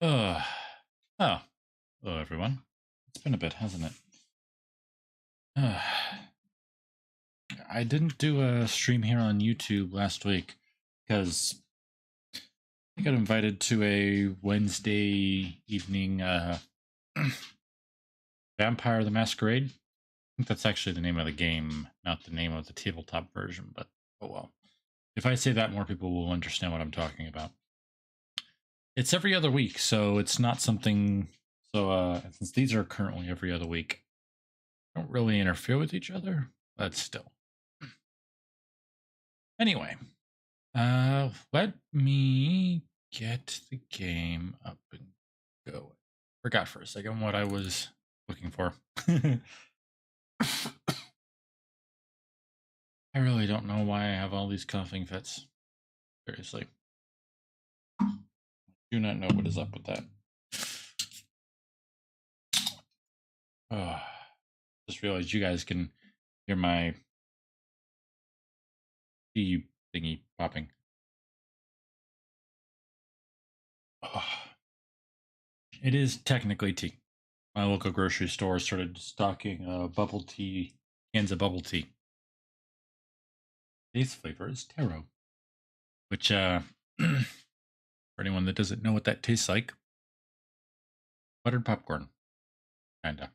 Uh, oh, hello everyone. It's been a bit, hasn't it? Uh, I didn't do a stream here on YouTube last week because I got invited to a Wednesday evening Vampire the Masquerade. I think that's actually the name of the game, not the name of the tabletop version, but oh well. If I say that, more people will understand what I'm talking about. It's every other week, so it's not something. So since these are currently every other week, don't really interfere with each other, but still. Anyway, let me get the game up and go. Forgot for a second what I was looking for. I really don't know why I have all these coughing fits. Seriously. Do not know what is up with that. Oh, just realized you guys can hear my tea thingy popping. Oh, it is technically tea. My local grocery store started stocking bubble tea, cans of bubble tea. Today's flavor is taro, which, for anyone that doesn't know what that tastes like, buttered popcorn, kinda.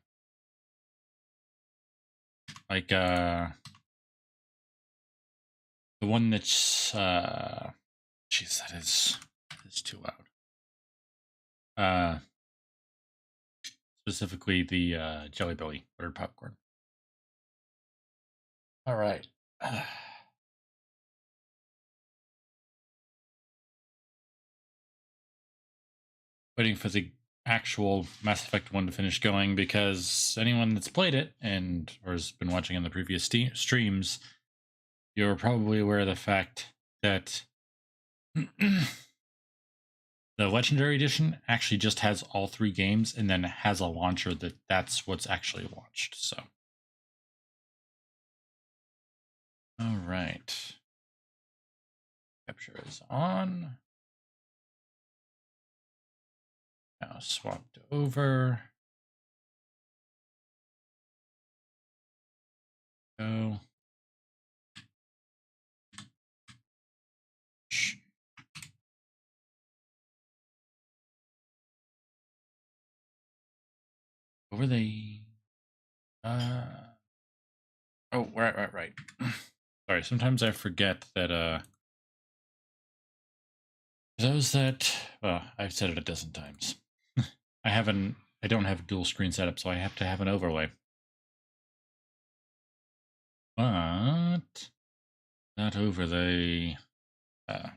Like, the one that's, jeez, that is too loud. Specifically the, Jelly Belly buttered popcorn. All right. Waiting for the actual Mass Effect 1 to finish going because anyone that's played it and or has been watching in the previous streams, you're probably aware of the fact that the Legendary Edition actually just has all three games and then has a launcher that's what's actually launched. So, all right, capture is on. Now swapped over. Go. Shh. Over the. Oh, right. Sorry, sometimes I forget that. Those that. Well, I've said it a dozen times. I don't have a dual screen setup, so I have to have an overlay. But that overlay kind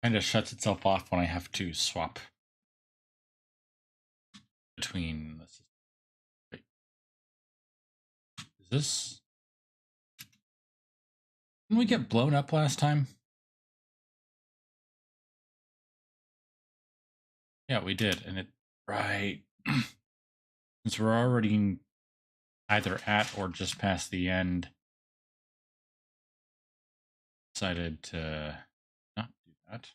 of shuts itself off when I have to swap between. Wait, is this? Didn't we get blown up last time? Yeah, we did, and it right. Since we're already either at or just past the end, decided to not do that.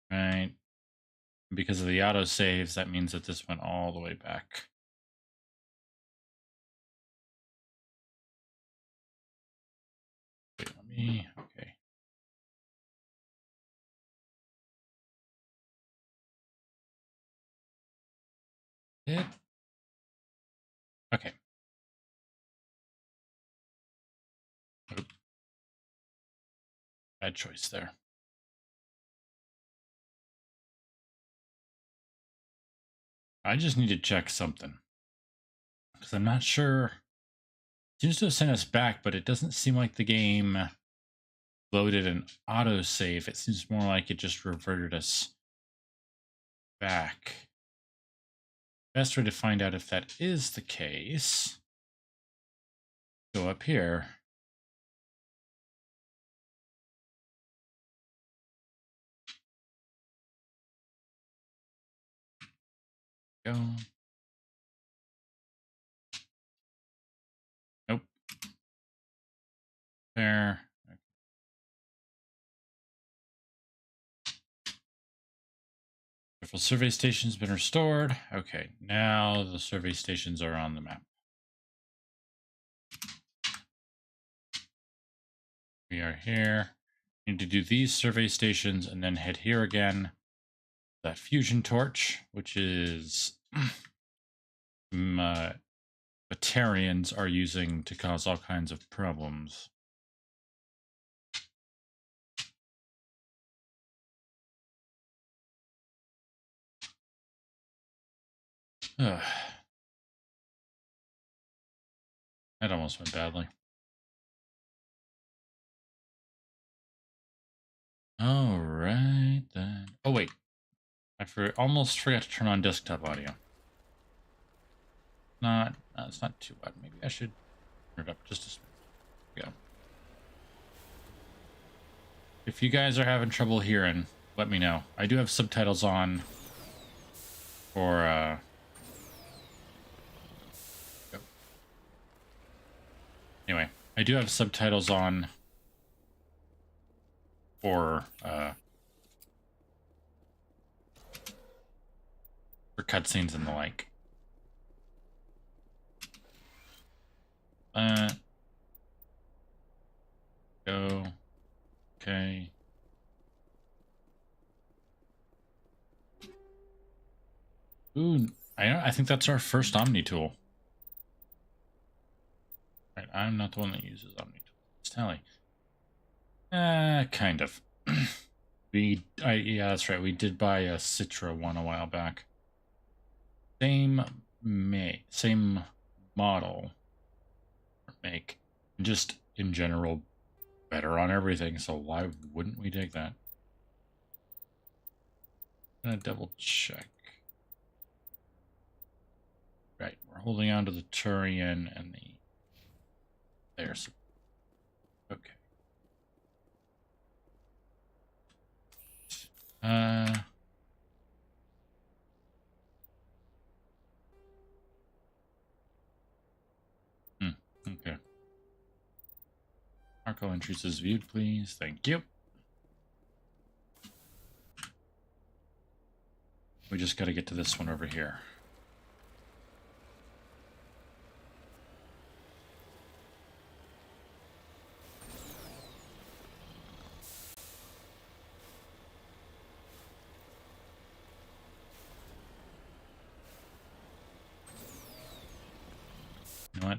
Right. Because of the auto saves, that means that this went all the way back. Wait, let me. Okay. It. Okay. Oop. Bad choice there. I just need to check something because I'm not sure. It seems to have sent us back, but it doesn't seem like the game loaded an autosave. It seems more like it just reverted us back. Best way to find out if that is the case, go up here. Go. Nope. There. Wonderful. Survey station's been restored. Okay, now the survey stations are on the map. We are here. Need to do these survey stations and then head here again. That fusion torch, which is Batarians are using to cause all kinds of problems. Ugh. That almost went badly. All right then. Oh wait, I almost forgot to turn on desktop audio. It's not too bad. Maybe I should turn it up just a smidge. There we go. If you guys are having trouble hearing, let me know. I do have subtitles on for anyway, I do have subtitles on for cutscenes and the like. Go. Okay. Ooh, I think that's our first Omni tool. Right, I'm not the one that uses Omni tool. It's Tally. Kind of. Yeah, that's right. We did buy a Citra one a while back. Same model, make, just in general better on everything. So why wouldn't we dig that? I'm gonna double check. Right, we're holding on to the Turian and the there's okay. Okay. Arco entries is viewed, please. Thank you. We just got to get to this one over here. You know what?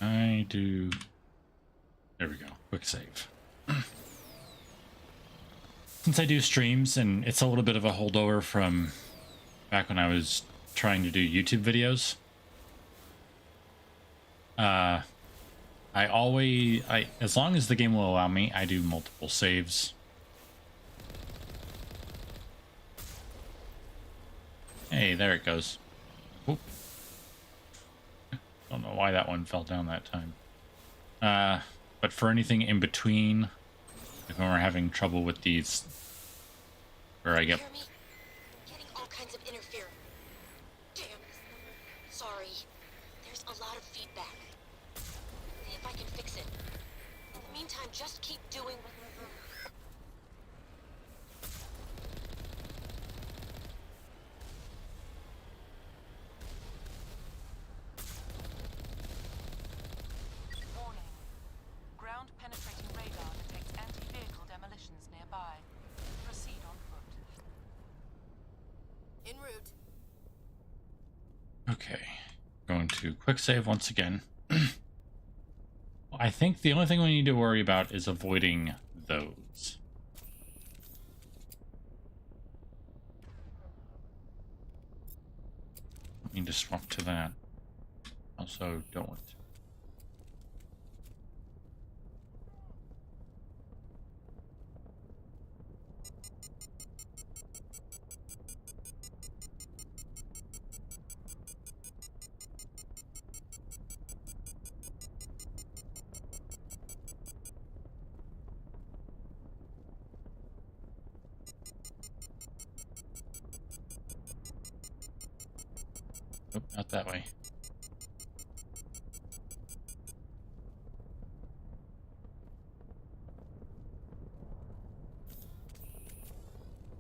I do. There we go. Quick save. Since I do streams, and it's a little bit of a holdover from back when I was trying to do YouTube videos, as long as the game will allow me, I do multiple saves. Hey, there it goes. Oop. Don't know why that one fell down that time. But for anything in between, like when we're having trouble with these, where I get... Getting all kinds of interference. Damn. Sorry. There's a lot of feedback. See if I can fix it. In the meantime, just keep doing what you're doing. Warning. Ground penetrating radar detects anti-vehicle demolitions nearby. Proceed on foot. En route. Okay. Going to quick save once again. I think the only thing we need to worry about is avoiding those. Need to swap to that. Also, don't want to. Nope, not that way.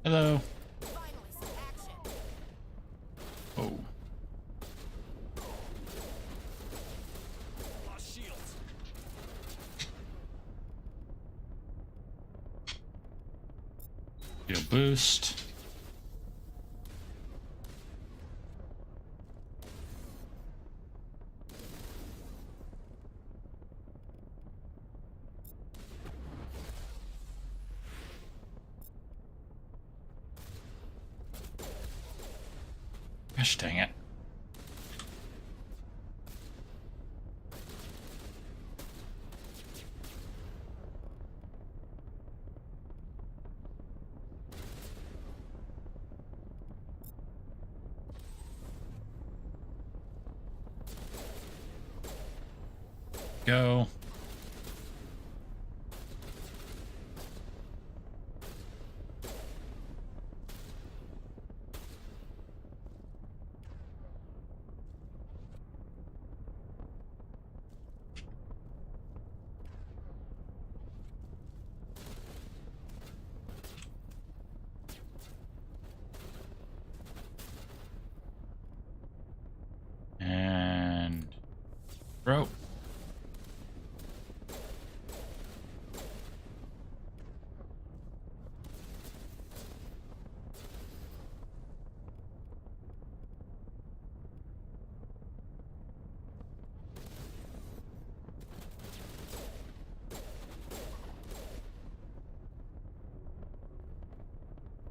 Hello. Finally, some action. Oh. Lost shields. Shield boost. Gosh dang it. Go. And throw.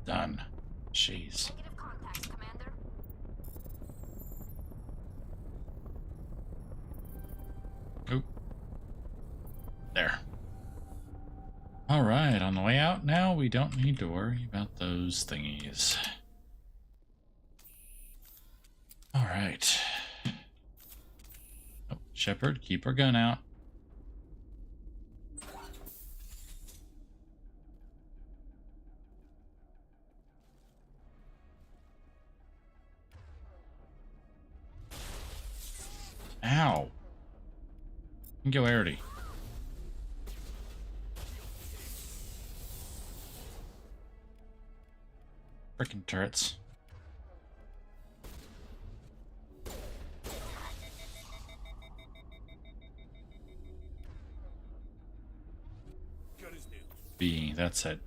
Done. Jeez. Negative contacts, Commander. Oop. There. All right, on the way out now, we don't need to worry about those thingies. All right. Oh, Shepard, keep our gun out. Ow. Singularity. Frickin' turrets. Gun is new. B, that's it.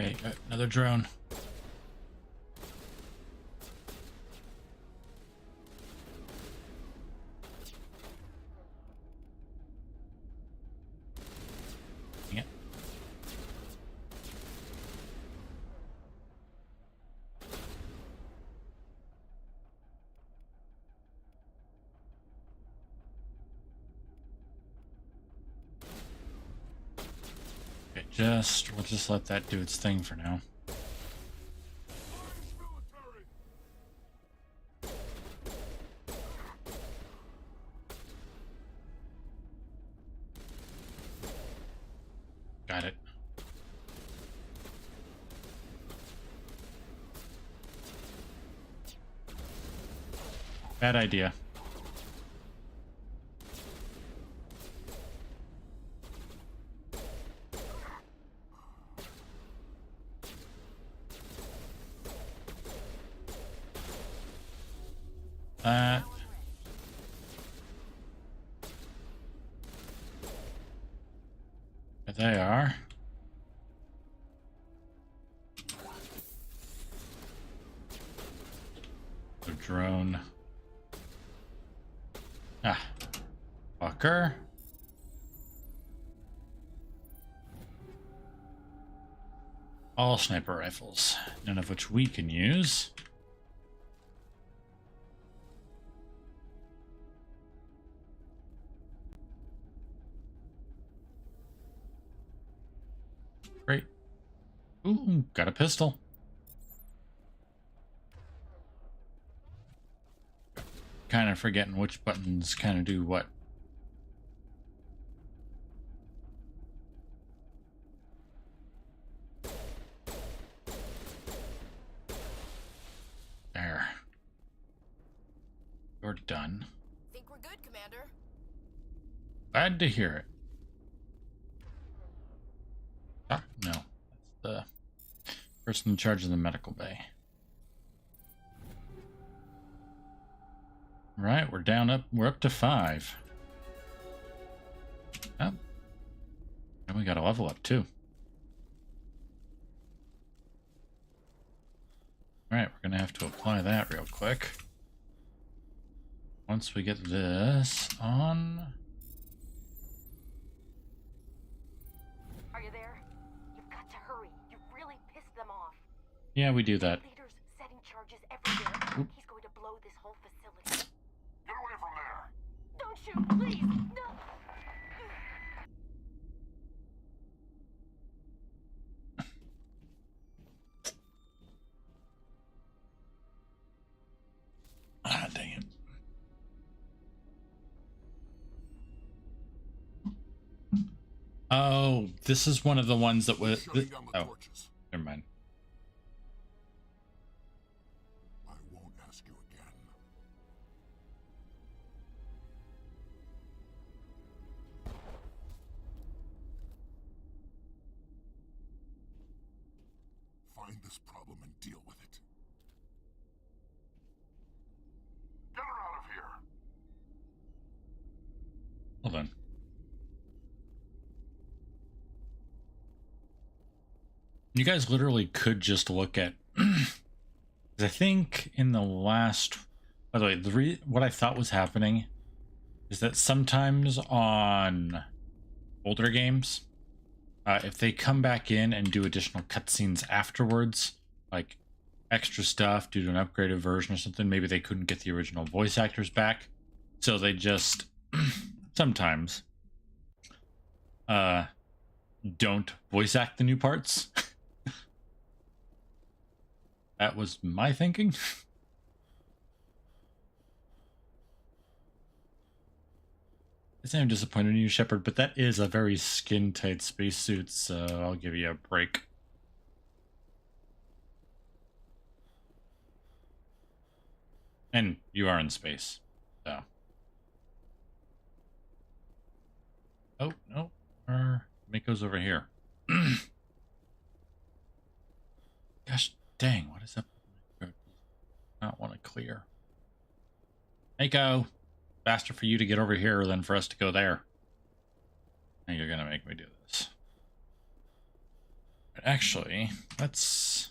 Okay, got another drone. Yeah. Okay, we'll just let that do its thing for now. Irish military. Got it. Bad idea. That. There they are. The drone. Ah. Fucker. All sniper rifles, none of which we can use. Great. Ooh, got a pistol. kind of forgetting which buttons kind of do what. There. You're done. Think we're good, Commander. Glad to hear it. Ah, no. That's the person in charge of the medical bay. Right, we're up to 5. Oh. And we got a level up too. Alright, we're gonna have to apply that real quick. Once we get this on. Are you there? You've got to hurry. You've really pissed them off. Yeah, we do that. Leader's setting charges everywhere. He's going to blow this whole facility. Get away from there! Don't shoot, please! No! Ah, dang it. Oh, this is one of the ones that was. Shutting down the Oh, torches. never mind. I won't ask you again. Find this problem and deal with it. Get her out of here! Hold on. You guys literally could just look at. 'Cause I think in the last. By the way, what I thought was happening is that sometimes on older games, if they come back in and do additional cutscenes afterwards, like extra stuff due to an upgraded version or something, maybe they couldn't get the original voice actors back, so they just sometimes don't voice act the new parts. That was my thinking. I'm disappointed in you, Shepard, but that is a very skin-tight spacesuit, so I'll give you a break. And you are in space, so. Oh, no. Mako's over here. Gosh dang, what is up? Not want to clear. Mako! Faster for you to get over here than for us to go there. And you're gonna make me do this. But actually, let's...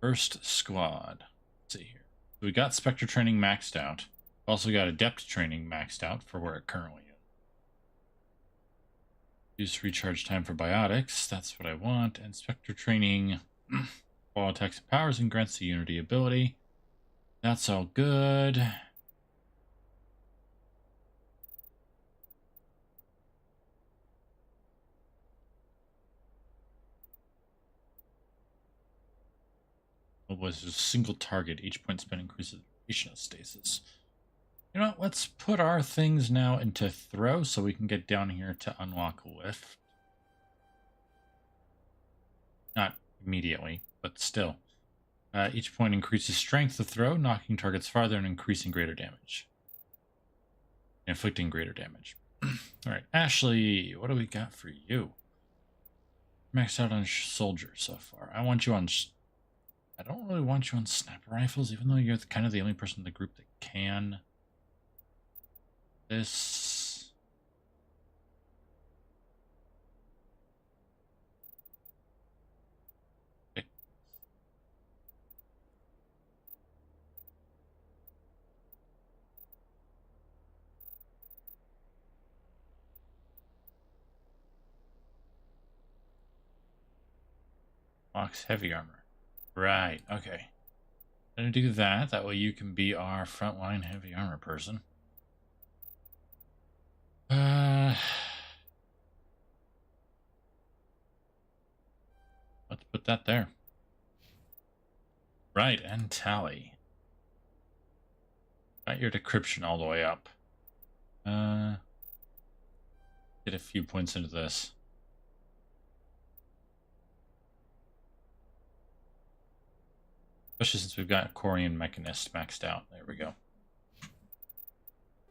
First squad. Let's see here. So we got Spectre training maxed out. Also got Adept training maxed out for where it currently is. Use recharge time for biotics. That's what I want. And Spectre training... All attacks and powers and grants the Unity ability. That's all good. What was a single target? Each point spent increases the duration of stasis. You know what? Let's put our things now into throw so we can get down here to unlock lift. Not immediately, but still. Each point increases strength of throw, knocking targets farther and increasing greater damage. Inflicting greater damage. Alright, Ashley, what do we got for you? Maxed out on soldiers so far. I want you on... I don't really want you on sniper rifles, even though you're kind of the only person in the group that can. This... Box heavy armor. Right, okay. Gonna do that. That way you can be our frontline heavy armor person. Let's put that there. Right, and tally. Got your decryption all the way up. Get a few points into this. Especially since we've got Corian Mechanist maxed out. There we go.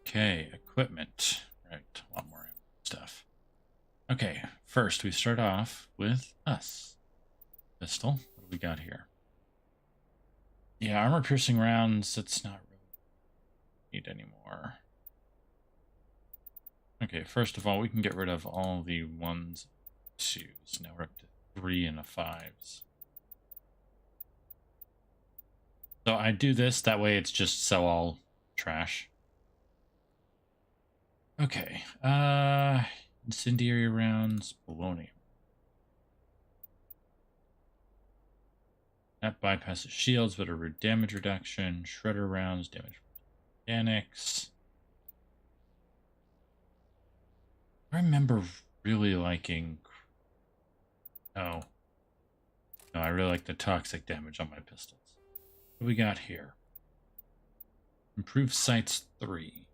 Okay, equipment. Right, a lot more stuff. Okay, first we start off with us. Pistol. What do we got here? Yeah, armor-piercing rounds, that's not really need anymore. Okay, first of all, we can get rid of all the 1s, 2s. Now we're up to 3 and a 5s. So I do this, that way it's just sell all trash. Okay, incendiary rounds, polonium. That bypasses shields, but a damage reduction. Shredder rounds, damage mechanics. I remember really liking... Oh. No, I really like the toxic damage on my pistols. What do we got here? Improved sights 3.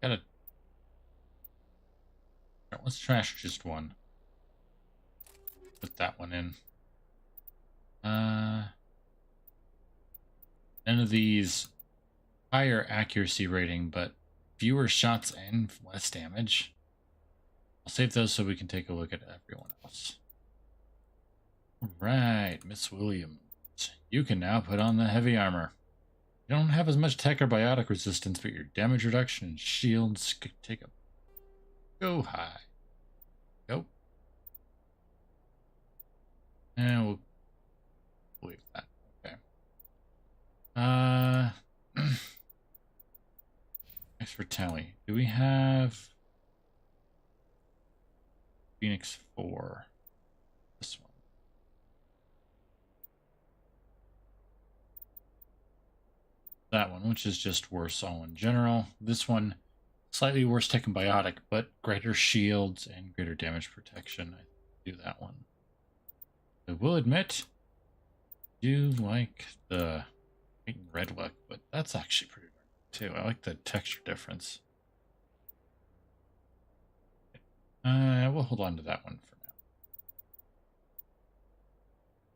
Got it. Let's trash just one. Put that one in. None of these higher accuracy rating, but fewer shots and less damage. I'll save those so we can take a look at everyone else. Right, Miss Williams. You can now put on the heavy armor. You don't have as much tech or biotic resistance, but your damage reduction and shields could take a go high. Go. And we'll leave that. Okay. Next for Tally. Do we have Phoenix 4? This one. That one, which is just worse all in general. This one, slightly worse tech and biotic, but greater shields and greater damage protection. I do that one. I will admit, I do like the white and red look, but that's actually pretty dark too. I like the texture difference. We'll hold on to that one for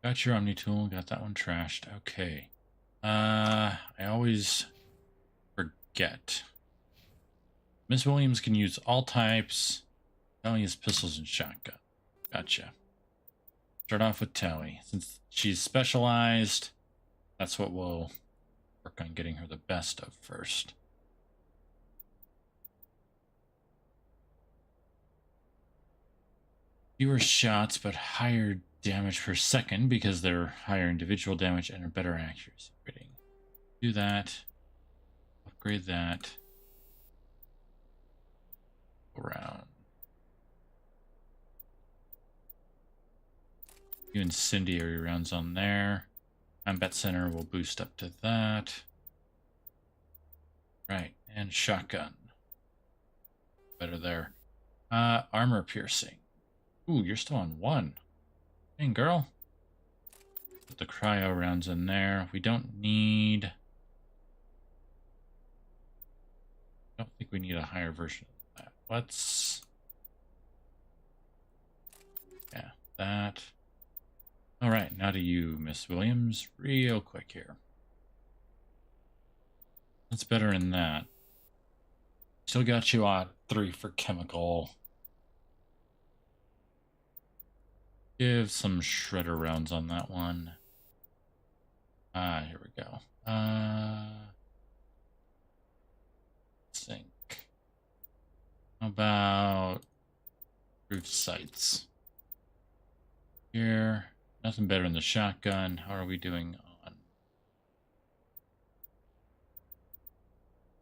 now. Got your Omni tool, got that one trashed. Okay. I always forget. Miss Williams can use all types. Tally is pistols and shotgun. Gotcha. Start off with Tally. Since she's specialized, that's what we'll work on getting her the best of first. Fewer shots, but higher damage per second because they're higher individual damage and a better accuracy rating. Do that. Upgrade that. Around. Few incendiary rounds on there. Combat center will boost up to that. Right, and shotgun. Better there. Armor piercing. Ooh, you're still on 1. Dang, girl. Put the cryo rounds in there. We don't need... I don't think we need a higher version of that. Let's... Yeah, that. Alright, now to you, Miss Williams. Real quick here. That's better than that. Still got you on 3 for chemical. Give some shredder rounds on that one. Here we go. Think. How about roof sights? Here. Nothing better than the shotgun. How are we doing on?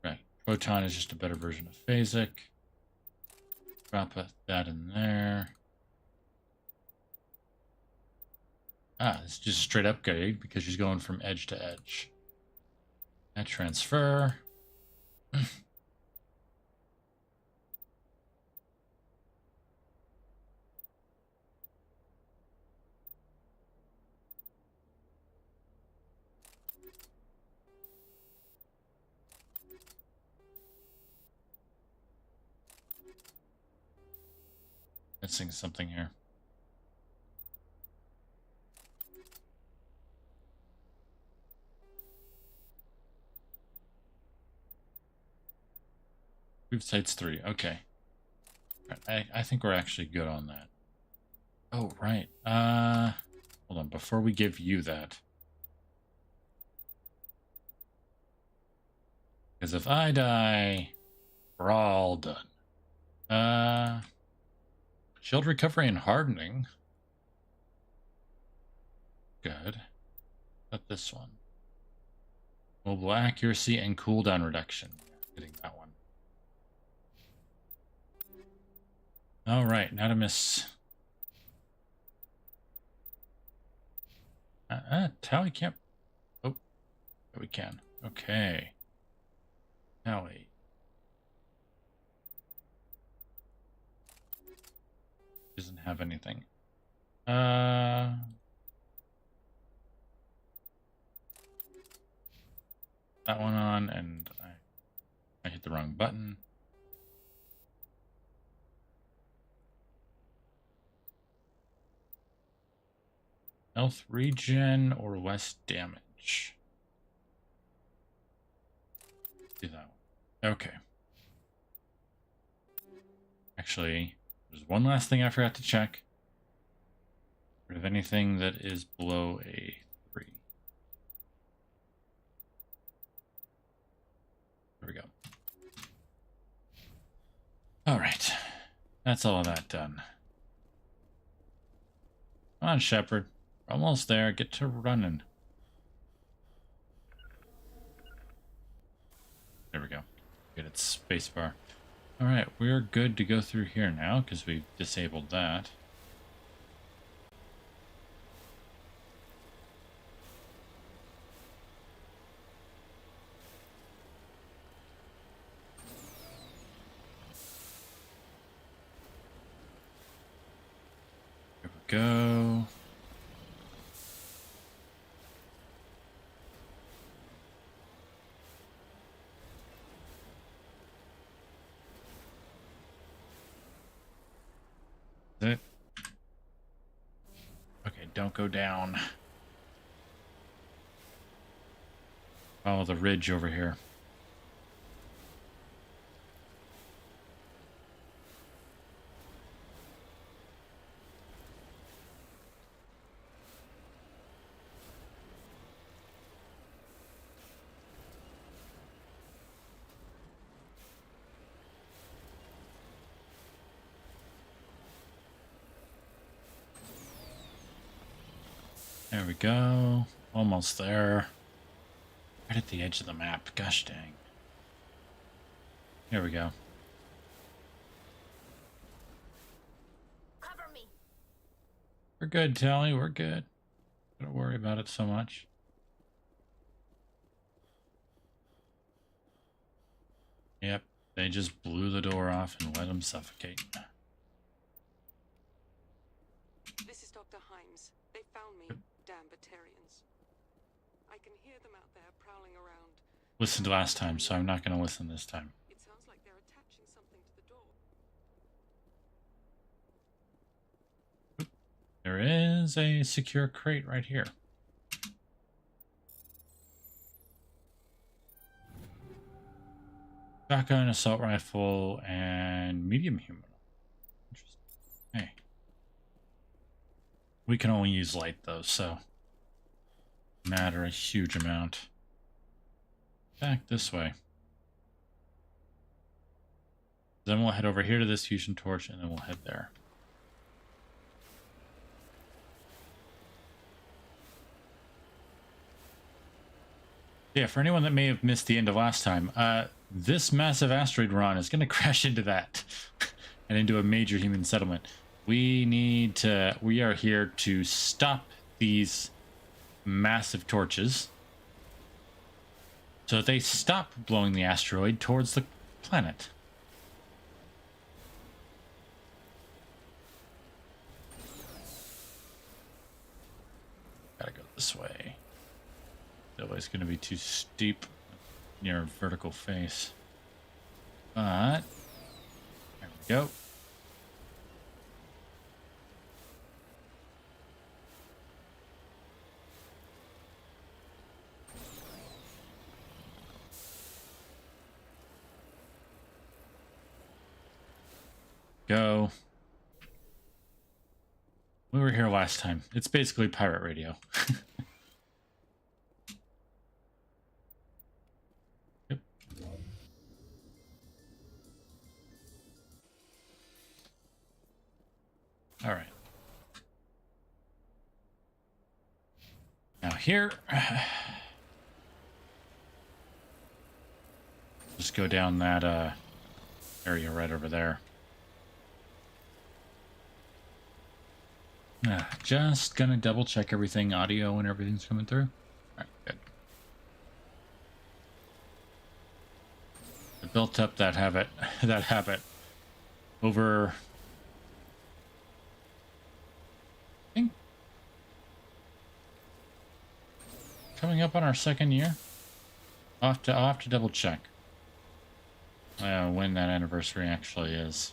Right. Proton is just a better version of phasic. Drop that in there. It's just straight upgrade because she's going from edge to edge. That transfer. Missing something here. Proof sites 3. Okay. I think we're actually good on that. Oh, right. Hold on. Before we give you that. Because if I die, we're all done. Shield recovery and hardening. Good. But this one. Mobile accuracy and cooldown reduction. Getting that one. All right, now to miss. Tally can't. Oh, we can. Okay. Tally. Doesn't have anything. That one on, and I hit the wrong button. Health regen or less damage. Do that one. Okay. Actually, there's one last thing I forgot to check. Rid of anything that is below a 3. There we go. All right. That's all of that done. Come on, Shepard. We're almost there. Get to running. There we go. Get its spacebar. All right, we're good to go through here now because we've disabled that. Here we go. It. Okay, don't go down. Follow the ridge over here. There we go. Almost there. Right at the edge of the map. Gosh dang. Here we go. Cover me. We're good, Tally. We're good. Don't worry about it so much. Yep. They just blew the door off and let him suffocate. This is Dr. Himes. They found me. Damn Batarians. I can hear them out there prowling around. Listened last time, so I'm not going to listen this time. It sounds like they're attaching something to the door. There is a secure crate right here. Shotgun, assault rifle, and medium human. Interesting. Hey. We can only use light though, so matter a huge amount. Back this way. Then we'll head over here to this fusion torch, and then we'll head there. Yeah, for anyone that may have missed the end of last time, this massive asteroid run is going to crash into that and into a major human settlement. We are here to stop these massive torches so that they stop blowing the asteroid towards the planet. Gotta go this way. Otherwise, it's going to be too steep near a vertical face. But there we go. Go. We were here last time. It's basically pirate radio. Yep. All right. Now here, just go down that area right over there. Just gonna double check everything, audio and everything's coming through. All right, good. I built up that habit, over, I think, coming up on our second year. I'll have to double check when that anniversary actually is.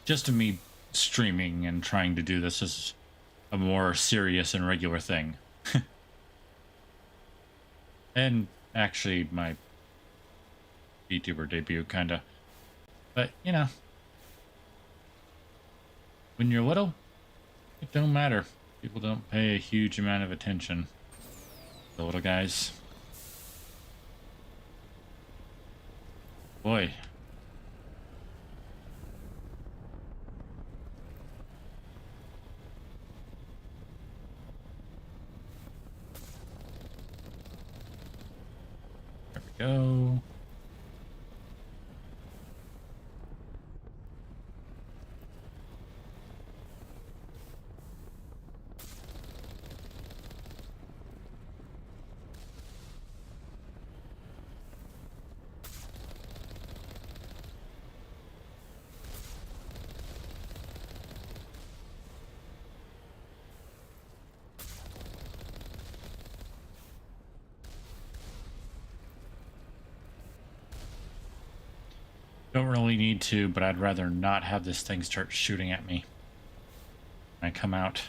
Just to me streaming and trying to do this as a more serious and regular thing. And actually my VTuber debut kinda. But you know, when you're little, it don't matter. People don't pay a huge amount of attention. The little guys. Boy. There we go. Don't really need to, but I'd rather not have this thing start shooting at me when I come out.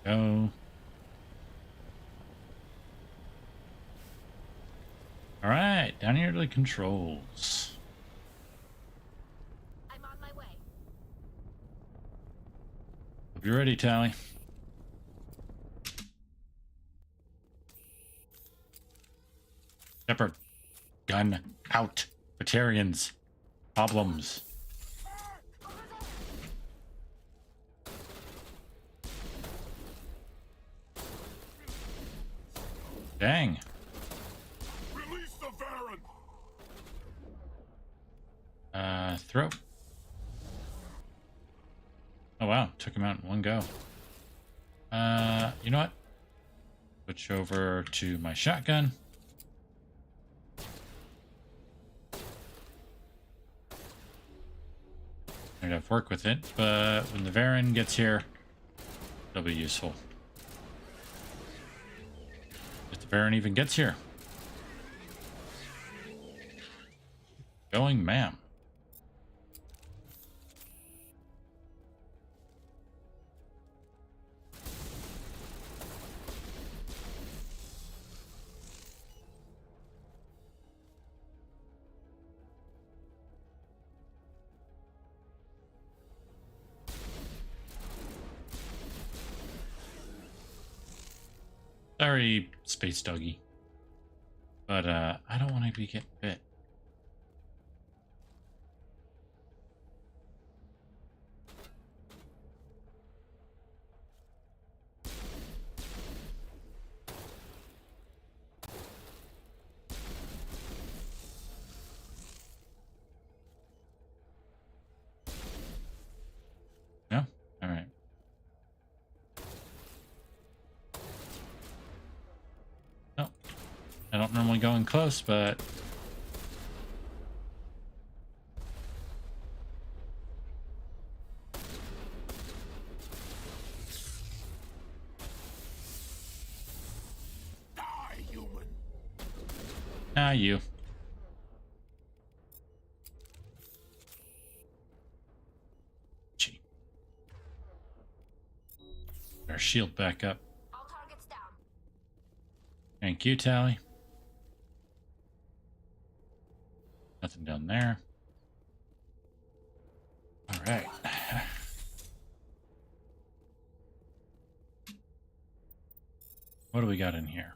Go. All right, down here to the controls. I'm on my way. Hope you're ready, Tally. Shepard, gun out. Batarians, problems. Dang. Release the Baron! Throw. Oh wow, took him out in one go. You know what? Switch over to my shotgun. I'd have work with it, but when the Baron gets here, it'll be useful. If the Baron even gets here. Going, ma'am. Sorry, space doggy. But I don't want to be getting bit. No? Alright. No. I don't normally go in close, but Die, human! you. Gee. Our shield back up. All targets down. Thank you, Tally. Nothing down there. All right. What do we got in here?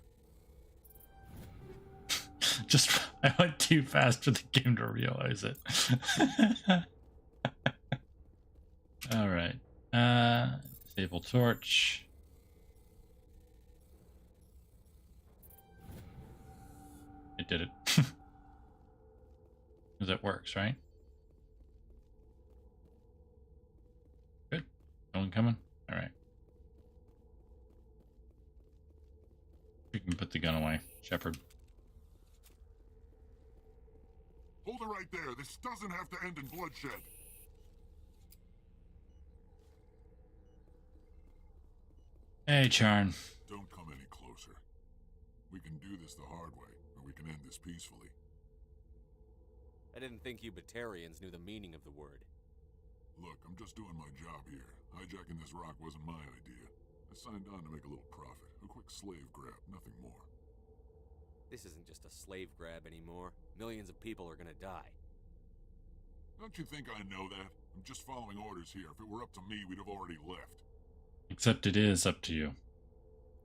Just, I went too fast for the game to realize it. All right. Disable torch. It did it. Because it works, right? Good. No one coming? All right. You can put the gun away, Shepard. Hold it right there. This doesn't have to end in bloodshed. Hey, Charn. Don't come any closer. We can do this the hard way, or we can end this peacefully. I didn't think you Batarians knew the meaning of the word. Look, I'm just doing my job here. Hijacking this rock wasn't my idea. I signed on to make a little profit. A quick slave grab, nothing more. This isn't just a slave grab anymore. Millions of people are gonna die. Don't you think I know that? I'm just following orders here. If it were up to me, we'd have already left. Except it is up to you.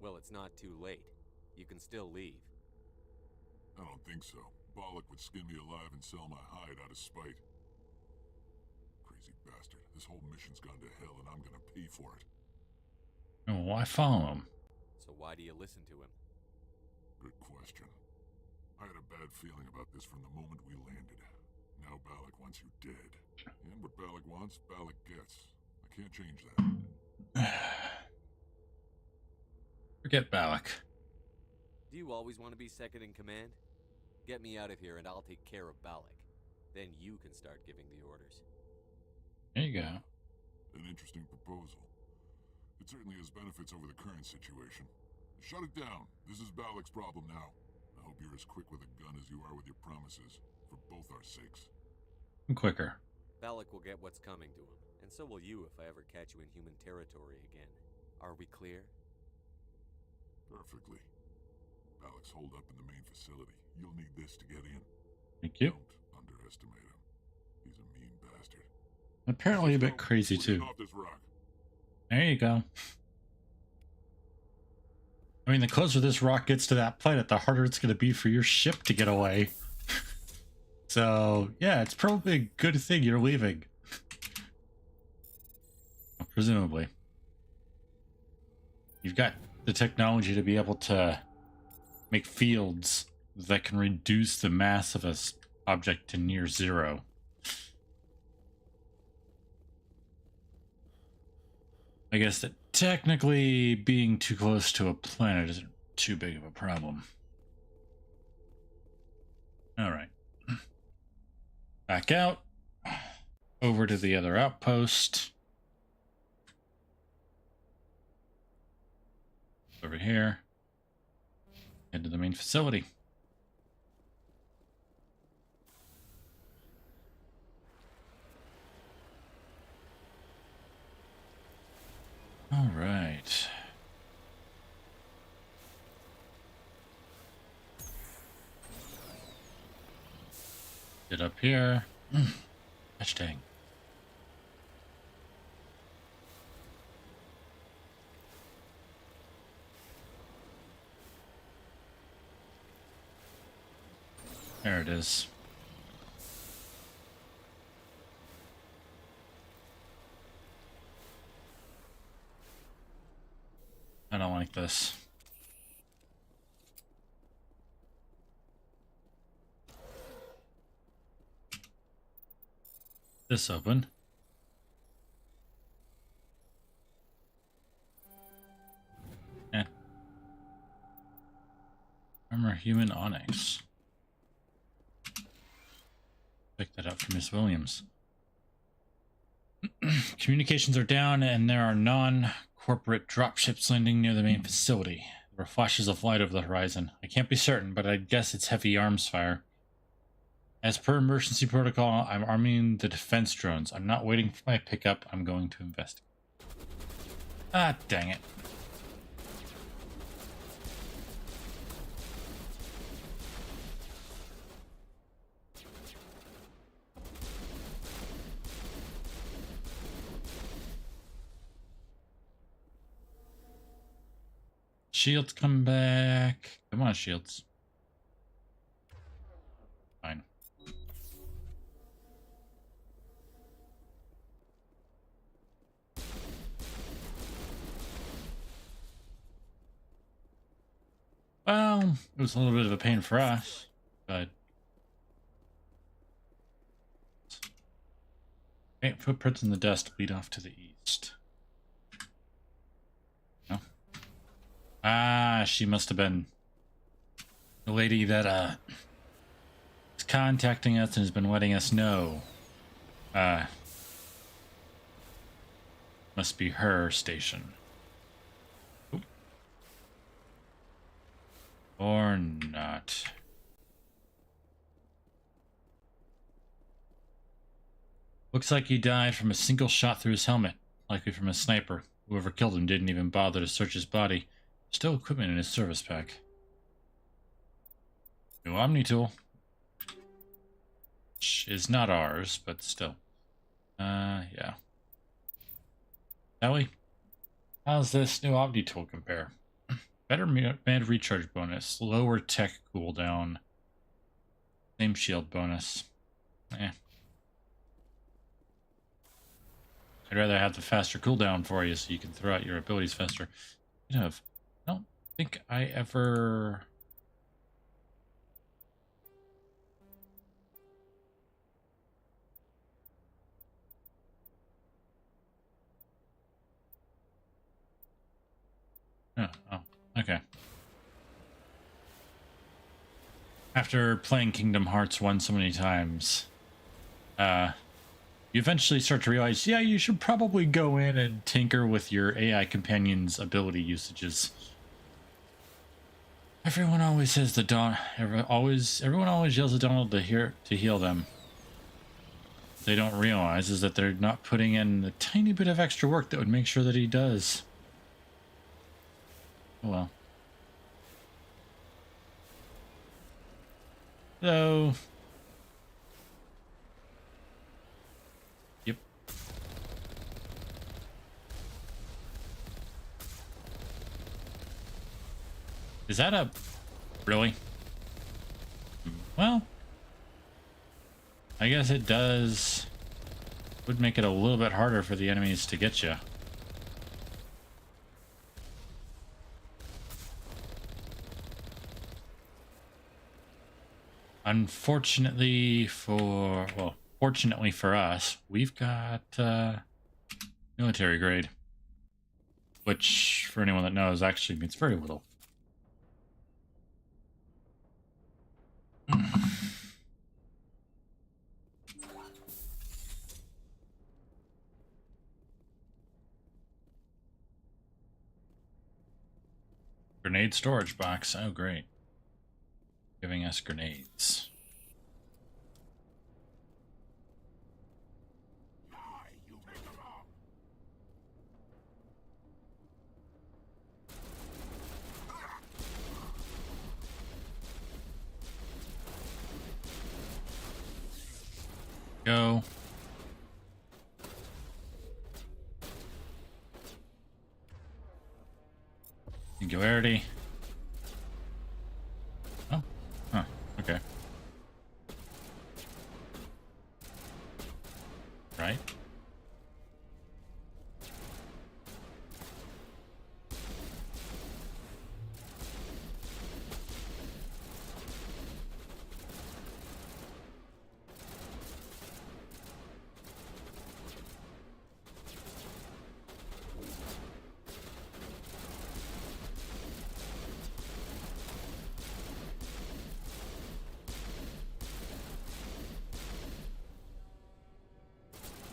Well, it's not too late. You can still leave. I don't think so. Bollock would skin me alive and sell my hide out of spite. Crazy bastard. This whole mission's gone to hell and I'm gonna pay for it. Oh, why follow him? So why do you listen to him? Good question. I had a bad feeling about this from the moment we landed. Now Bollock wants you dead. And what Bollock wants, Bollock gets. I can't change that. Forget Balak. Do you always want to be second in command? Get me out of here and I'll take care of Balak. Then you can start giving the orders. There you go. An interesting proposal. It certainly has benefits over the current situation. Shut it down. This is Balak's problem now. I hope you're as quick with a gun as you are with your promises, for both our sakes. I'm quicker. Balak will get what's coming to him, and so will you if I ever catch you in human territory again. Are we clear? Perfectly. Balak's holed up in the main facility. You'll need this to get in. Thank you. Don't underestimate him. He's a mean bastard. Apparently a bit crazy We're getting too. off this rock. There you go. I mean, the closer this rock gets to that planet, the harder it's going to be for your ship to get away. So, yeah, it's probably a good thing you're leaving. Presumably. You've got the technology to be able to make fields that can reduce the mass of an object to near zero. I guess that technically being too close to a planet isn't too big of a problem. All right. Back out. Over to the other outpost. Over here. Head to the main facility. All right. Get up here. Gosh dang. There it is. I don't like this. This open. Eh. Armor human onyx. Pick that up from Miss Williams. Communications are down and there are non-corporate dropships landing near the main facility. There are flashes of light over the horizon. I can't be certain, but I'd guess it's heavy arms fire. As per emergency protocol, I'm arming the defense drones. I'm not waiting for my pickup. I'm going to investigate. Ah, dang it. Shields come back. Come on, shields. Fine. Well, it was a little bit of a pain for us, but... Okay, footprints in the dust lead off to the east. No? Ah, she must have been the lady that is contacting us and has been letting us know. Must be her station. Oop. Or not. Looks like he died from a single shot through his helmet, likely from a sniper. Whoever killed him didn't even bother to search his body. Still equipment in his service pack. New Omni tool. Which is not ours, but still. Yeah. Ellie, how's this new Omni tool compare? Better mad recharge bonus, lower tech cooldown, same shield bonus. Eh. I'd rather have the faster cooldown for you so you can throw out your abilities faster. I don't think I ever... Oh, okay. After playing Kingdom Hearts 1 so many times, you eventually start to realize, yeah, you should probably go in and tinker with your AI companion's ability usages. Everyone always says the everyone always yells at Donald to heal them. What they don't realize is that they're not putting in the tiny bit of extra work that would make sure that he does. Oh well. So, yep. Is that a... Really? Well, I guess it does... Would make it a little bit harder for the enemies to get you. Unfortunately for... Well, fortunately for us, we've got military grade. Which, for anyone that knows, actually means very little. Grenade storage box. Oh, great. Giving us grenades. Go. Singularity. Oh. Huh. Okay. Right.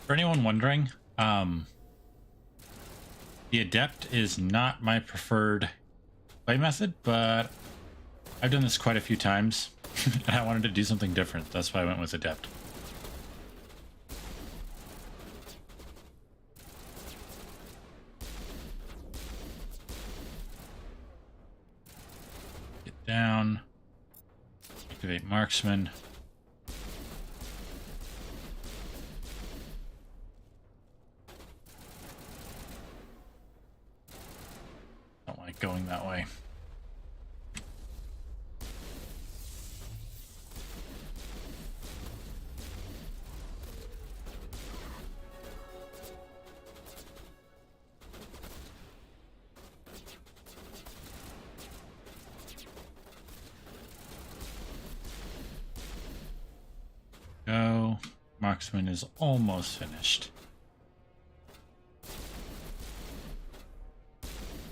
For anyone wondering, the Adept is not my preferred play method, but I've done this quite a few times, and I wanted to do something different. That's why I went with Adept. Get down. Activate Marksman. like going that way. Go. Marksman is almost finished.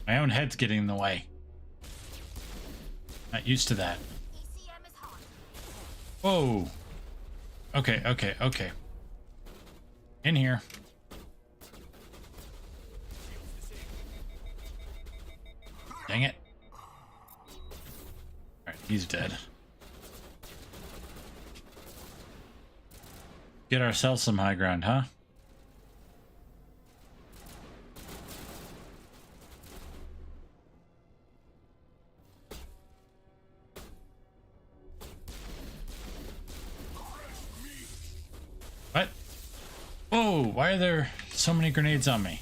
My own head's getting in the way. Not used to that. ECM is hot. Whoa. Okay, okay, okay. In here. Dang it. Alright, he's dead. Get ourselves some high ground, huh? What? Whoa, why are there so many grenades on me?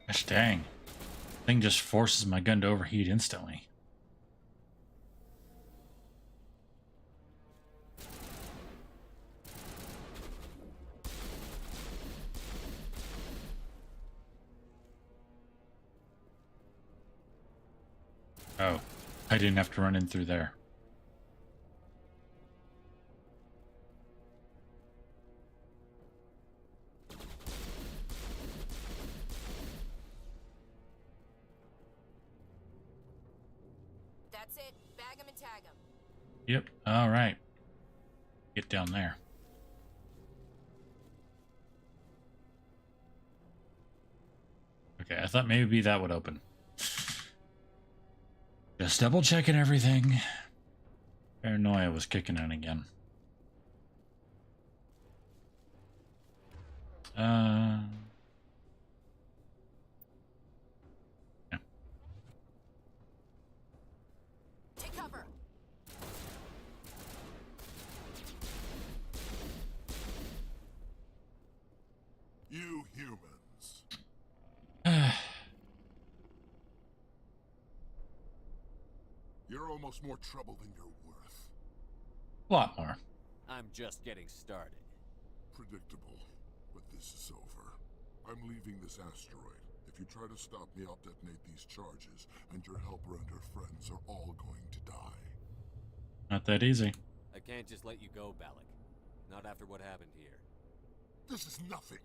Gosh dang. Thing just forces my gun to overheat instantly. Oh, I didn't have to run in through there. That's it. Bag 'em and tag 'em. Yep, alright. Get down there. Okay, I thought maybe that would open. Just double checking everything. Paranoia was kicking in again. Yeah. Take cover. You humans. You're almost more trouble than you're worth. A lot more. I'm just getting started. Predictable, but this is over. I'm leaving this asteroid. If you try to stop me, I'll detonate these charges, and your helper and her friends are all going to die. Not that easy. I can't just let you go, Balak. Not after what happened here. This is nothing.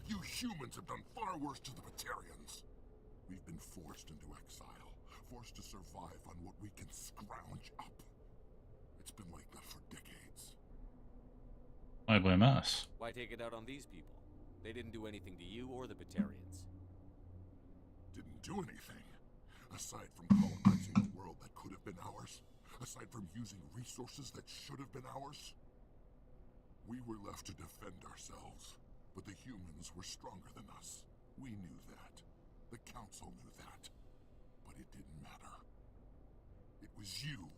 You humans have done far worse to the Batarians. We've been forced into exile, forced to survive on what we can scrounge up. It's been like that for decades. Why blame us? Why take it out on these people? They didn't do anything to you or the Batarians. Didn't do anything. Aside from colonizing a world that could have been ours. Aside from using resources that should have been ours. We were left to defend ourselves. But the humans were stronger than us. We knew that. The Council knew that. But it didn't matter. It was you.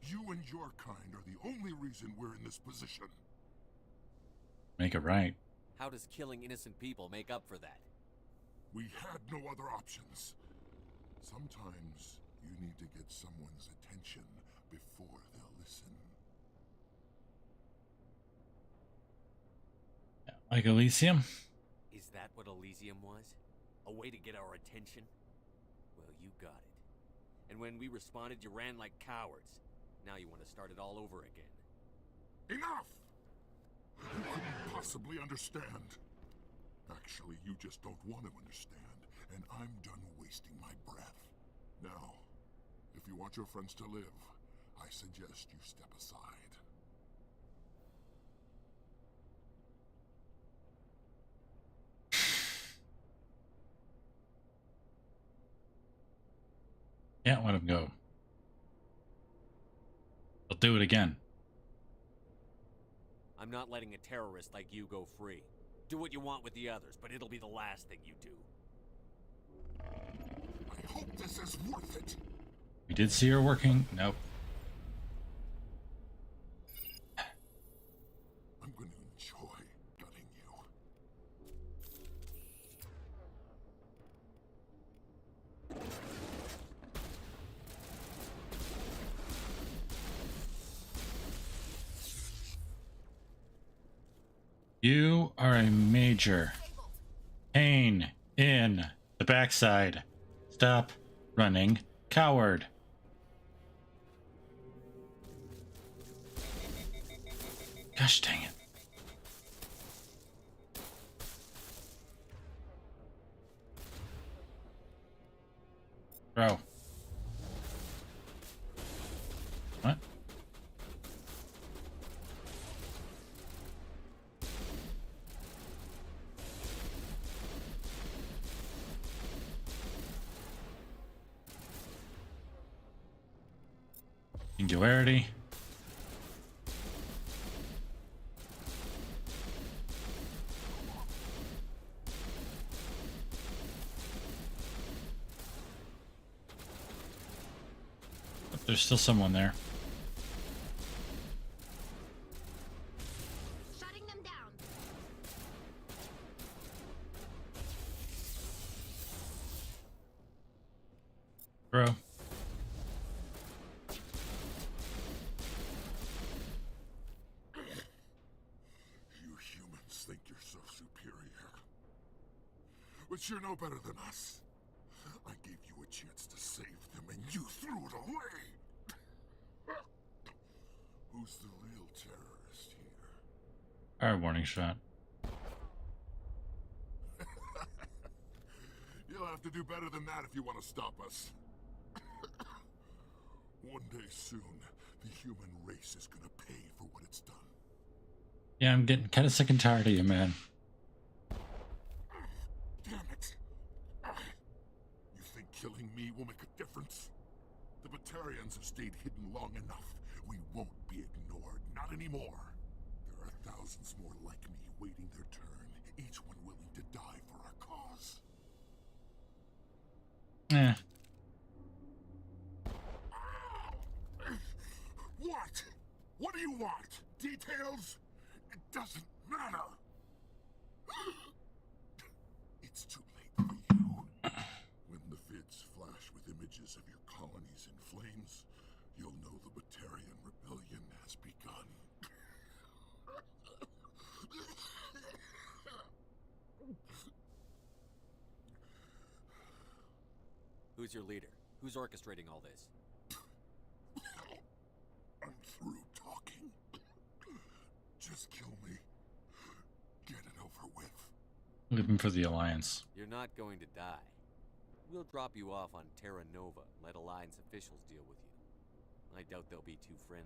You and your kind are the only reason we're in this position. Make it right. How does killing innocent people make up for that? We had no other options. Sometimes you need to get someone's attention before they'll listen. Like Elysium? Is that what Elysium was? A way to get our attention? Well, you got it. And when we responded, you ran like cowards. Now you want to start it all over again. Enough! You couldn't possibly understand. Actually, you just don't want to understand, and I'm done wasting my breath. Now, if you want your friends to live, I suggest you step aside. Can't let him go. They'll do it again. I'm not letting a terrorist like you go free. Do what you want with the others, but it'll be the last thing you do. I hope this is worth it. We did see her working. Nope. I'm going to enjoy gutting you. You are a major pain in the backside. Stop running, coward. Gosh dang it. Bro. What? Singularity. But there's still someone there. Shutting them down. Bro. You humans think you're so superior. But you're no better than us. I gave you a chance to save them, and you threw it away! Who's the real terrorist here? Our warning shot. You'll have to do better than that if you want to stop us. One day soon, the human race is gonna pay for what it's done. Yeah, I'm getting kind of sick and tired of you, man. Damn it! You think killing me will make a difference? The Batarians have stayed hidden long enough. We won't be ignored, not anymore. There are thousands more like me waiting their turn, each one willing to die for our cause. Eh. What? What do you want? Details? It doesn't matter. It's too late for you. When the vids flash with images of your colonies in flames, you'll know the Batarian rebellion has begun. Who's your leader? Who's orchestrating all this? I'm through talking. Just kill me. Get it over with. Living for the Alliance. You're not going to die. We'll drop you off on Terra Nova and let Alliance officials deal with you. I doubt they'll be too friendly.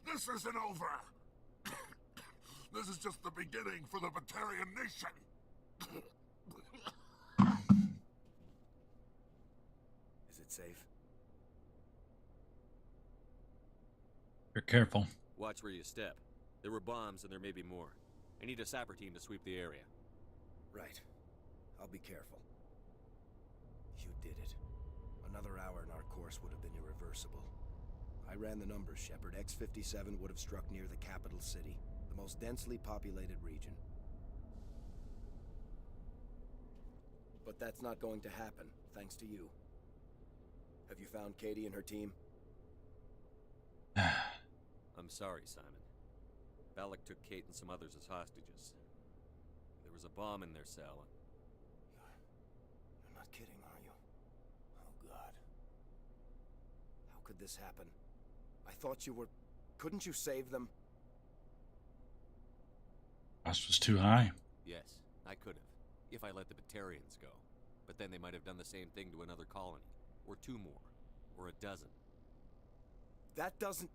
This isn't over. This is just the beginning for the Batarian nation. Is it safe? You're careful. Watch where you step. There were bombs and there may be more. I need a sapper team to sweep the area. Right. I'll be careful. You did it. Another hour and our course would have been irreversible. I ran the numbers, Shepard. X-57 would have struck near the capital city, the most densely populated region. But that's not going to happen, thanks to you. Have you found Katie and her team? I'm sorry, Simon. Balak took Kate and some others as hostages. There was a bomb in their cell. You're not kidding, are you? Oh, God. How could this happen? I thought you were... Couldn't you save them? Cost was too high. Yes, I could have, if I let the Batarians go. But then they might have done the same thing to another colony, or two more. Or a dozen. That doesn't...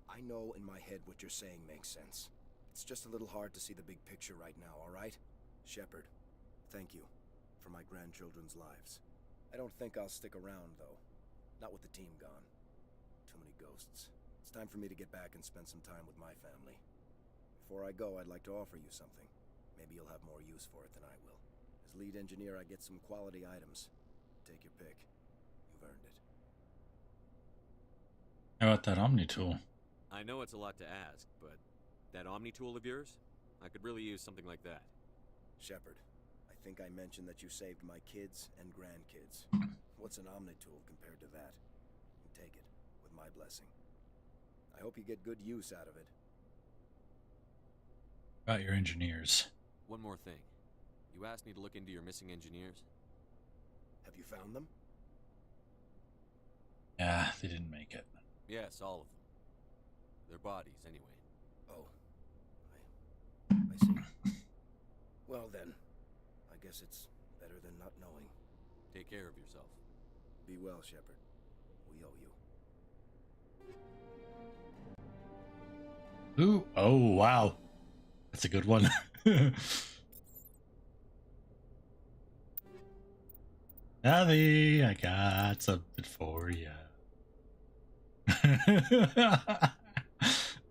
I know in my head what you're saying makes sense. It's just a little hard to see the big picture right now, all right? Shepard, thank you for my grandchildren's lives. I don't think I'll stick around, though. Not with the team gone. Too many ghosts. It's time for me to get back and spend some time with my family. Before I go, I'd like to offer you something. Maybe you'll have more use for it than I will. As lead engineer, I get some quality items. Take your pick. You've earned it. How about that Omni tool? I know it's a lot to ask, but that Omni tool of yours? I could really use something like that. Shepard, I think I mentioned that you saved my kids and grandkids. What's an Omni tool compared to that? Take it, with my blessing. I hope you get good use out of it. About your engineers. One more thing. You asked me to look into your missing engineers? Have you found them? Yeah, they didn't make it. Yes, all of them. Their bodies, anyway. Oh. I see. Well then, I guess it's better than not knowing. Take care of yourself. Be well, Shepard. We owe you. Ooh, oh wow. That's a good one. Ellie, I got something for you.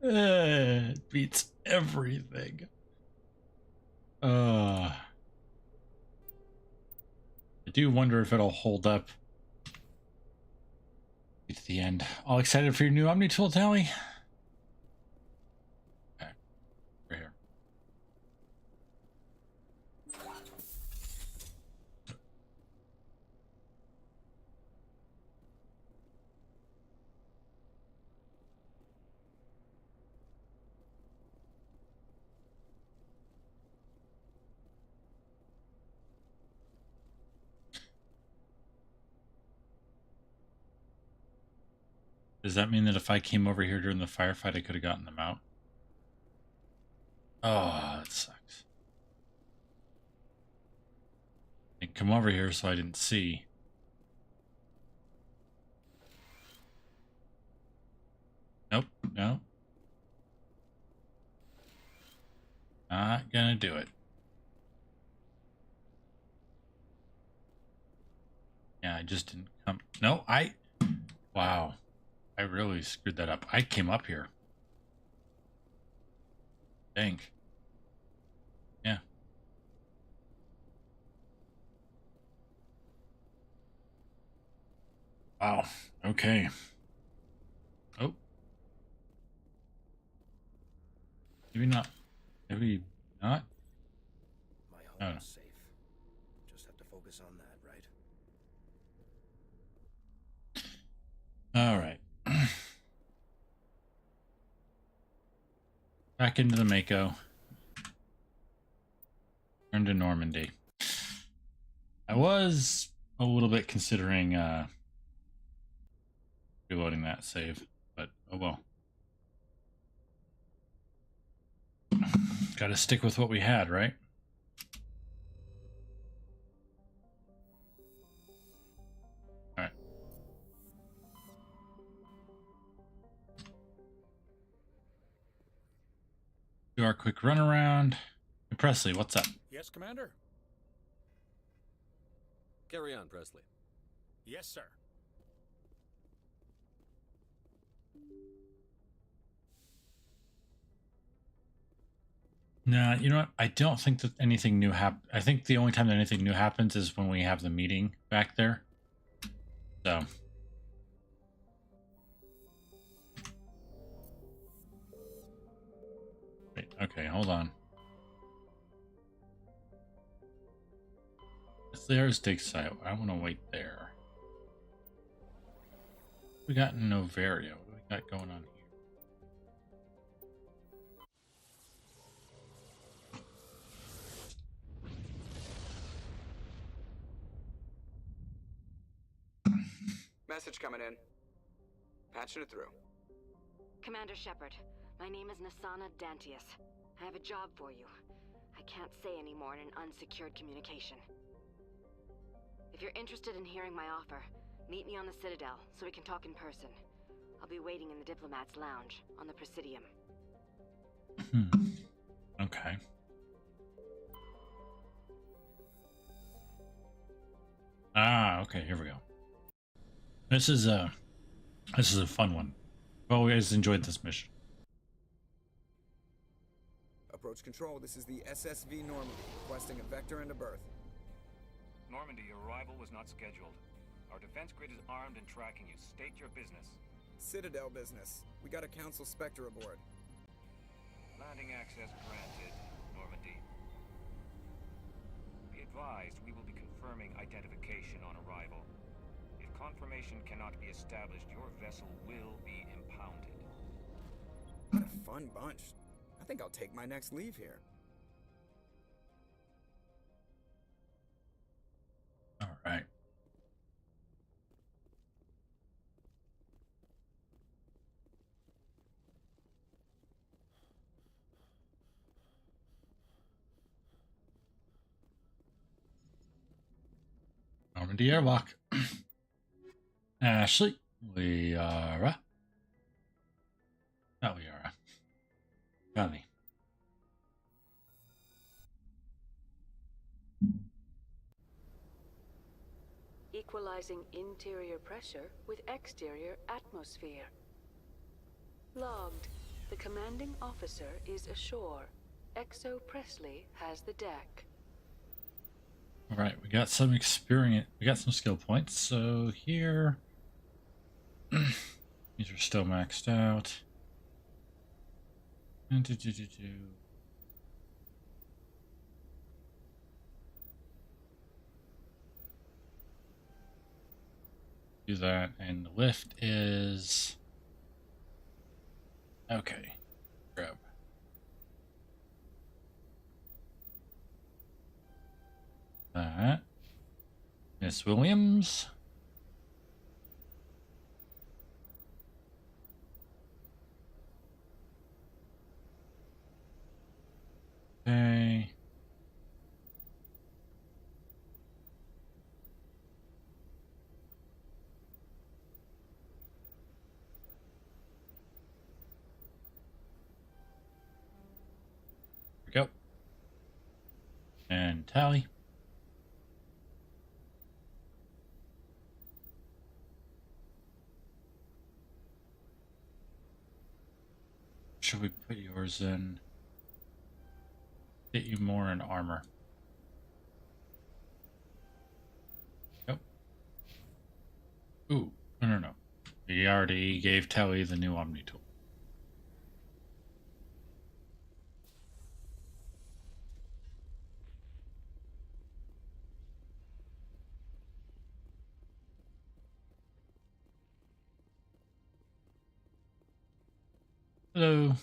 It beats everything. I do wonder if it'll hold up to the end. All excited for your new Omni tool, Tally? Okay, right here. Does that mean that if I came over here during the firefight, I could have gotten them out? Oh, that sucks. I come over here so I didn't see. Nope, no. Not gonna do it. Yeah, I just didn't come. No, wow. I really screwed that up. I came up here. Think. Yeah. Wow. Okay. Oh. Maybe not. Maybe not. My Oh. home's safe. Just have to focus on that, right? All right. Back into the Mako. Turn to Normandy. I was a little bit considering reloading that save, but oh well. Got to stick with what we had, right? All right. Do our quick run around. Hey, Presley, what's up? Yes, Commander? Carry on, Presley. Yes, sir. Nah, you know what? I don't think that anything new I think the only time that anything new happens is when we have the meeting back there. So. Wait, okay, hold on. There's dig site. I want to wait there. We got in Novaria. What do we got going on here? Message coming in. Patching it through. Commander Shepard, my name is Nasana Dantius. I have a job for you. I can't say any more in an unsecured communication. If you're interested in hearing my offer, Meet me on the Citadel so we can talk in person. I'll be waiting in the Diplomat's Lounge on the Presidium. Okay. Ah, okay, here we go. This is a fun one. I've always enjoyed this mission. Approach control, this is the SSV Normandy, requesting a vector and a berth. Normandy, your arrival was not scheduled. Our defense grid is armed and tracking you. State your business. Citadel business. We got a Council Spectre aboard. Landing access granted, Normandy. Be advised, we will be confirming identification on arrival. If confirmation cannot be established, your vessel will be impounded. What a fun bunch. I think I'll take my next leave here. All right. Normandy airlock. Ashley, Liara. Not Liara. Connie. Equalizing interior pressure with exterior atmosphere. Logged. The commanding officer is ashore. Exo Presley has the deck. All right, we got some experience. We got some skill points. So here, these are still maxed out. And do that, and the lift is okay. Grab. That. Miss Williams. Okay. There we go. And tally. Should we put yours in? Get you more in armor. Yep. Ooh, no. We already gave Tally the new Omni tool. Hello.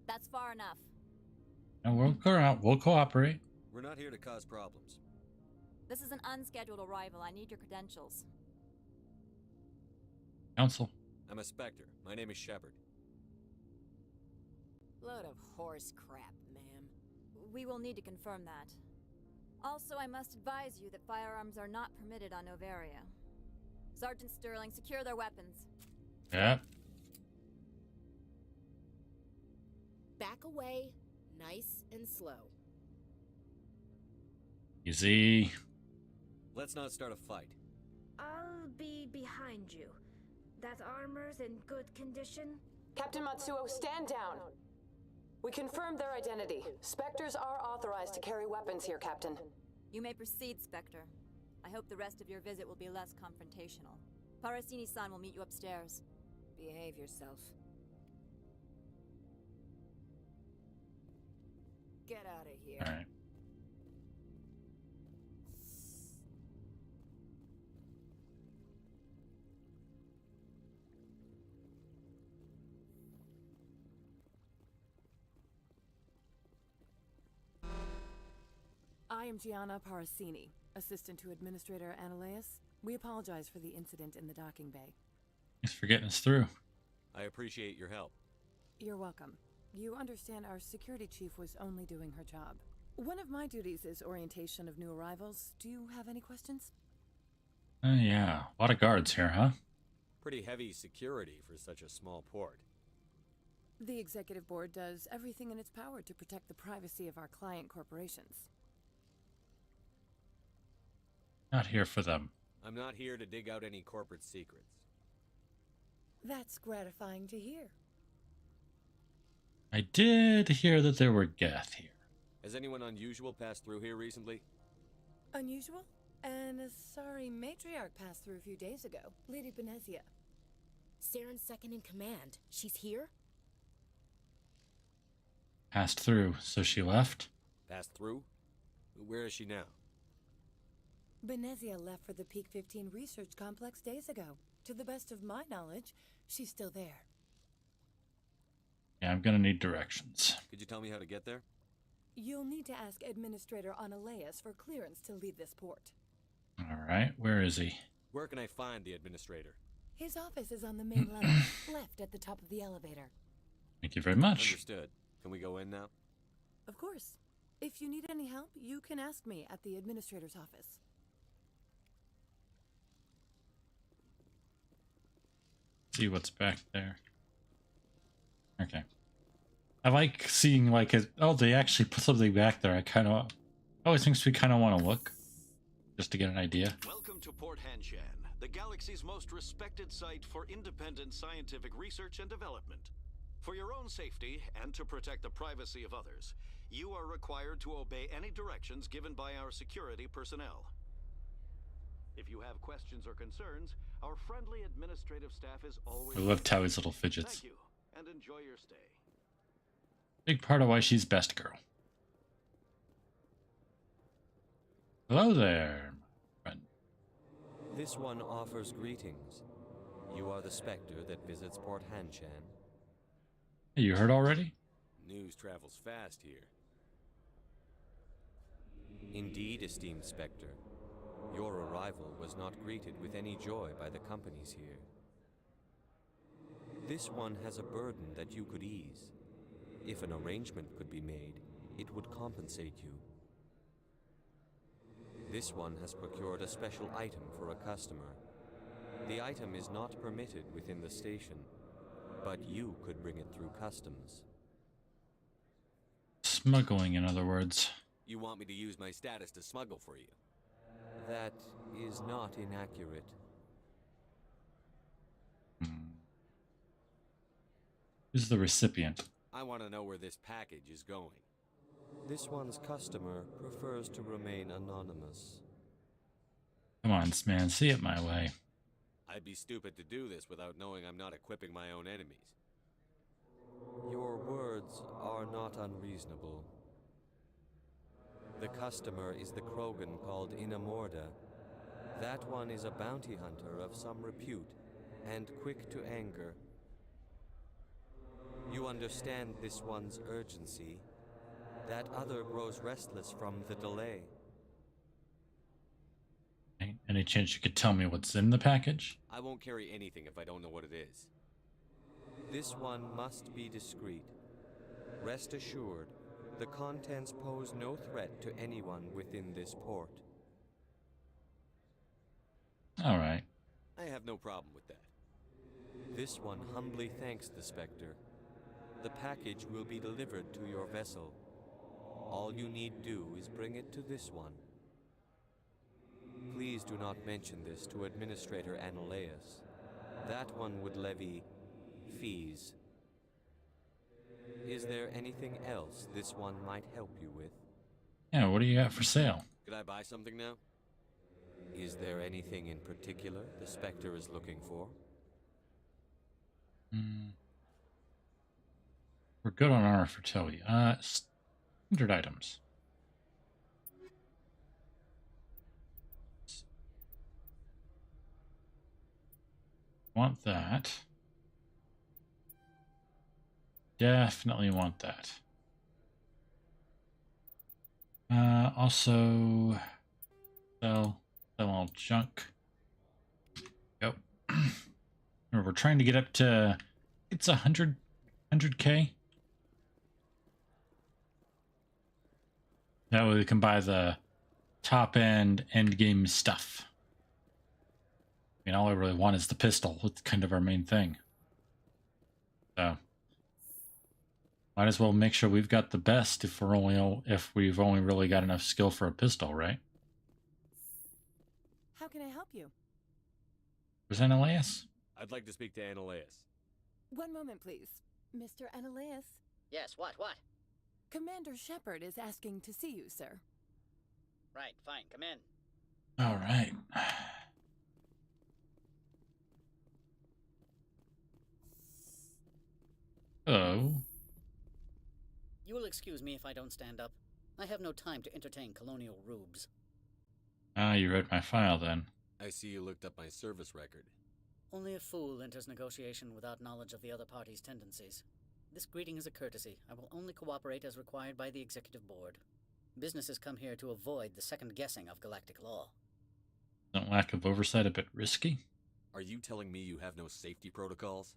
That's far enough. And we'll cooperate. We're not here to cause problems. This is an unscheduled arrival. I need your credentials. Council. I'm a Spectre. My name is Shepard. Load of horse crap, ma'am. We will need to confirm that. Also, I must advise you that firearms are not permitted on Novaria. Sergeant Sterling, secure their weapons. Yeah. Back away, nice and slow. Easy. Let's not start a fight. I'll be behind you. That armor's in good condition? Captain Matsuo, stand down. We confirmed their identity. Spectres are authorized to carry weapons here, Captain. You may proceed, Spectre. I hope the rest of your visit will be less confrontational. Parasini-san will meet you upstairs. Behave yourself. Get out of here. All right. I am Gianna Parasini, assistant to Administrator Ananias. We apologize for the incident in the docking bay. Thanks for getting us through. I appreciate your help. You're welcome. You understand our security chief was only doing her job. One of my duties is orientation of new arrivals. Do you have any questions? Yeah, a lot of guards here, huh? Pretty heavy security for such a small port. The executive board does everything in its power to protect the privacy of our client corporations. Not here for them. I'm not here to dig out any corporate secrets. That's gratifying to hear. I did hear that there were Geth here. Has anyone unusual passed through here recently? Unusual? And a sorry matriarch passed through a few days ago. Lady Benezia. Saren's second in command. She's here? Passed through, so she left? Passed through? Where is she now? Benezia left for the Peak 15 research complex days ago. To the best of my knowledge, she's still there. Yeah, I'm gonna need directions. Could you tell me how to get there? You'll need to ask Administrator Analeas for clearance to leave this port. Alright, where is he? Where can I find the administrator? His office is on the main level, left at the top of the elevator. Thank you very much. Understood. Can we go in now? Of course. If you need any help, you can ask me at the administrator's office. See what's back there. Okay. I like seeing like oh, they actually put something back there. I always thinks we kind of want to look just to get an idea. Welcome to Port Hanshan, the galaxy's most respected site for independent scientific research and development. For your own safety and to protect the privacy of others, you are required to obey any directions given by our security personnel. If you have questions or concerns, our friendly administrative staff is always... I love Towie's little fidgets. Thank you, and enjoy your stay. Big part of why she's best girl. Hello there, my friend. This one offers greetings. You are the Spectre that visits Port Hanshan. Hey, you heard already? News travels fast here. Indeed, esteemed Spectre. Your arrival was not greeted with any joy by the companies here. This one has a burden that you could ease. If an arrangement could be made, it would compensate you. This one has procured a special item for a customer. The item is not permitted within the station, but you could bring it through customs. Smuggling, in other words. You want me to use my status to smuggle for you? That is not inaccurate. Who's the recipient? I want to know where this package is going. This one's customer prefers to remain anonymous. Come on, man, see it my way. I'd be stupid to do this without knowing I'm not equipping my own enemies. Your words are not unreasonable. The customer is the Krogan called Inamorda. That one is a bounty hunter of some repute, and quick to anger. You understand this one's urgency. That other grows restless from the delay. Any chance you could tell me what's in the package? I won't carry anything if I don't know what it is. This one must be discreet. Rest assured, the contents pose no threat to anyone within this port. All right. I have no problem with that. This one humbly thanks the Spectre. The package will be delivered to your vessel. All you need do is bring it to this one. Please do not mention this to Administrator Analeas. That one would levy fees. Is there anything else this one might help you with? Yeah, what do you got for sale? Could I buy something now? Is there anything in particular the Spectre is looking for? We're good on our fertility. Standard items. Want that. Definitely want that. Also, sell all junk. Yep. Remember, we're trying to get up to, it's 100K. That way we can buy the top end game stuff. I mean, all I really want is the pistol. It's kind of our main thing. So might as well make sure we've got the best if we've only really got enough skill for a pistol, right? How can I help you? Where's Ananias? I'd like to speak to Ananias. One moment, please. Mr. Ananias? Yes, what? Commander Shepard is asking to see you, sir. Right, fine, come in. All right. Hello. You will excuse me if I don't stand up. I have no time to entertain colonial rubes. Ah, you read my file then. I see you looked up my service record. Only a fool enters negotiation without knowledge of the other party's tendencies. This greeting is a courtesy. I will only cooperate as required by the Executive Board. Businesses come here to avoid the second guessing of galactic law. Isn't lack of oversight a bit risky? Are you telling me you have no safety protocols?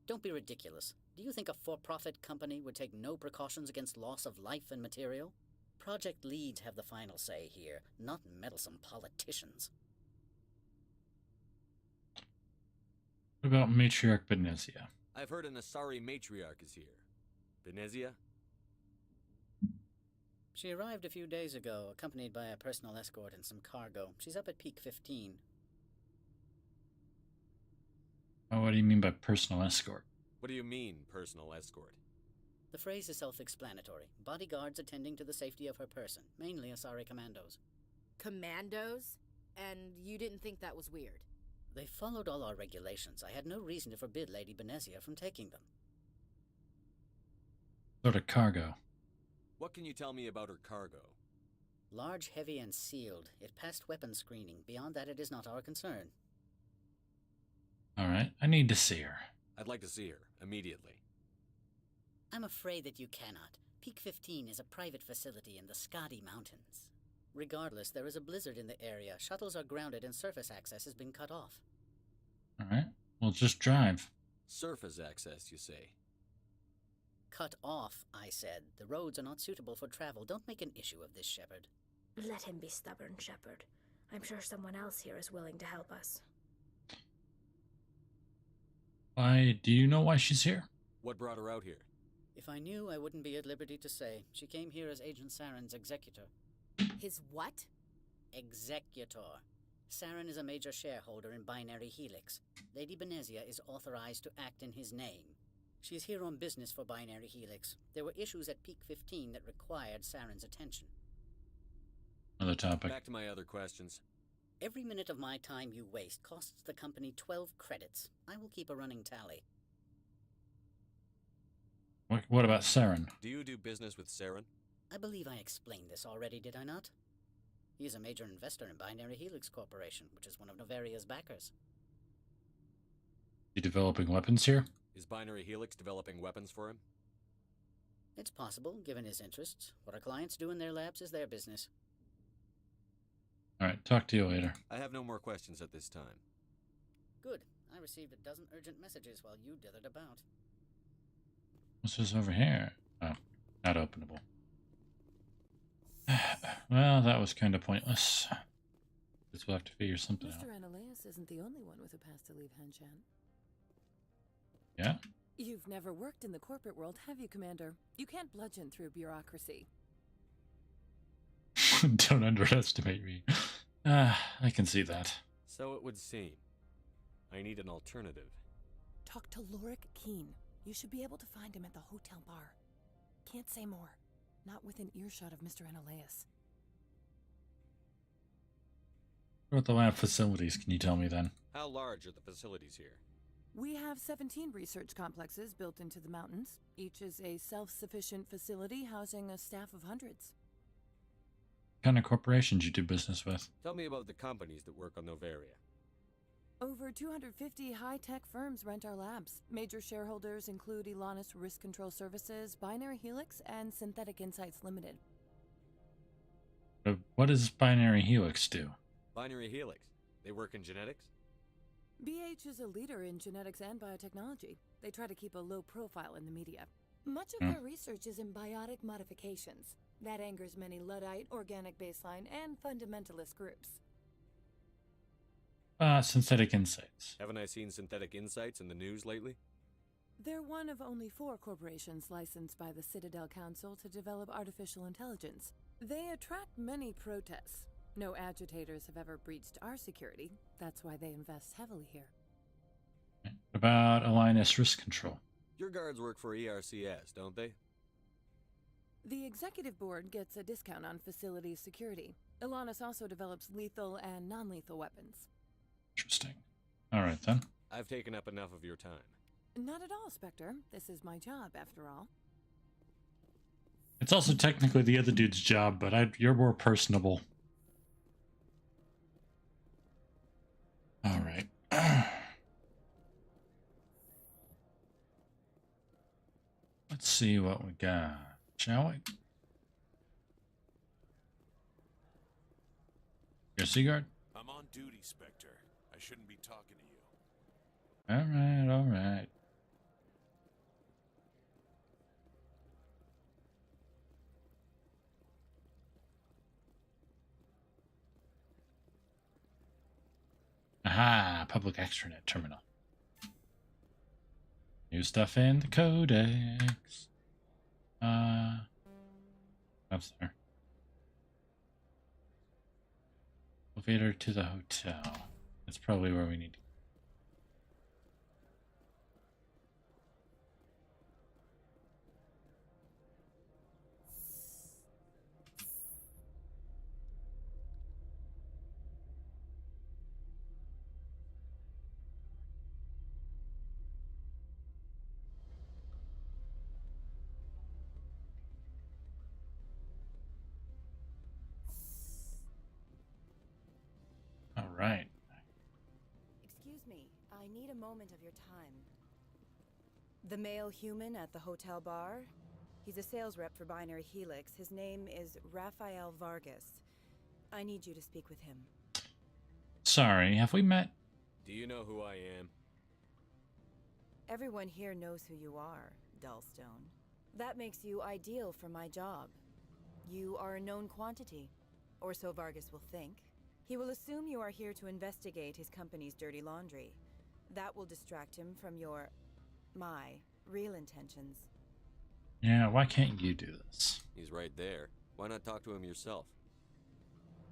Don't be ridiculous. Do you think a for-profit company would take no precautions against loss of life and material? Project leads have the final say here, not meddlesome politicians. What about Matriarch Benezia? I've heard an Asari matriarch is here. Benezia? She arrived a few days ago, accompanied by a personal escort and some cargo. She's up at Peak 15. Oh, what do you mean by personal escort? What do you mean, personal escort? The phrase is self-explanatory. Bodyguards attending to the safety of her person, mainly Asari commandos. Commandos? And you didn't think that was weird? They followed all our regulations. I had no reason to forbid Lady Benezia from taking them. Sort of cargo. What can you tell me about her cargo? Large, heavy, and sealed. It passed weapons screening. Beyond that, it is not our concern. All right, I need to see her. I'd like to see her, immediately. I'm afraid that you cannot. Peak 15 is a private facility in the Skadi Mountains. Regardless, there is a blizzard in the area. Shuttles are grounded and surface access has been cut off. All right, we'll just drive. Surface access, you say? Cut off, I said. The roads are not suitable for travel. Don't make an issue of this, Shepard. Let him be stubborn, Shepard. I'm sure someone else here is willing to help us. Why? Do you know why she's here? What brought her out here? If I knew, I wouldn't be at liberty to say. She came here as Agent Saren's executor. His what? Executor. Saren is a major shareholder in Binary Helix. Lady Benezia is authorized to act in his name. She's here on business for Binary Helix. There were issues at Peak 15 that required Saren's attention. Another topic. Back to my other questions. Every minute of my time you waste costs the company 12 credits. I will keep a running tally. What about Saren? Do you do business with Saren? I believe I explained this already, did I not? He is a major investor in Binary Helix Corporation, which is one of Novaria's backers. You developing weapons here? Is Binary Helix developing weapons for him? It's possible, given his interests. What our clients do in their labs is their business. All right, talk to you later. I have no more questions at this time. Good. I received a dozen urgent messages while you dithered about. What's this over here? Oh, not openable. Well, that was kind of pointless. Guess we'll have to figure something out. Mr. Ananias isn't the only one with a pass to leave Hanshan. Yeah? You've never worked in the corporate world, have you, Commander? You can't bludgeon through bureaucracy. Don't underestimate me. I can see that. So it would seem. I need an alternative. Talk to Lorik Keen. You should be able to find him at the hotel bar. Can't say more. Not within earshot of Mr. Ananias. What about the lab facilities, can you tell me then? How large are the facilities here? We have 17 research complexes built into the mountains. Each is a self-sufficient facility housing a staff of hundreds. What kind of corporations you do business with? Tell me about the companies that work on Novaria. Over 250 high-tech firms rent our labs. Major shareholders include Elanus Risk Control Services, Binary Helix, and Synthetic Insights Limited. What does Binary Helix do? Binary Helix. They work in genetics? BH is a leader in genetics and biotechnology. They try to keep a low profile in the media. Much of their research is in biotic modifications. That angers many Luddite, organic baseline, and fundamentalist groups. Synthetic insights. Haven't I seen synthetic insights in the news lately? They're one of only 4 corporations licensed by the Citadel Council to develop artificial intelligence. They attract many protests. No agitators have ever breached our security. That's why they invest heavily here. What about Alignis Risk Control? Your guards work for ERCS, don't they? The executive board gets a discount on facility security. Ilanis also develops lethal and non-lethal weapons. Interesting. All right, then. I've taken up enough of your time. Not at all, Spectre. This is my job, after all. It's also technically the other dude's job, but you're more personable. All right. Let's see what we got, shall we? Your Seaguard? I'm on duty, Spectre. I shouldn't be talking to you. All right, all right. Aha, public extranet terminal. New stuff in the codex. Up there. Elevator to the hotel. That's probably where we need to go. All right. Excuse me, I need a moment of your time. The male human at the hotel bar? He's a sales rep for Binary Helix. His name is Rafael Vargas. I need you to speak with him. Sorry, have we met? Do you know who I am? Everyone here knows who you are, Dullstone. That makes you ideal for my job. You are a known quantity, or so Vargas will think. He will assume you are here to investigate his company's dirty laundry. That will distract him from my real intentions. Yeah, why can't you do this? He's right there. Why not talk to him yourself?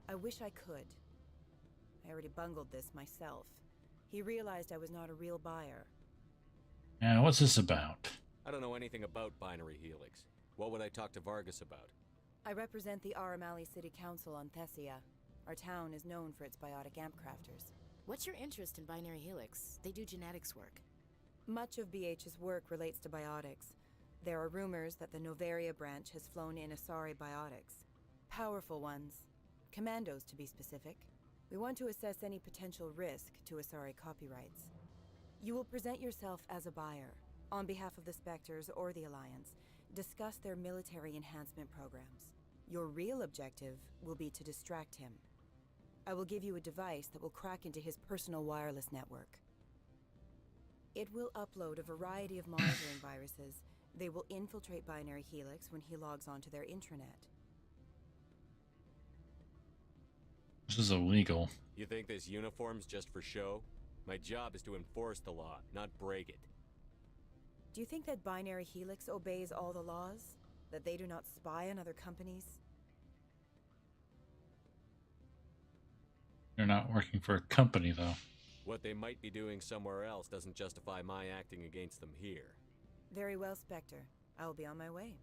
I wish I could. I already bungled this myself. He realized I was not a real buyer. Yeah, what's this about? I don't know anything about Binary Helix. What would I talk to Vargas about? I represent the Aramali City Council on Thessia. Our town is known for its biotic amp crafters. What's your interest in Binary Helix? They do genetics work. Much of BH's work relates to biotics. There are rumors that the Novaria branch has flown in Asari biotics. Powerful ones. Commandos, to be specific. We want to assess any potential risk to Asari copyrights. You will present yourself as a buyer, on behalf of the Spectres or the Alliance. Discuss their military enhancement programs. Your real objective will be to distract him. I will give you a device that will crack into his personal wireless network. It will upload a variety of monitoring viruses. They will infiltrate Binary Helix when he logs onto their intranet. This is illegal. You think this uniform's just for show? My job is to enforce the law, not break it. Do you think that Binary Helix obeys all the laws? That they do not spy on other companies? You're not working for a company, though. What they might be doing somewhere else doesn't justify my acting against them here. Very well, Spectre. I will be on my way.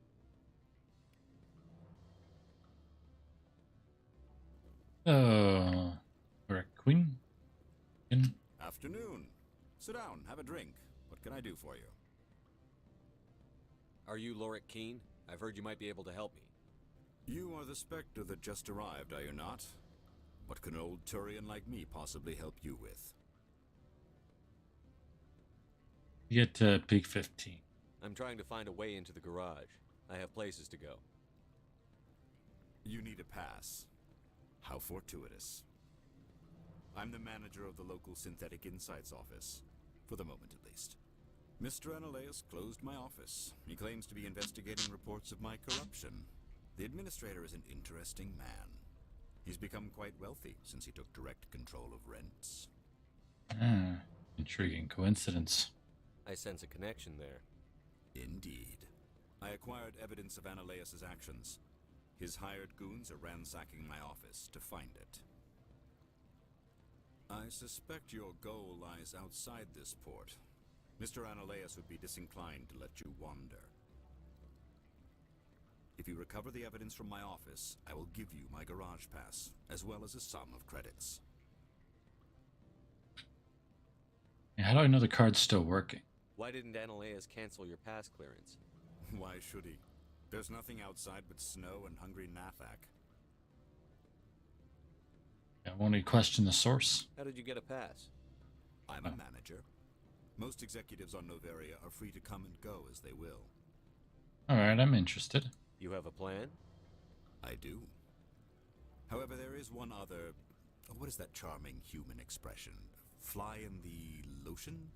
Correct. Queen? Afternoon. Sit down, have a drink. What can I do for you? Are you Lorik Keen? I've heard you might be able to help me. You are the Spectre that just arrived, are you not? What can an old Turian like me possibly help you with? You get to peak 15. I'm trying to find a way into the garage. I have places to go. You need a pass. How fortuitous. I'm the manager of the local Synthetic Insights office. For the moment, at least. Mr. Analeas closed my office. He claims to be investigating reports of my corruption. The administrator is an interesting man. He's become quite wealthy since he took direct control of rents. Ah, intriguing coincidence. I sense a connection there. Indeed. I acquired evidence of Analeas' actions. His hired goons are ransacking my office to find it. I suspect your goal lies outside this port. Mr. Analeas would be disinclined to let you wander. If you recover the evidence from my office, I will give you my garage pass, as well as a sum of credits. How do I know the card's still working? Why didn't Analeas cancel your pass clearance? Why should he? There's nothing outside but snow and hungry Nathak. I won't even question the source. How did you get a pass? I'm a manager. Most executives on Noveria are free to come and go as they will. Alright, I'm interested. You have a plan? I do. However, there is one other... what is that charming human expression? Fly in the lotion?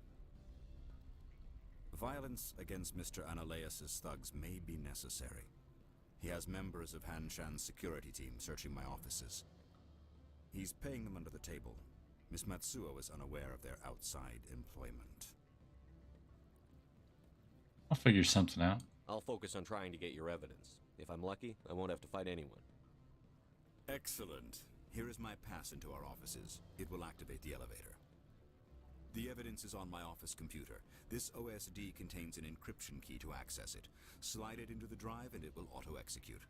Violence against Mr. Analeas' thugs may be necessary. He has members of Hanshan's security team searching my offices. He's paying them under the table. Miss Matsuo is unaware of their outside employment. I'll figure something out. I'll focus on trying to get your evidence. If I'm lucky, I won't have to fight anyone. Excellent. Here is my pass into our offices. It will activate the elevator. The evidence is on my office computer. This OSD contains an encryption key to access it. Slide it into the drive and it will auto-execute.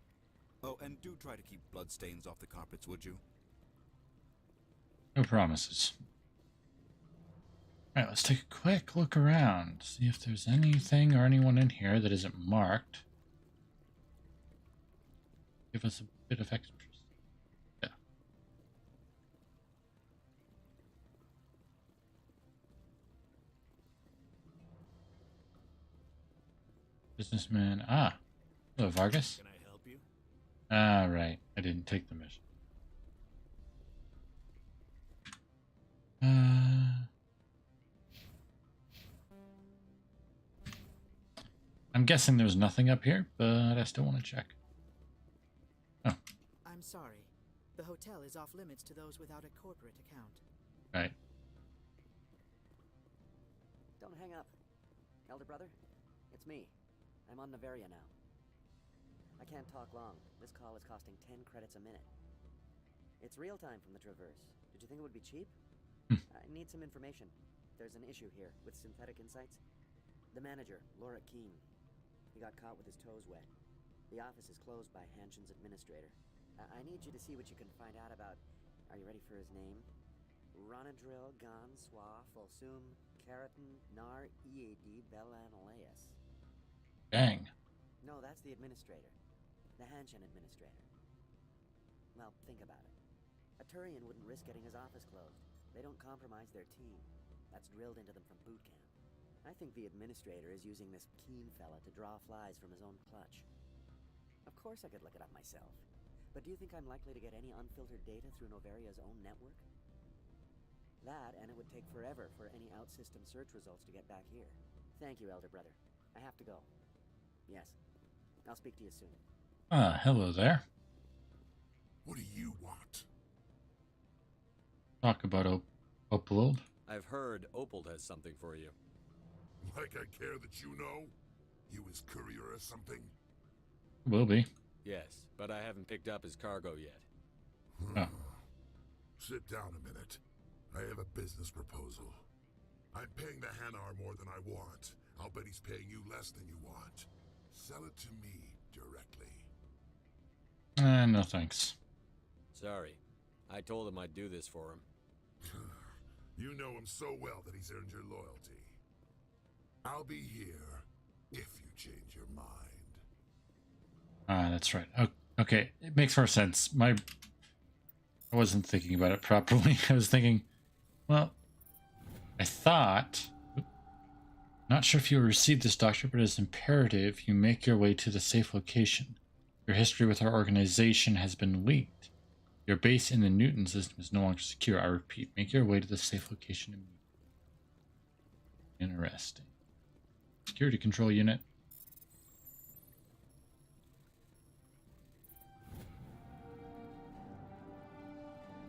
Oh, and do try to keep bloodstains off the carpets, would you? No promises. Alright, let's take a quick look around. See if there's anything or anyone in here that isn't marked. Give us a bit of extra. Yeah. Businessman. Ah. Hello, Vargas. Can I help you? Ah, right. I didn't take the mission. I'm guessing there's nothing up here, but I still want to check. Oh. I'm sorry. The hotel is off limits to those without a corporate account. Right. Don't hang up. Elder brother, it's me. I'm on Noveria now. I can't talk long. This call is costing 10 credits a minute. It's real time from the Traverse. Did you think it would be cheap? I need some information. There's an issue here with synthetic insights. The manager, Laura Keene. He got caught with his toes wet. The office is closed by Hanshan's administrator. I need you to see what you can find out about... Are you ready for his name? Ronadril Gan Swa Folsum Keratin Nar Ead Belanaleas. Dang. No, that's the administrator. The Hanshan administrator. Well, think about it. A Turian wouldn't risk getting his office closed. They don't compromise their team. That's drilled into them from boot camp. I think the administrator is using this Keene fella to draw flies from his own clutch. Of course I could look it up myself. But do you think I'm likely to get any unfiltered data through Noveria's own network? That, and it would take forever for any out-system search results to get back here. Thank you, Elder Brother. I have to go. Yes. I'll speak to you soon. Ah, hello there. What do you want? Talk about Opalold. I've heard Opal has something for you. Like I care that you know? You his courier or something? Will be. Yes, but I haven't picked up his cargo yet. Oh. Sit down a minute. I have a business proposal. I'm paying the Hanar more than I want. I'll bet he's paying you less than you want. Sell it to me directly. No thanks. Sorry. I told him I'd do this for him. You know him so well that he's earned your loyalty. I'll be here if you change your mind. Ah, that's right. Okay, it makes more sense. I wasn't thinking about it properly. I was thinking, well, I thought... Not sure if you received this, Doctor, but it's imperative you make your way to the safe location. Your history with our organization has been leaked. Your base in the Newton system is no longer secure. I repeat, make your way to the safe location immediately. Interesting. security control unit.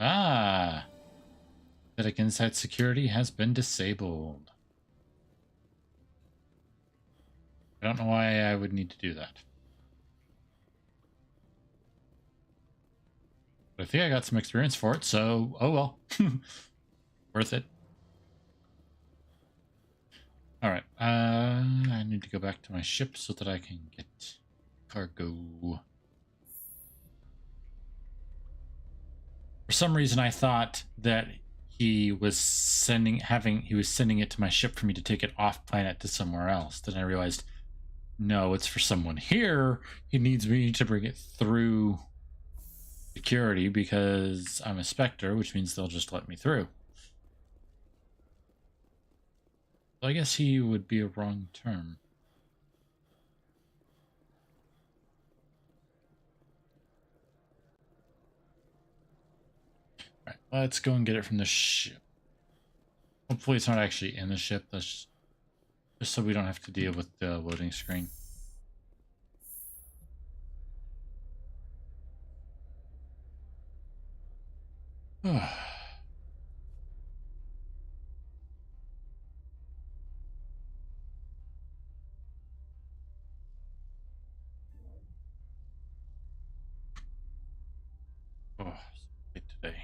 Ah! Synthetic Insight security has been disabled. I don't know why I would need to do that. But I think I got some experience for it, so oh well. Worth it. Alright, I need to go back to my ship so that I can get cargo. For some reason I thought that he was sending it to my ship for me to take it off planet to somewhere else. Then I realized, no, it's for someone here. He needs me to bring it through security because I'm a Spectre, which means they'll just let me through. So I guess he would be a wrong term. All right, let's go and get it from the ship. Hopefully it's not actually in the ship. That's just so we don't have to deal with the loading screen. Oh, so late today.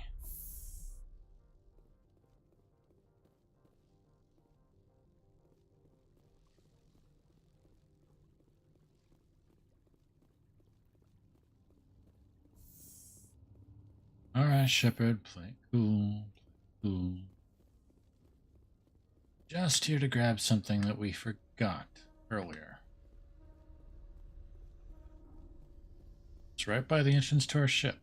All right, Shepard, play cool, play cool. Just here to grab something that we forgot earlier. It's right by the entrance to our ship.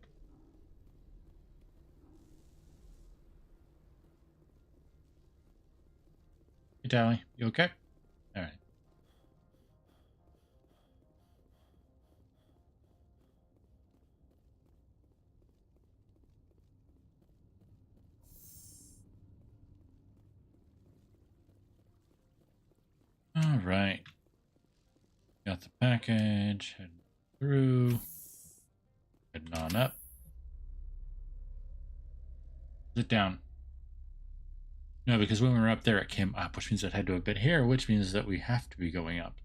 Hey, Tally, you okay? All right. All right. Got the package. Heading through. Heading on up. Sit down. No, because when we were up there, it came up, which means it had to have been here, which means that we have to be going up.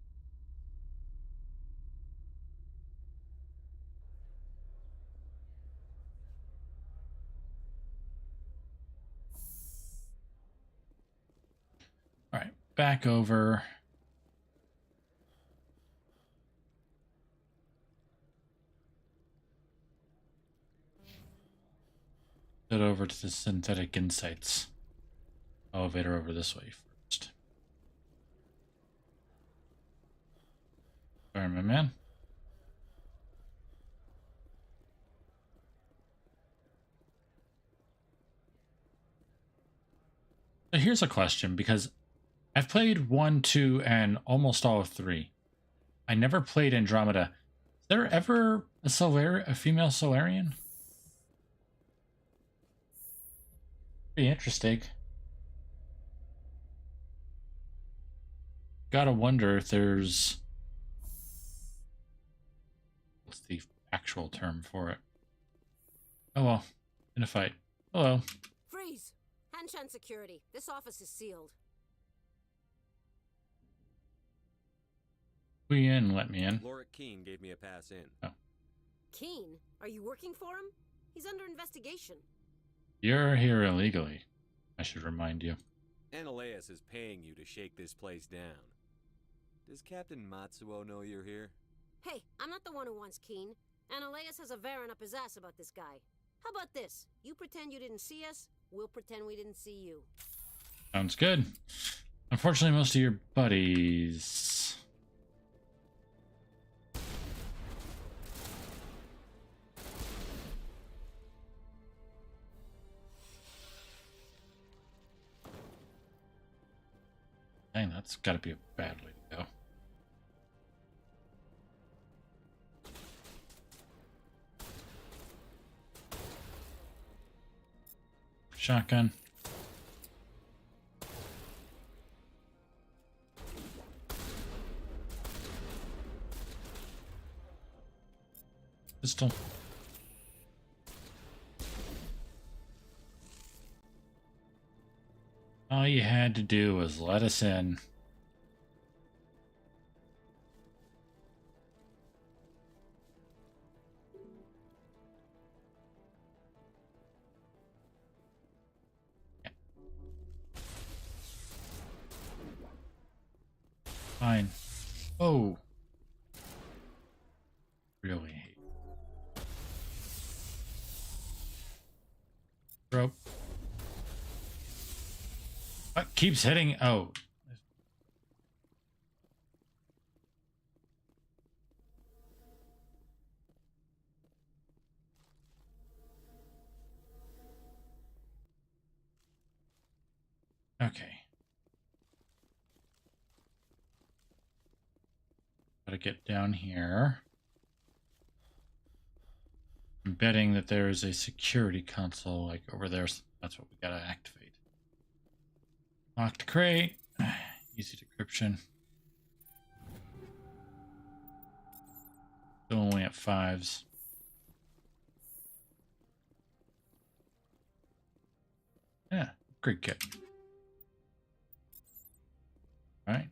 All right, back over. Head over to the Synthetic Insights elevator over this way first. Sorry, my man. So here's a question, because I've played 1, 2, and almost all of 3. I never played Andromeda. Is there ever a female Solarian? Pretty interesting. Gotta wonder if there's... What's the actual term for it? Oh well, in a fight. Hello. Freeze! Hanshan security. This office is sealed. We in, let me in. Lorik Keene gave me a pass in. Oh. Keene? Are you working for him? He's under investigation. You're here illegally, I should remind you. Analeus is paying you to shake this place down. Does Captain Matsuo know you're here? Hey, I'm not the one who wants Keene. Analeus has a Varen up his ass about this guy. How about this? You pretend you didn't see us, we'll pretend we didn't see you. Sounds good. Unfortunately, most of your buddies... Dang, that's gotta be a bad way to go. Shotgun. Pistol. All you had to do was let us in. Fine. Oh. Really hate. Rope. What keeps hitting? Oh. Okay. Gotta get down here. I'm betting that there is a security console like over there. So that's what we gotta activate. Locked crate. Easy decryption. Still only at 5s. Yeah, great kit. All right.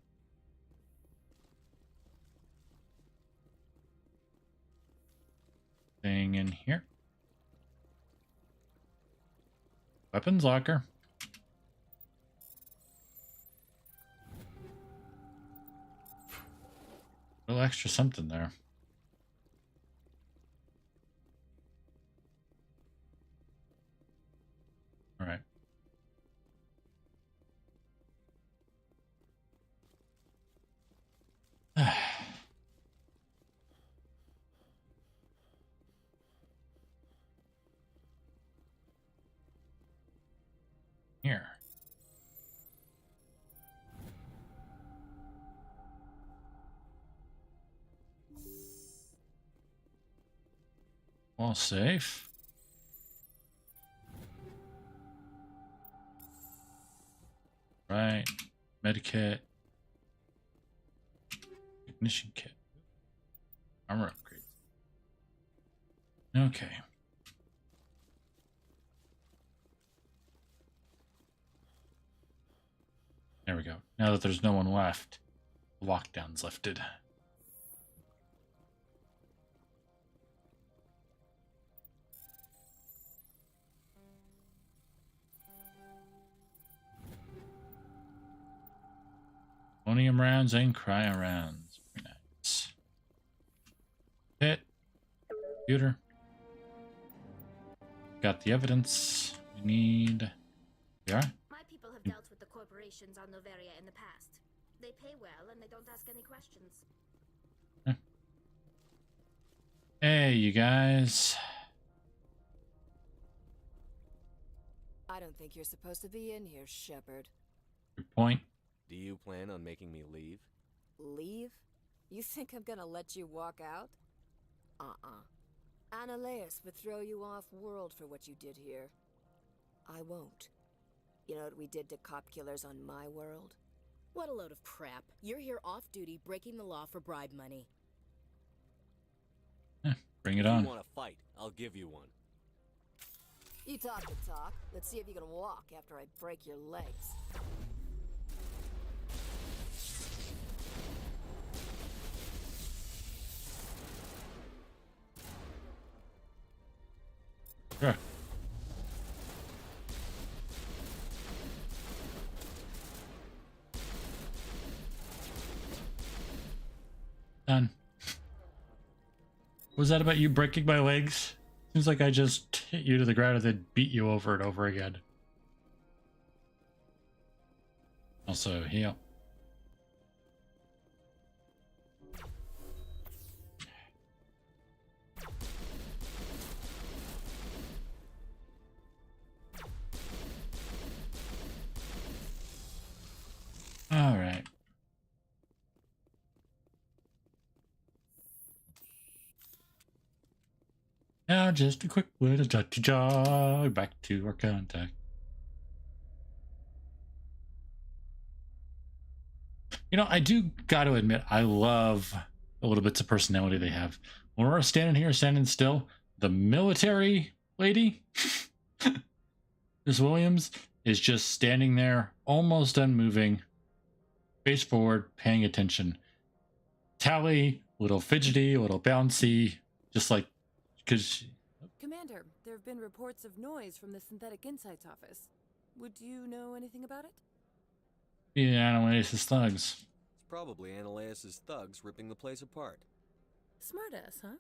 Thing in here. Weapons locker. A little extra something there. All right. Here. All safe. Right. Medikit. Ignition kit. Armor upgrade. Okay. There we go. Now that there's no one left, the lockdown's lifted. Polonium rounds and cryo rounds. Very nice. Hit. Computer. Got the evidence we need. Yeah. My people have dealt with the corporations on Noveria in the past. They pay well and they don't ask any questions. Hey, you guys. I don't think you're supposed to be in here, Shepard. Good point. Do you plan on making me leave? Leave? You think I'm gonna let you walk out? Annaleus would throw you off world for what you did here. I won't. You know what we did to cop killers on my world? What a load of crap. You're here off duty, breaking the law for bribe money. Bring it If on. you want to fight, I'll give you one. You talk the talk. Let's see if you can walk after I break your legs. Sure. Done. What was that about you breaking my legs? Seems like I just hit you to the ground and then beat you over and over again. Also, heal. All right. Now just a quick little jog back to our contact. You know, I do got to admit, I love the little bits of personality they have. When we're standing still, the military lady, Miss Williams, is just standing there, almost unmoving, face forward, paying attention. Tally, a little fidgety, a little bouncy, just like, because... Commander, there have been reports of noise from the Synthetic Insights office. Would you know anything about it? Yeah, Annalais's thugs. It's probably Annalais's thugs ripping the place apart. Smartass, huh?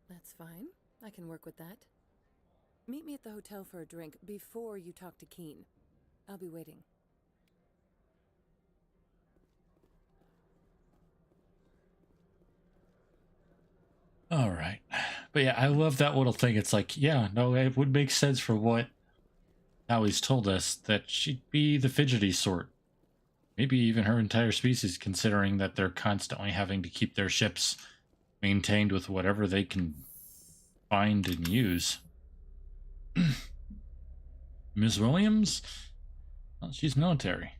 That's fine. I can work with that. Meet me at the hotel for a drink before you talk to Keen. I'll be waiting. All right. But yeah, I love that little thing. It's like, yeah, no, it would make sense for what Allie's told us, that she'd be the fidgety sort. Maybe even her entire species, considering that they're constantly having to keep their ships maintained with whatever they can find and use. Ms. Williams? Well, she's military.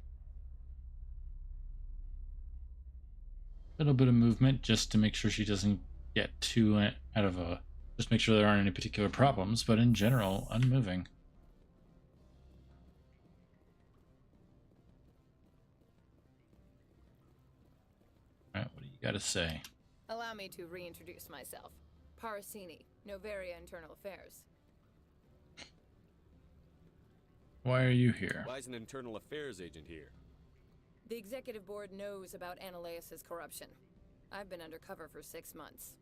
A little bit of movement just to make sure she doesn't get too out of a... Just make sure there aren't any particular problems, but in general, unmoving. Alright, what do you gotta say? Allow me to reintroduce myself. Parasini, Novaria Internal Affairs. Why are you here? Why is an internal affairs agent here? The executive board knows about Annalais's corruption. I've been undercover for 6 months.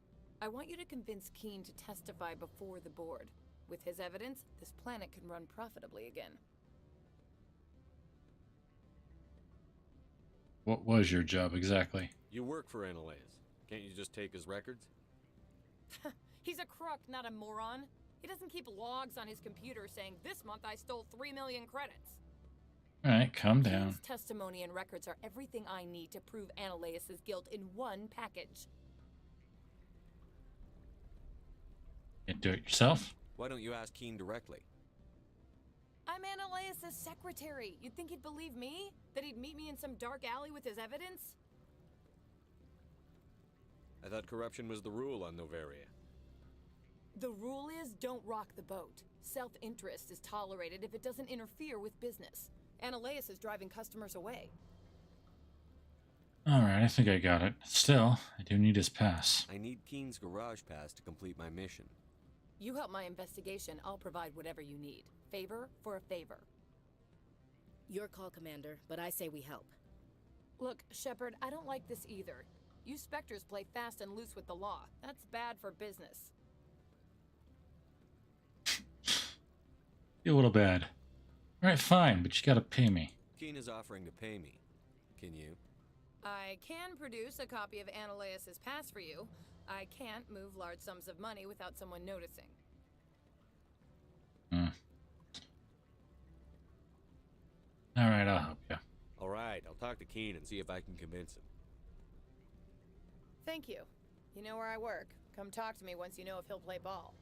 I want you to convince Keen to testify before the board. With his evidence, this planet can run profitably again. What was your job exactly? You work for Annalais. Can't you just take his records? He's a crook, not a moron. He doesn't keep logs on his computer saying, this month I stole 3 million credits. Alright, calm down. Keen's testimony and records are everything I need to prove Annalais's guilt in one package. Can't do it yourself? Why don't you ask Keen directly? I'm Annalais's secretary. You'd think he'd believe me? That he'd meet me in some dark alley with his evidence? I thought corruption was the rule on Novaria. The rule is don't rock the boat. Self-interest is tolerated if it doesn't interfere with business. Annalais is driving customers away. Alright, I think I got it. Still, I do need his pass. I need Keen's garage pass to complete my mission. You help my investigation, I'll provide whatever you need. Favor for a favor. Your call, Commander, but I say we help. Look, Shepard, I don't like this either. You Spectres play fast and loose with the law. That's bad for business. You're a little bad. Alright, fine, but you gotta pay me. Keen is offering to pay me. Can you? I can produce a copy of Annalais's pass for you. I can't move large sums of money without someone noticing. Alright, I'll help you. Alright, I'll talk to Keen and see if I can convince him. Thank you. You know where I work. Come talk to me once you know if he'll play ball.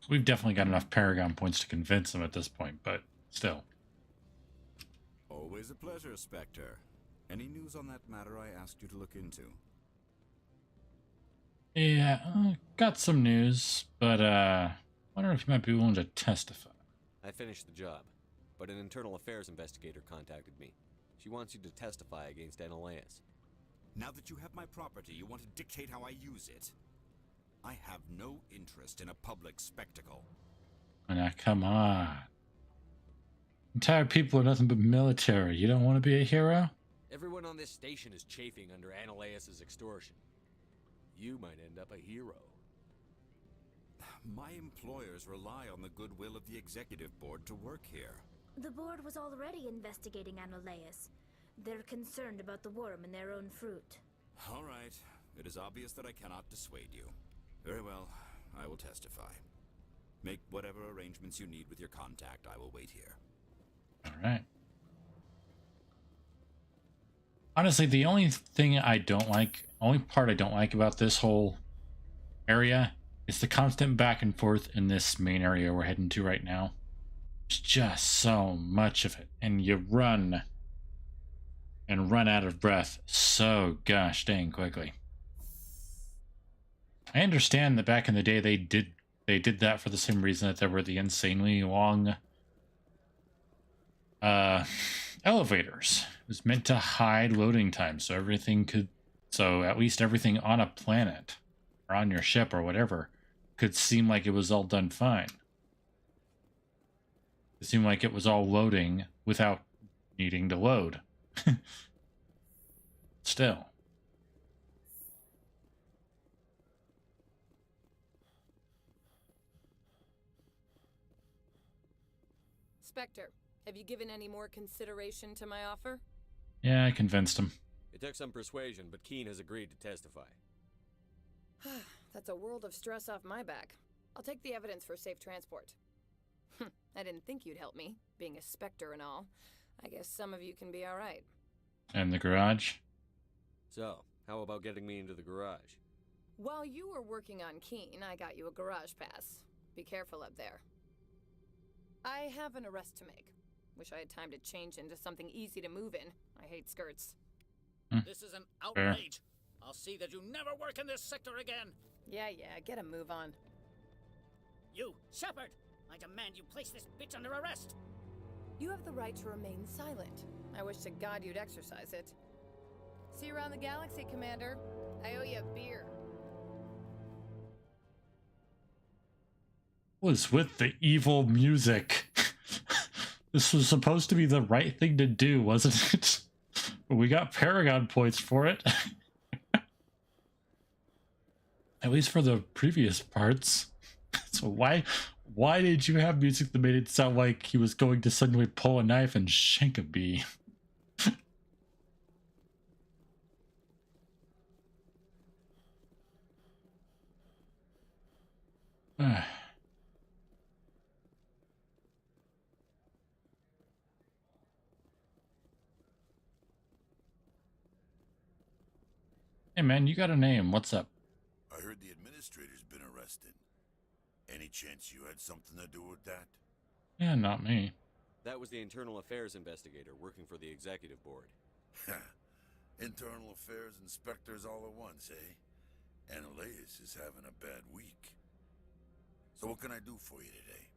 We've definitely got enough Paragon points to convince him at this point, but still. Always a pleasure, Spectre. Any news on that matter I asked you to look into? Yeah, got some news, but wonder if you might be willing to testify. I finished the job, but an internal affairs investigator contacted me. She wants you to testify against Annalais. Now that you have my property, you want to dictate how I use it? I have no interest in a public spectacle. Now, come on. Entire people are nothing but military. You don't want to be a hero? Everyone on this station is chafing under Annalais's extortion. You might end up a hero. My employers rely on the goodwill of the executive board to work here. The board was already investigating Annalais. They're concerned about the worm in their own fruit. All right. It is obvious that I cannot dissuade you. Very well. I will testify. Make whatever arrangements you need with your contact. I will wait here. All right. Honestly, the only thing I don't like, only part I don't like about this whole area is the constant back and forth in this main area we're heading to right now. There's just so much of it, and you run and run out of breath so gosh dang quickly. I understand that back in the day they did that for the same reason that there were the insanely long elevators. It was meant to hide loading time so at least everything on a planet or on your ship or whatever could seem like it was all done fine. It seemed like it was all loading without needing to load. Still. Spectre, have you given any more consideration to my offer? Yeah, I convinced him. It took some persuasion, but Keene has agreed to testify. That's a world of stress off my back. I'll take the evidence for safe transport. I didn't think you'd help me, being a Spectre and all. I guess some of you can be alright. And the garage? So, how about getting me into the garage? While you were working on Keene, I got you a garage pass. Be careful up there. I have an arrest to make. Wish I had time to change into something easy to move in. I hate skirts. This is an outrage. I'll see that you never work in this sector again. Yeah, get a move on. You, Shepard! I demand you place this bitch under arrest. You have the right to remain silent. I wish to God you'd exercise it. See you around the galaxy, Commander. I owe you a beer. Was with the evil music. This was supposed to be the right thing to do, wasn't it? We got Paragon points for it. At least for the previous parts. So why did you have music that made it sound like he was going to suddenly pull a knife and shank a bee? Hey man, you got a name. What's up? I heard the administrator's been arrested. Any chance you had something to do with that? Yeah, not me. That was the internal affairs investigator working for the executive board. Internal affairs inspectors all at once, eh? Analeus is having a bad week. So what can I do for you today?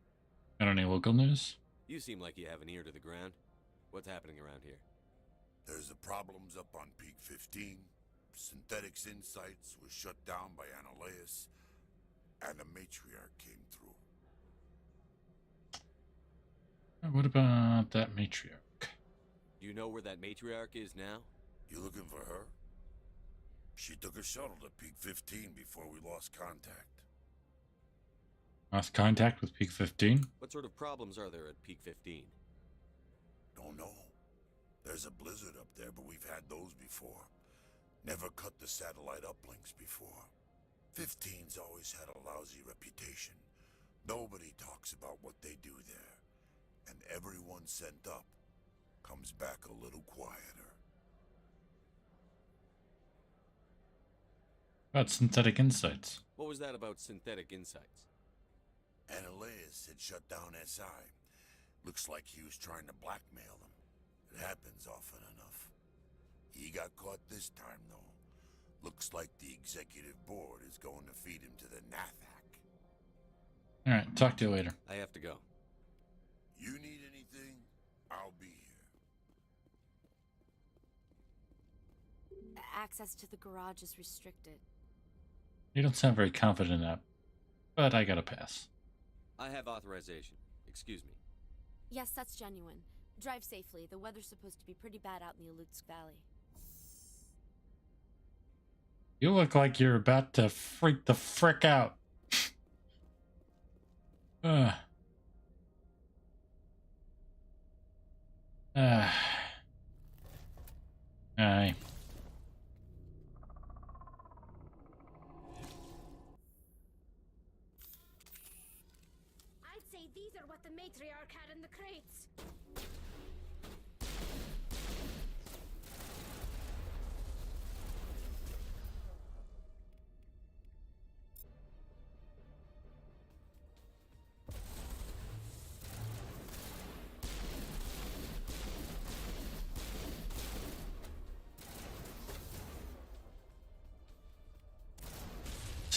Got any local news? You seem like you have an ear to the ground. What's happening around here? There's the problems up on Peak 15. Synthetics Insights was shut down by Analeus, and the matriarch came through. What about that matriarch? Do you know where that matriarch is now? You looking for her? She took a shuttle to Peak 15 before we lost contact. Lost contact with Peak 15? What sort of problems are there at Peak 15? Don't know. There's a blizzard up there, but we've had those before. Never cut the satellite uplinks before. 15's always had a lousy reputation. Nobody talks about what they do there. And everyone sent up comes back a little quieter. About Synthetic Insights. What was that about Synthetic Insights? Analeus had shut down SI. Looks like he was trying to blackmail them. It happens often enough. He got caught this time, though. Looks like the executive board is going to feed him to the Nathak. Alright, talk to you later. I have to go. You need anything? I'll be here. Access to the garage is restricted. You don't sound very confident in that, but I gotta pass. I have authorization. Excuse me. Yes, that's genuine. Drive safely. The weather's supposed to be pretty bad out in the Alutsk Valley. You look like you're about to freak the frick out. Aye. I'd say these are what the matriarch had in the crates.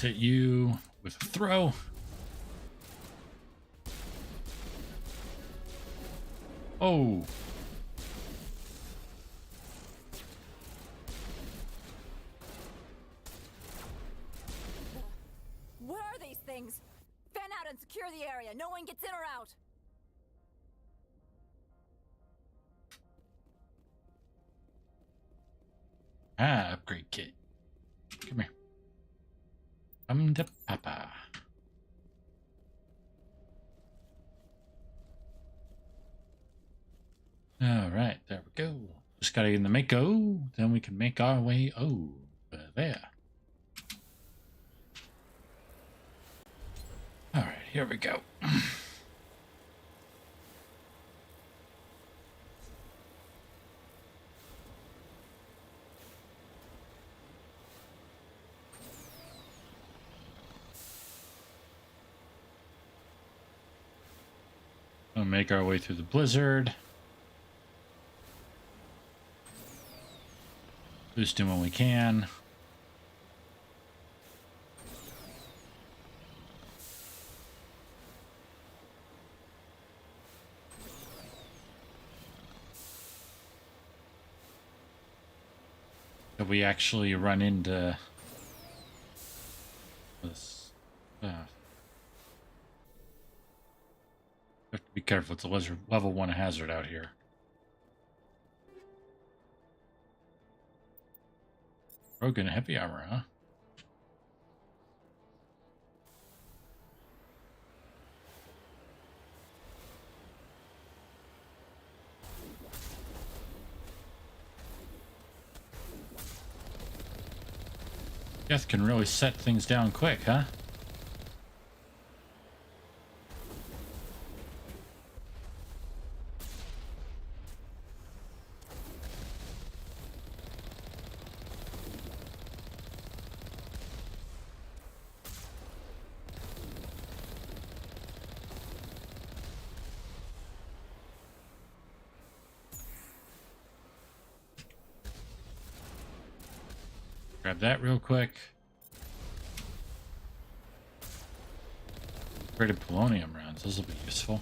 hit you with a throw. Oh. What are these things? Fan out and secure the area. No one gets in or out. Ah, upgrade kit. Come here. Come to Papa. Alright, there we go. Just gotta get in the Mako, then we can make our way over there. Alright, here we go. We'll make our way through the blizzard. Boost him when we can. If we actually run into this, have to be careful. It's a level 1 hazard out here. Broken heavy armor, huh? Death can really set things down quick, huh? Grab that real quick. Upgraded polonium rounds, those will be useful.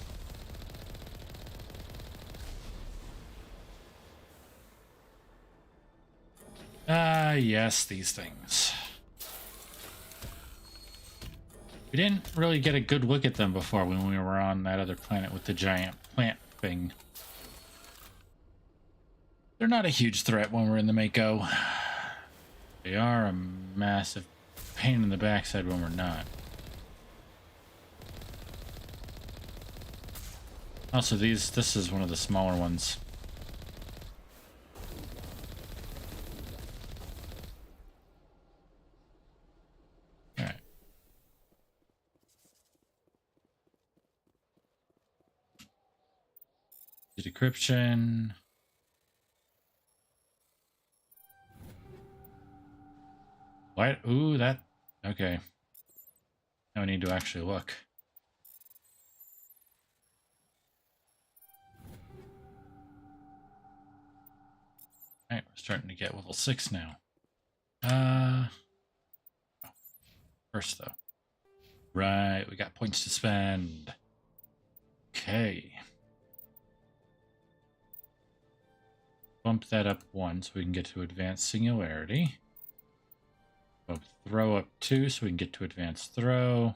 Ah, yes, these things. We didn't really get a good look at them before when we were on that other planet with the giant plant thing. They're not a huge threat when we're in the Mako. They are a massive pain in the backside when we're not. Also, this is one of the smaller ones. Alright. Decryption. What? Ooh, that... Okay. Now we need to actually look. Alright, we're starting to get level 6 now. First, though. Right, we got points to spend. Okay. Bump that up 1 so we can get to advanced singularity. Bump throw up 2 so we can get to advanced throw.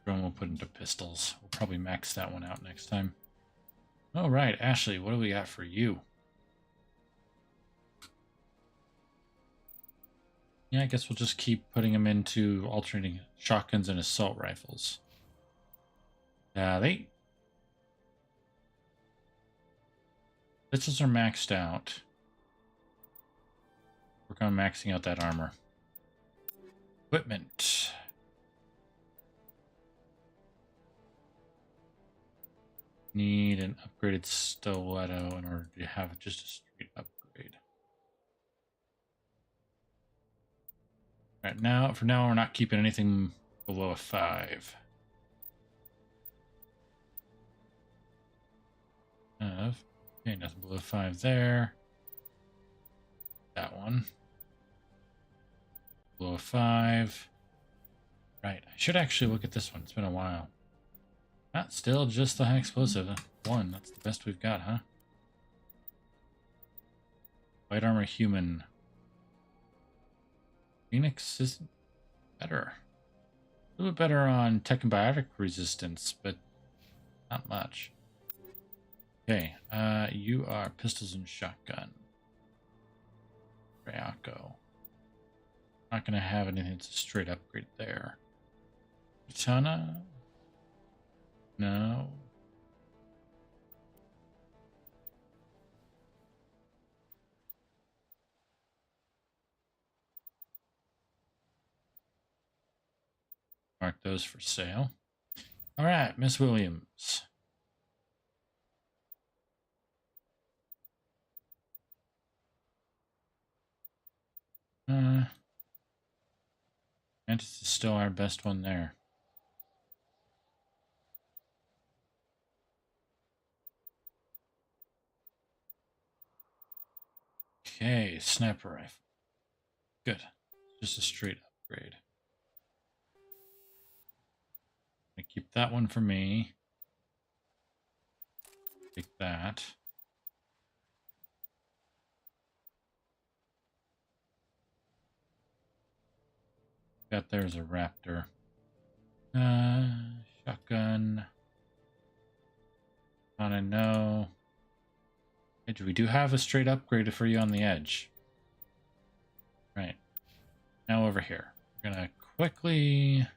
Drone we'll put into pistols. We'll probably max that one out next time. All right, Ashley, what do we got for you? Yeah, I guess we'll just keep putting them into alternating shotguns and assault rifles. Pistols are maxed out. Work on maxing out that armor. Equipment. Need an upgraded stiletto in order to have just a straight upgrade. Right now, for now, we're not keeping anything below a 5. Okay, nothing below 5 there. one. Below 5. Right, I should actually look at this one. It's been a while. Not still just the high explosive. 1, that's the best we've got, huh? Light armor human. Phoenix is better. A little bit better on tech and biotic resistance, but not much. Okay, you are pistols and shotgun. Ryako. Not gonna have anything that's a straight upgrade there. Katana? No. Mark those for sale. All right, Miss Williams. Mantis is still our best one there. Okay, sniper rifle. Good. Just a straight upgrade. I keep that one for me. Take that. Got there's a raptor. Shotgun. I know. Edge. We do have a straight upgrade for you on the edge. Right. Now over here. We're gonna quickly.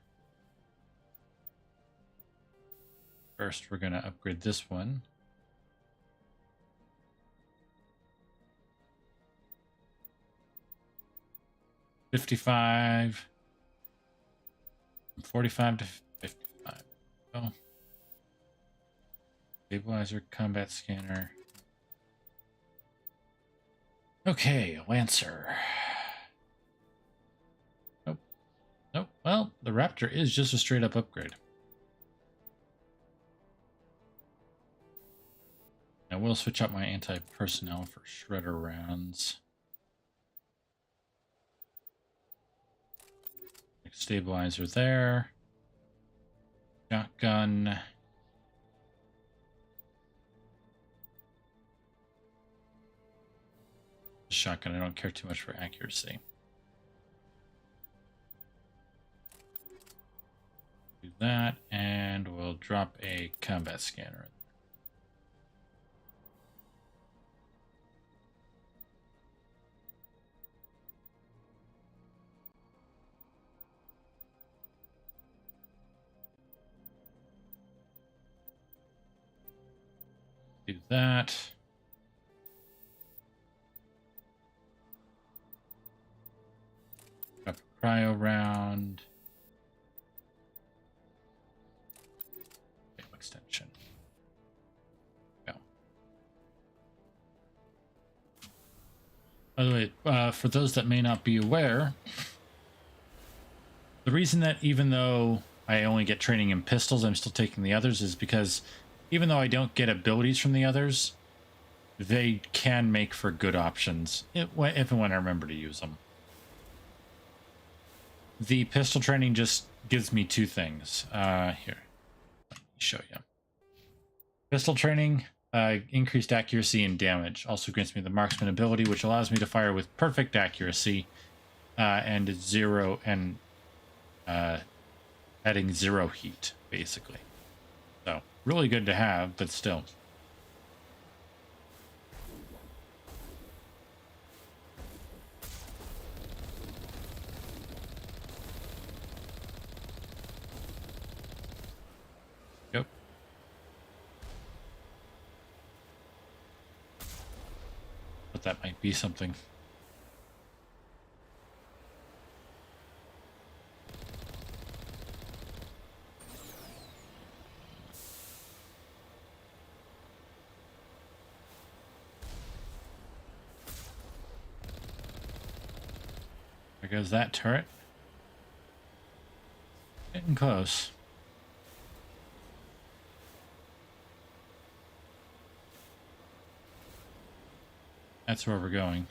First, we're gonna upgrade this one. $55. From 45 to 55. Oh. Stabilizer, combat scanner. Okay, Lancer. Nope. Nope. Well, the Raptor is just a straight up upgrade. I will switch up my anti-personnel for shredder rounds. Stabilizer there. Shotgun. Shotgun, I don't care too much for accuracy. Do that, and we'll drop a combat scanner. Do that. Drop a cryo round. Extension. Go. By the way, for those that may not be aware, the reason that even though I only get training in pistols, I'm still taking the others is because even though I don't get abilities from the others, they can make for good options if and when I remember to use them. The pistol training just gives me two things. Here, let me show you. Pistol training, increased accuracy and damage. Also grants me the marksman ability, which allows me to fire with perfect accuracy and zero and adding 0 heat, basically. So really good to have, but still. Yep. But that might be something. There goes that turret. Getting close. That's where we're going.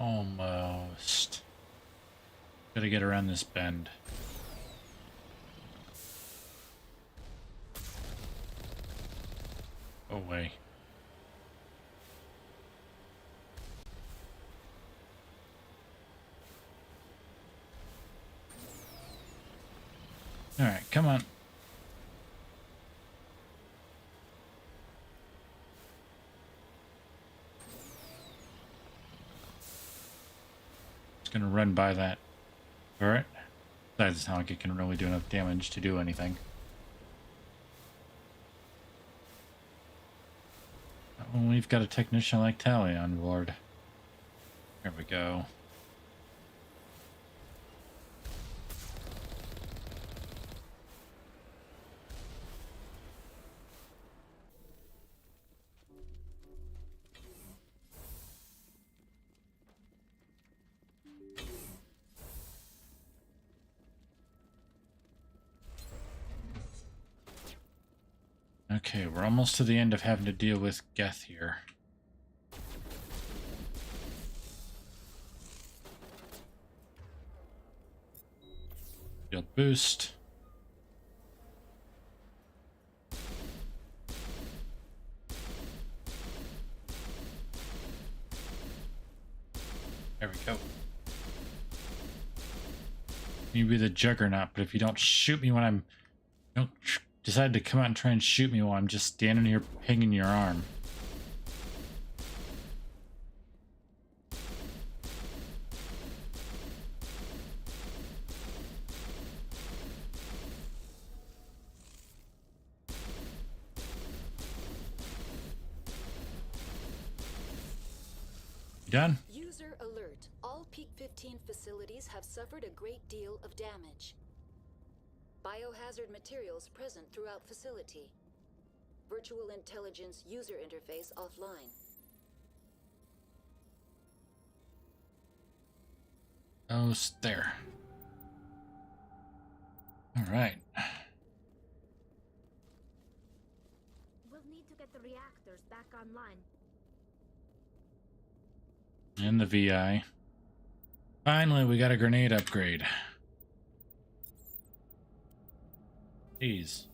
Almost. Gotta get around this bend. Away. All right, come on. Just gonna run by that turret. Besides, it's not like it can really do enough damage to do anything. Oh, we've got a technician like Tally on board. There we go. Okay, we're almost to the end of having to deal with Geth here. Shield boost. There we go. You be the Juggernaut, but if you don't shoot me when I'm... Don't decide to come out and try and shoot me while I'm just standing here pinging your arm. You done? User alert. All Peak 15 facilities have suffered a great deal of damage. Biohazard materials present throughout facility. Virtual intelligence user interface offline. Oh, there. All right. We'll need to get the reactors back online. And the VI. Finally, we got a grenade upgrade. Jeez.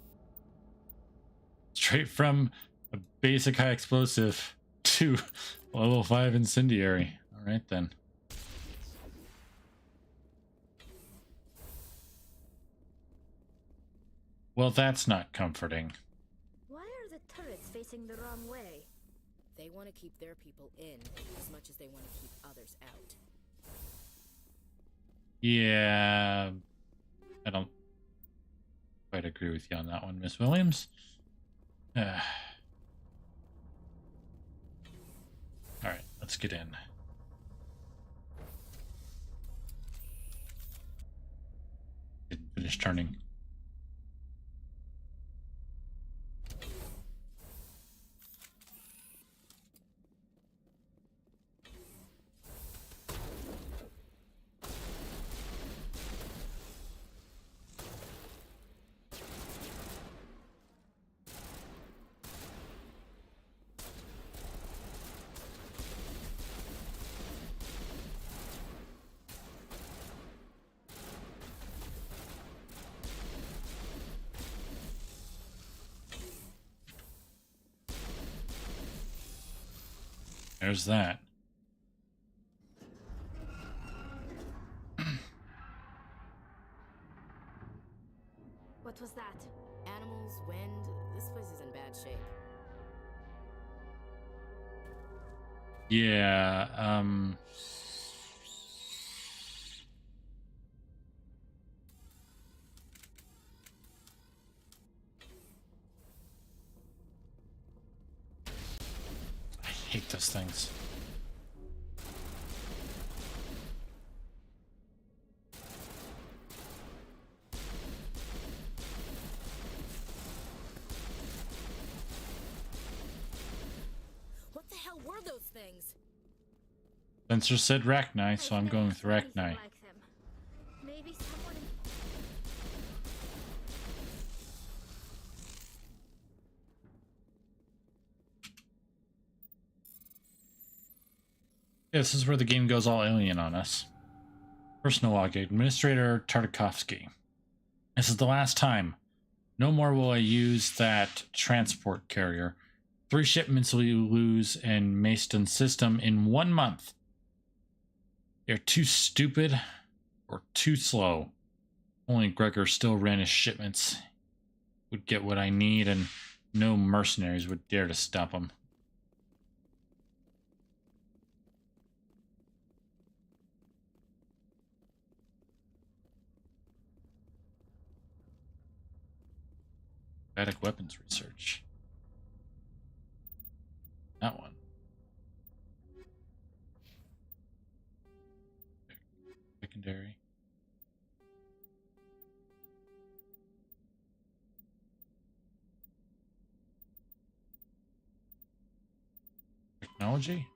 Straight from a basic high explosive to level 5 incendiary. All right, then. Well, that's not comforting. Why are the turrets facing the wrong way? They want to keep their people in as much as they want to keep others out. Yeah, I don't quite agree with you on that one, Miss Williams. All right, let's get in. Didn't finish turning. There's that. What was that? Animals, wind, this place is in bad shape. Yeah, I hate those things. What the hell were those things? Spencer said Rachni, so I'm going with Rachni. Like them. Maybe someone. This is where the game goes all alien on us. Personal log, Administrator Tartakovsky. This is the last time. No more will I use that transport carrier. 3 shipments will you lose in Maston's system in 1 month. They're too stupid or too slow. Only Gregor still ran his shipments. Would get what I need, and no mercenaries would dare to stop him. Static weapons research. That one. Secondary. Technology?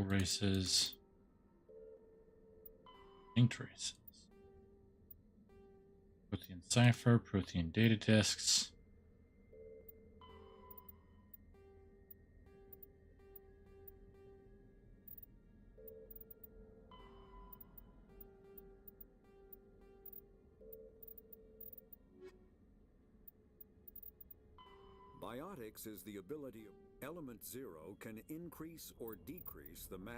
Races. Linked races. Protein cipher, protein data disks. Biotics is the ability of element 0 can increase or decrease the mass.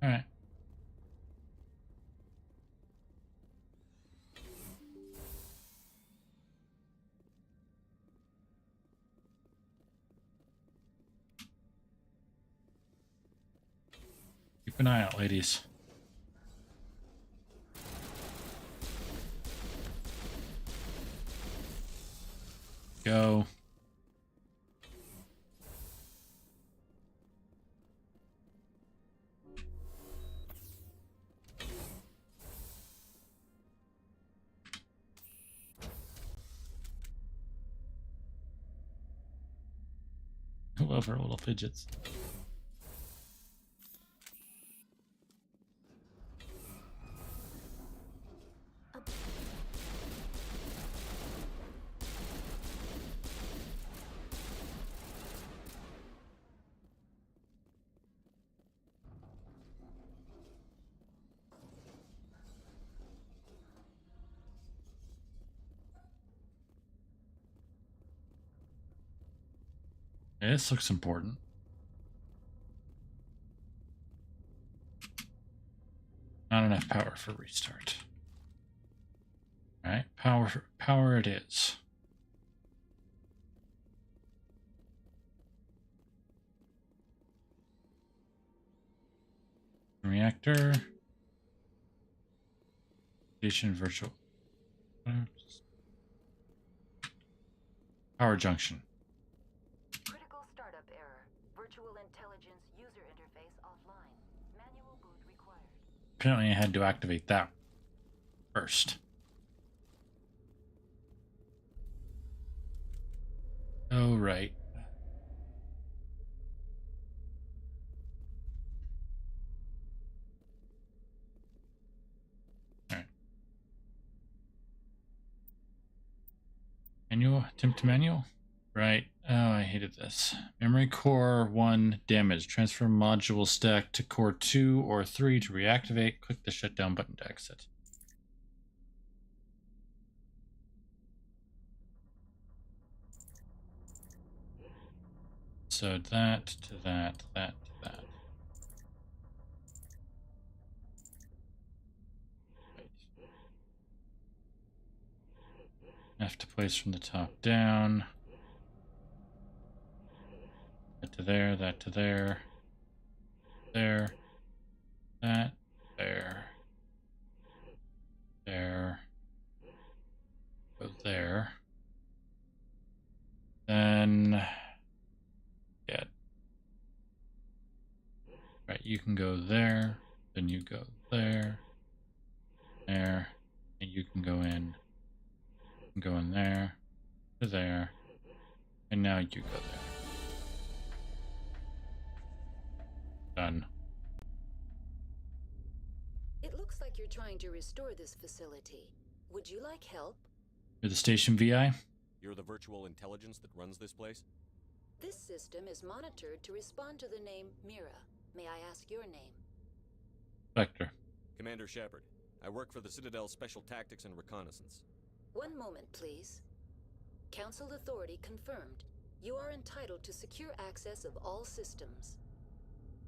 All right. Keep an eye out, ladies. Go. I love her little fidgets. Yeah, this looks important. Not enough power for restart. All right, power it is. Reactor. Station virtual. Power junction. Critical startup error. Virtual intelligence user interface offline. Manual boot required. Apparently I had to activate that first. Oh, right. All right. Manual? Attempt to manual? Right. Oh, I hated this. Memory core 1 damage. Transfer module stack to core 2 or 3 to reactivate. Click the shutdown button to exit. So that to that, that to that. Have to place from the top down. That to there, that to there. There. That. There. There. Go there. Then. Yeah. Right, you can go there. Then you go there. There. And you can go in Go in there, to there, and now you go there. Done. It looks like you're trying to restore this facility. Would you like help? You're the station VI? You're the virtual intelligence that runs this place? This system is monitored to respond to the name Mira. May I ask your name? Vector. Commander Shepard. I work for the Citadel Special Tactics and Reconnaissance. One moment, please. Council authority confirmed. You are entitled to secure access of all systems.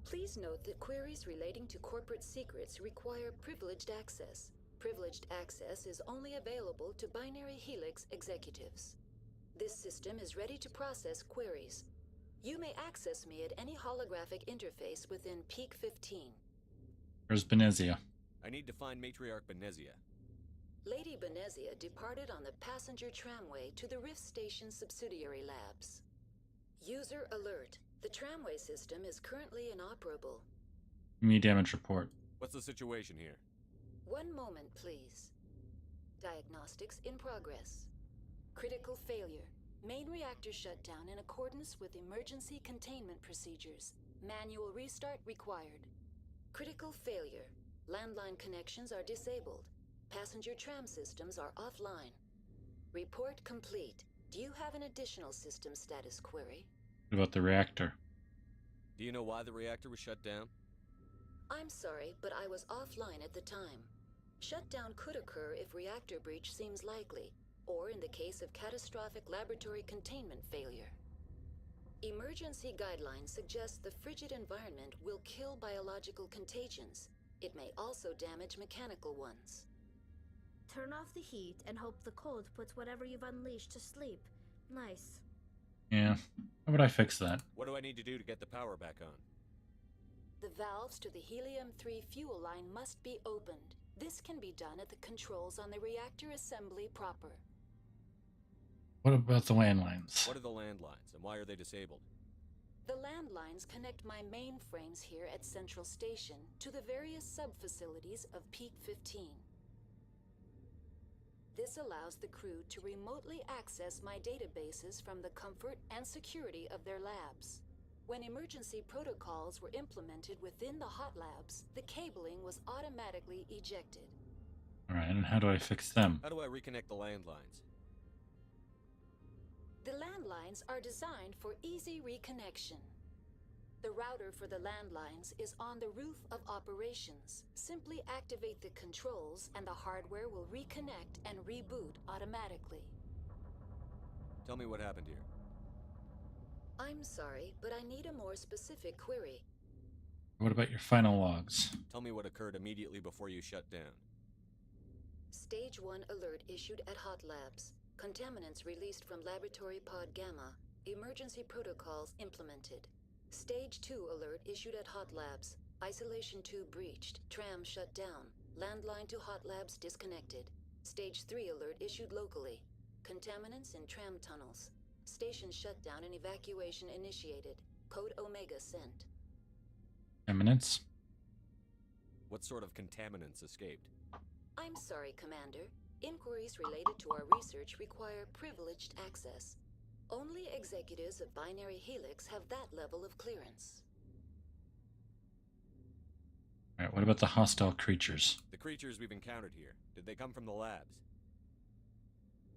Please note that queries relating to corporate secrets require privileged access. Privileged access is only available to Binary Helix executives. This system is ready to process queries. You may access me at any holographic interface within Peak 15. Where's Benezia? I need to find Matriarch Benezia. Lady Benezia departed on the passenger tramway to the Rift Station subsidiary labs. User alert. The tramway system is currently inoperable. Give me a damage report. What's the situation here? One moment, please. Diagnostics in progress. Critical failure. Main reactor shut down in accordance with emergency containment procedures. Manual restart required. Critical failure. Landline connections are disabled. Passenger tram systems are offline. Report complete. Do you have an additional system status query? What about the reactor? Do you know why the reactor was shut down? I'm sorry, but I was offline at the time. Shutdown could occur if reactor breach seems likely, or in the case of catastrophic laboratory containment failure. Emergency guidelines suggest the frigid environment will kill biological contagions. It may also damage mechanical ones. Turn off the heat and hope the cold puts whatever you've unleashed to sleep. Nice. Yeah. How would I fix that? What do I need to do to get the power back on? The valves to the Helium-3 fuel line must be opened. This can be done at the controls on the reactor assembly proper. What about the landlines? What are the landlines, and why are they disabled? The landlines connect my mainframes here at Central Station to the various sub-facilities of Peak 15. This allows the crew to remotely access my databases from the comfort and security of their labs. When emergency protocols were implemented within the hot labs, the cabling was automatically ejected. Alright, and how do I fix them? How do I reconnect the landlines? The landlines are designed for easy reconnection. The router for the landlines is on the roof of operations. Simply activate the controls and the hardware will reconnect and reboot automatically. Tell me what happened here. I'm sorry, but I need a more specific query. What about your final logs? Tell me what occurred immediately before you shut down. Stage 1 alert issued at Hot Labs. Contaminants released from Laboratory Pod Gamma. Emergency protocols implemented. Stage 2 alert issued at Hot Labs. Isolation tube breached. Tram shut down. Landline to Hot Labs disconnected. Stage 3 alert issued locally. Contaminants in tram tunnels. Station shutdown and evacuation initiated. Code Omega sent. Eminence? What sort of contaminants escaped? I'm sorry, Commander. Inquiries related to our research require privileged access. Only executives of Binary Helix have that level of clearance. Alright, what about the hostile creatures? The creatures we've encountered here, did they come from the labs?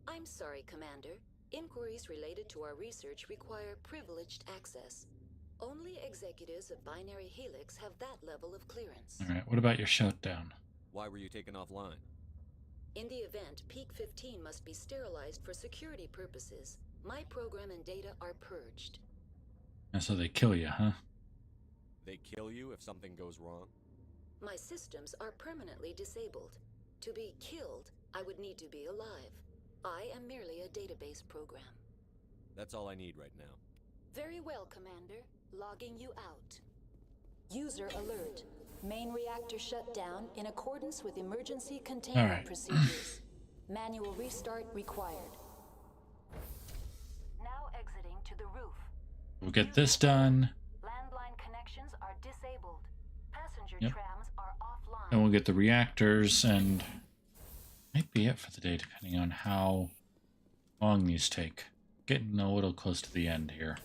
I'm sorry, Commander. Inquiries related to our research require privileged access. Only executives of Binary Helix have that level of clearance. Alright, what about your shutdown? Why were you taken offline? In the event, Peak 15 must be sterilized for security purposes. My program and data are purged. And so they kill you, huh? They kill you if something goes wrong? My systems are permanently disabled. To be killed, I would need to be alive. I am merely a database program. That's all I need right now. Very well, Commander. Logging you out. User alert. Main reactor shut down in accordance with emergency containment procedures. Manual restart required. Now exiting to the roof. We'll get this done. Landline connections are disabled. Passenger trams are offline. And we'll get the reactors, and might be it for the day, depending on how Long these take. Getting a little close to the end here.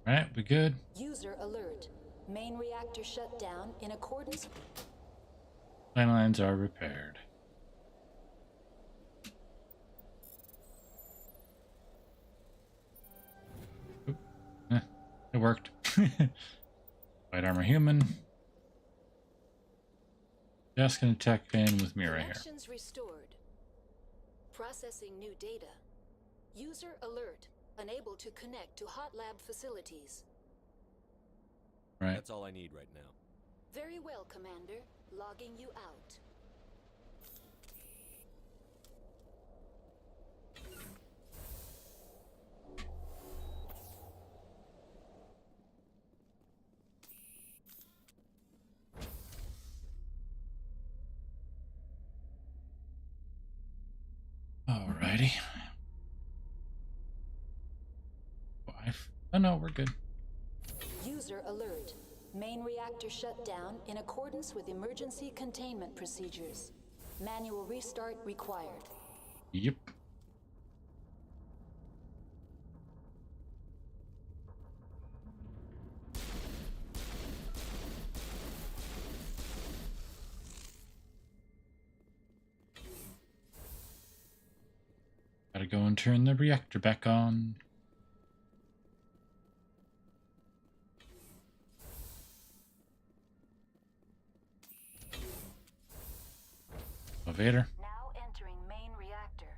Alright, we good? User alert. Main reactor shut down in accordance. Landlines are repaired. Oop. It worked. White armor human. Just gonna check in with me right here. Connections restored. Processing new data. User alert. Unable to connect to hot lab facilities. Right. That's all I need right now. Very well, Commander. Logging you out. Alrighty. Oh no, we're good. User alert. Main reactor shut down in accordance with emergency containment procedures. Manual restart required. Yep. Gotta go and turn the reactor back on. Elevator. Now entering main reactor.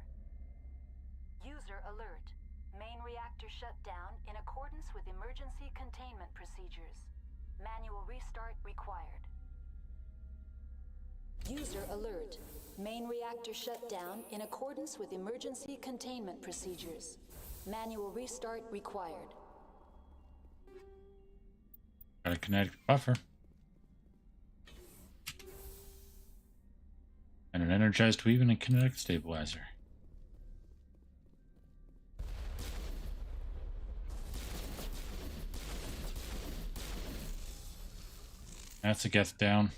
User alert. Main reactor shut down in accordance with emergency containment procedures. Manual restart required. User alert. Main reactor shut down in accordance with emergency containment procedures. Manual restart required. Got a kinetic buffer. And an energized weave and a kinetic stabilizer. That's a get down.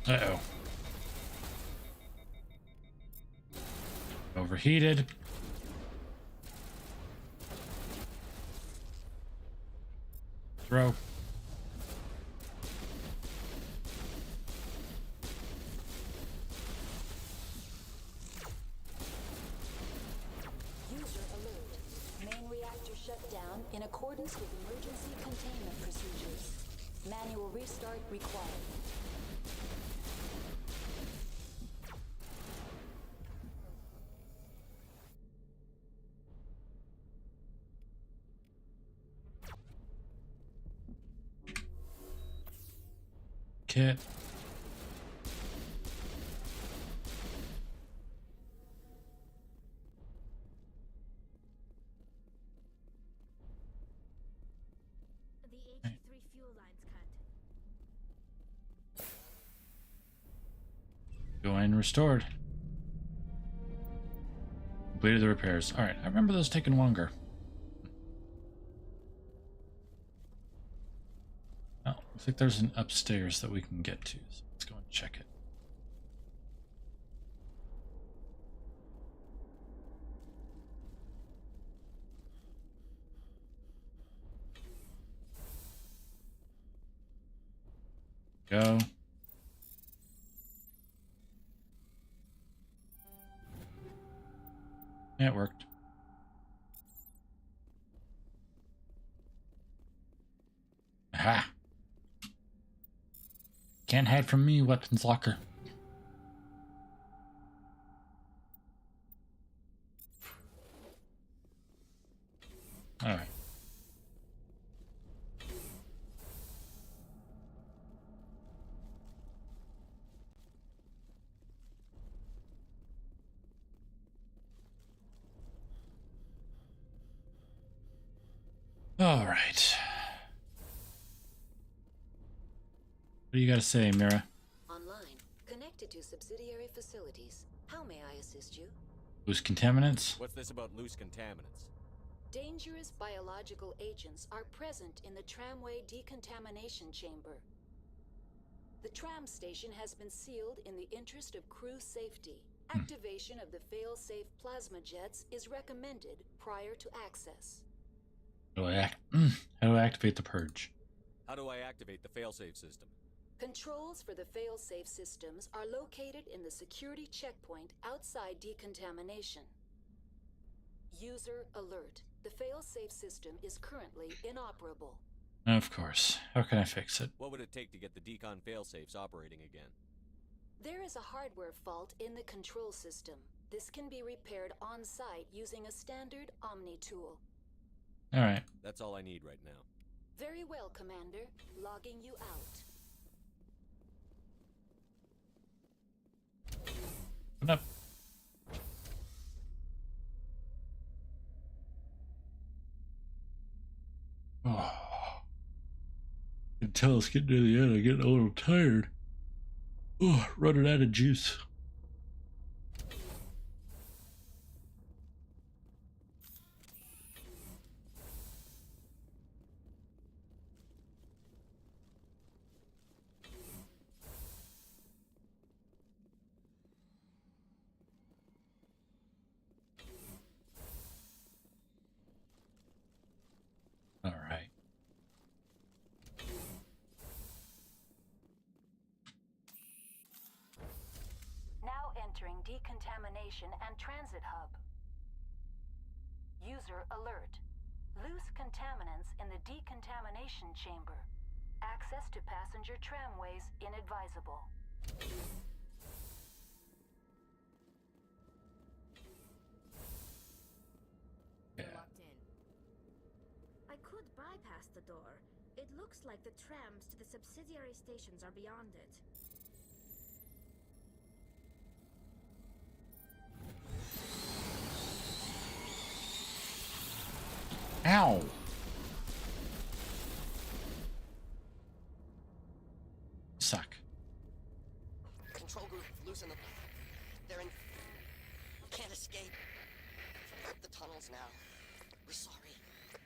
Uh-oh. Overheated. Throw. User alert. Main reactor shut down in accordance with emergency containment procedures. Manual restart required. Kit. The HE3 fuel line's cut. Go in restored. Completed the repairs. Alright, I remember those taking longer. Oh, looks like there's an upstairs that we can get to. So let's go and check it. Go. Yeah, it worked. Aha! Can't hide from me, weapons locker. Alright. All right. What do you got to say, Mira? Online, connected to subsidiary facilities. How may I assist you? Loose contaminants? What's this about loose contaminants? Dangerous biological agents are present in the tramway decontamination chamber. The tram station has been sealed in the interest of crew safety. Activation of the fail-safe plasma jets is recommended prior to access. How do I activate the purge? How do I activate the failsafe system? Controls for the fail-safe systems are located in the security checkpoint outside decontamination. User alert. The fail-safe system is currently inoperable. Of course. How can I fix it? What would it take to get the decon failsafes operating again? There is a hardware fault in the control system. This can be repaired on-site using a standard Omni tool. Alright. That's all I need right now. Very well, Commander. Logging you out. What up? Oh. I can tell it's getting to the end. I'm getting a little tired. Oh, running out of juice. All right. Now entering decontamination and transit hub. User alert. Loose contaminants in the decontamination chamber. Access to passenger tramways inadvisable. Locked in. I could bypass the door. It looks like the trams to the subsidiary stations are beyond it. Ow! Suck. Control group, loosen them. They're in... Can't escape. The tunnels now. We're sorry.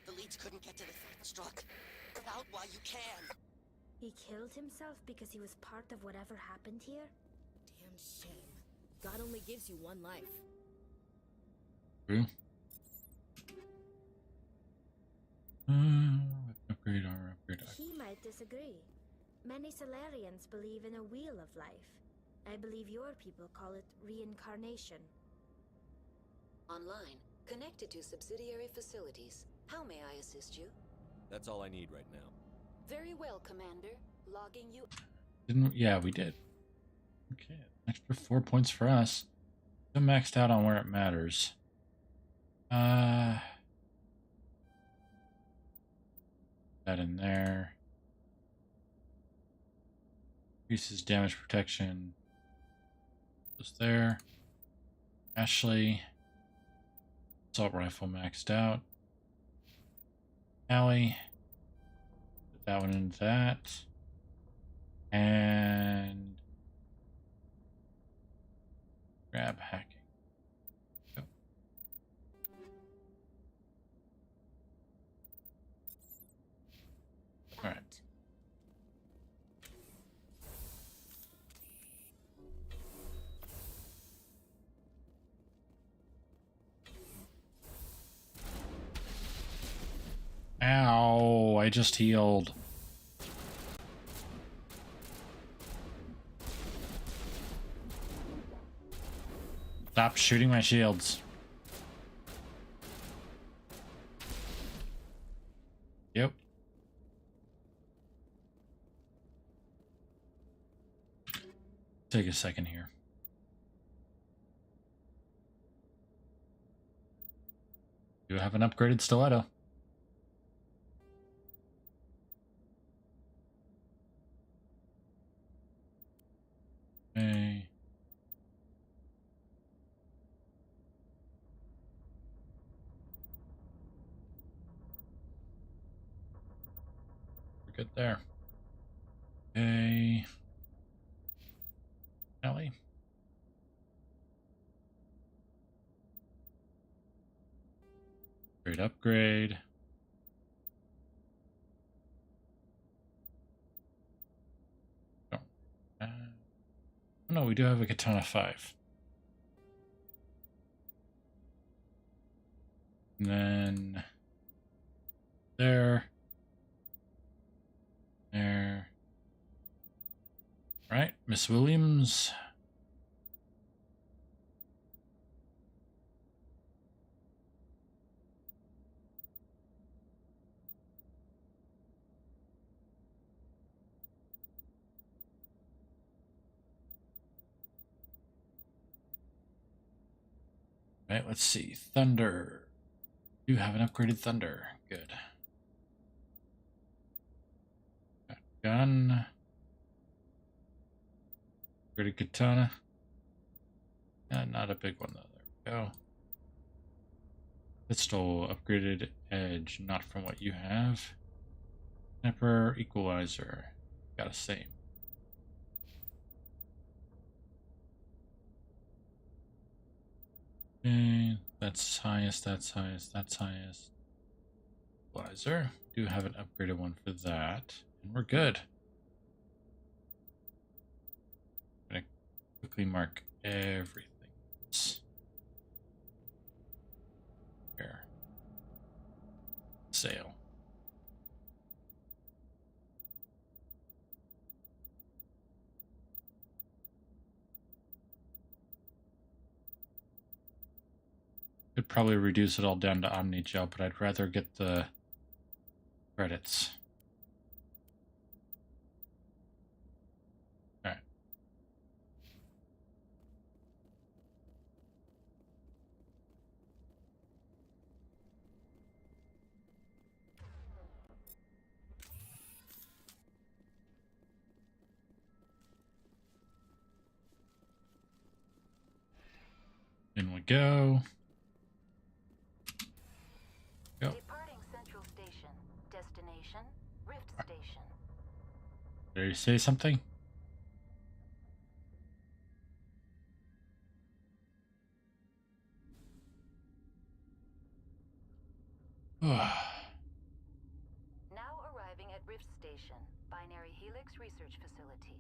The leads couldn't get to the struck. Get out while you can. He killed himself because he was part of whatever happened here? Damn shame. God only gives you one life. True. Upgrade armor, upgrade armor. He might disagree. Many Solarians believe in a wheel of life. I believe your people call it reincarnation. Online, connected to subsidiary facilities. How may I assist you? That's all I need right now. Very well, Commander. Logging you. Yeah, we did. Okay, extra 4 points for us. Still maxed out on where it matters. That in there. Increases damage protection. Goes there. Ashley. Assault rifle maxed out. Allie. Put that one into that. And grab hacking. Go. All right. Ow, I just healed. Stop shooting my shields. Yep. Take a second here. You have an upgraded stiletto. Okay. good there. Okay. Ellie. Great upgrade. Oh. Oh no, we do have a Katana 5. And then there. Right, Miss Williams. Right, let's see. Thunder. You have an upgraded Thunder. Good. Gun. Upgraded Katana. Not a big one though. There we go. Pistol. Upgraded Edge. Not from what you have. Sniper. Equalizer. Got a same. Okay. That's highest. That's highest. That's highest. Equalizer. Do have an upgraded one for that. And we're good. I'm going to quickly mark everything. Here. Sale. Could probably reduce it all down to Omni-Gel, but I'd rather get the credits. Alright. In we go. Go. Departing Central Station. Destination, Rift Station. Did you say something? Now arriving at Rift Station, Binary Helix Research Facility.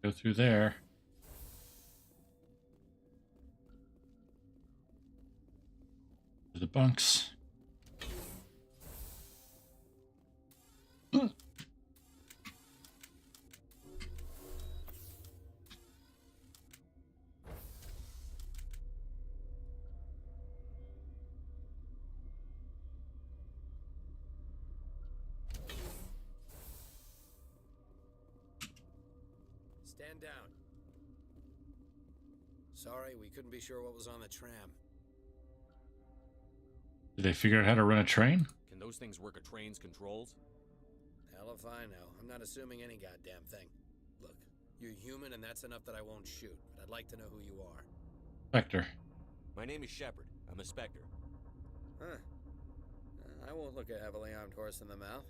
Go through there. To the bunks. Stand down. Sorry, we couldn't be sure what was on the tram. Did they figure out how to run a train? Can those things work a train's controls? Hell if I know. I'm not assuming any goddamn thing. Look, you're human and that's enough that I won't shoot, but I'd like to know who you are. Spectre. My name is Shepard. I'm a Spectre. Huh. I won't look a heavily armed horse in the mouth.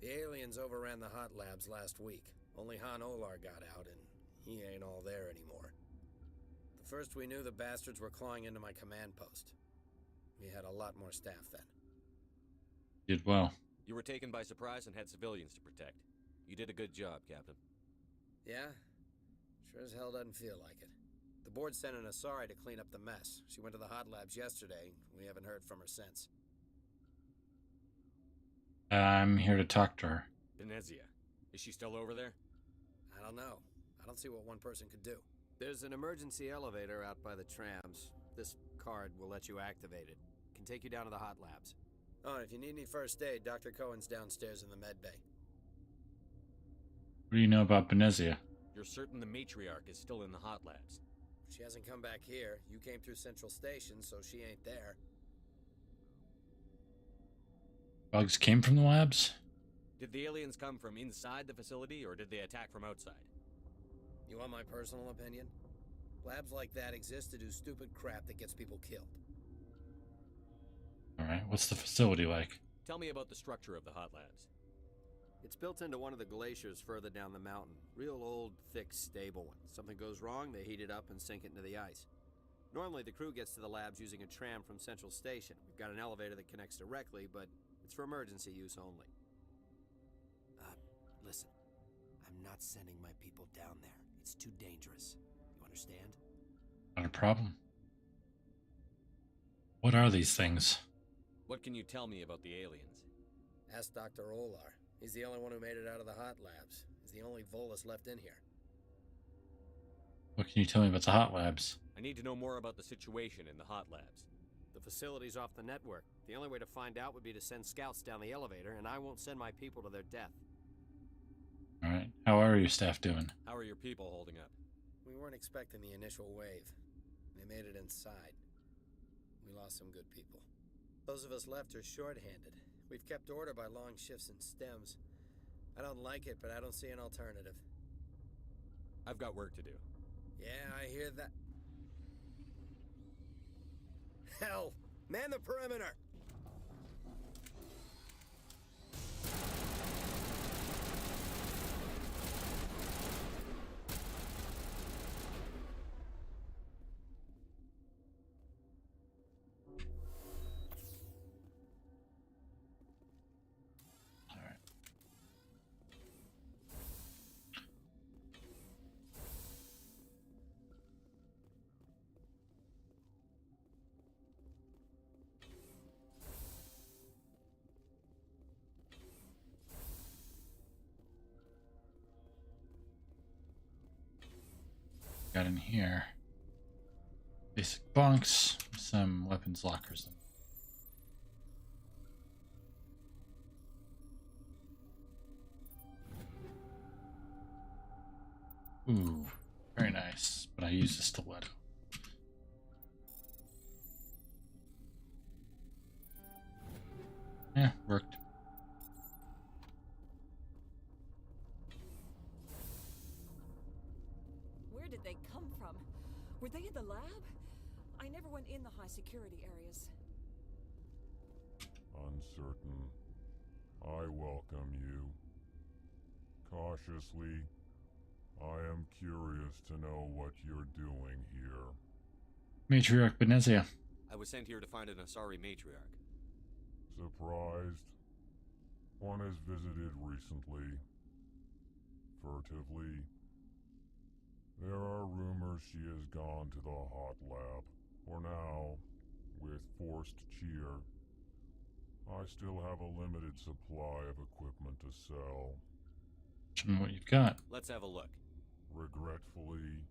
The aliens overran the hot labs last week. Only Han Olar got out, and he ain't all there anymore. The first we knew, the bastards were clawing into my command post. We had a lot more staff then. Did well. You were taken by surprise and had civilians to protect. You did a good job, Captain. Yeah? Sure as hell doesn't feel like it. The board sent an Asari to clean up the mess. She went to the hot labs yesterday. We haven't heard from her since. I'm here to talk to her. Venezia. Is she still over there? I don't know. I don't see what one person could do. There's an emergency elevator out by the trams. This card will let you activate it. Can take you down to the hot labs. Oh, and if you need any first aid, Dr. Cohen's downstairs in the med bay. What do you know about Venezia? You're certain the matriarch is still in the hot labs? She hasn't come back here. You came through Central Station, so she ain't there. Bugs came from the labs? Did the aliens come from inside the facility, or did they attack from outside? You want my personal opinion? Labs like that exist to do stupid crap that gets people killed. Alright, what's the facility like? Tell me about the structure of the hot labs. It's built into one of the glaciers further down the mountain. Real old, thick, stable one. Something goes wrong, they heat it up and sink it into the ice. Normally, the crew gets to the labs using a tram from Central Station. We've got an elevator that connects directly, but it's for emergency use only. Listen. I'm not sending my people down there. It's too dangerous. You understand? Not a problem. What are these things? What can you tell me about the aliens? Ask Dr. Olar. He's the only one who made it out of the hot labs. He's the only Volus left in here. What can you tell me about the hot labs? I need to know more about the situation in the hot labs. The facility's off the network. The only way to find out would be to send scouts down the elevator, and I won't send my people to their death. Alright, how are your staff doing? How are your people holding up? We weren't expecting the initial wave. They made it inside. We lost some good people. Those of us left are short-handed. We've kept order by long shifts and stems. I don't like it, but I don't see an alternative. I've got work to do. Yeah, I hear that. Hell! Man the perimeter! Got in here. Basic bunks, some weapons lockers. Ooh, very nice. But I use a stiletto. Yeah, worked. Where did they come from? Were they in the lab? I never went in the high security areas. Uncertain. I welcome you. Cautiously, I am curious to know what you're doing here. Matriarch Benezia. I was sent here to find an Asari matriarch. Surprised? One has visited recently. Furtively. There are rumors she has gone to the hot lab. For now, with forced cheer, I still have a limited supply of equipment to sell. Show me what you've got. Let's have a look. Regretfully,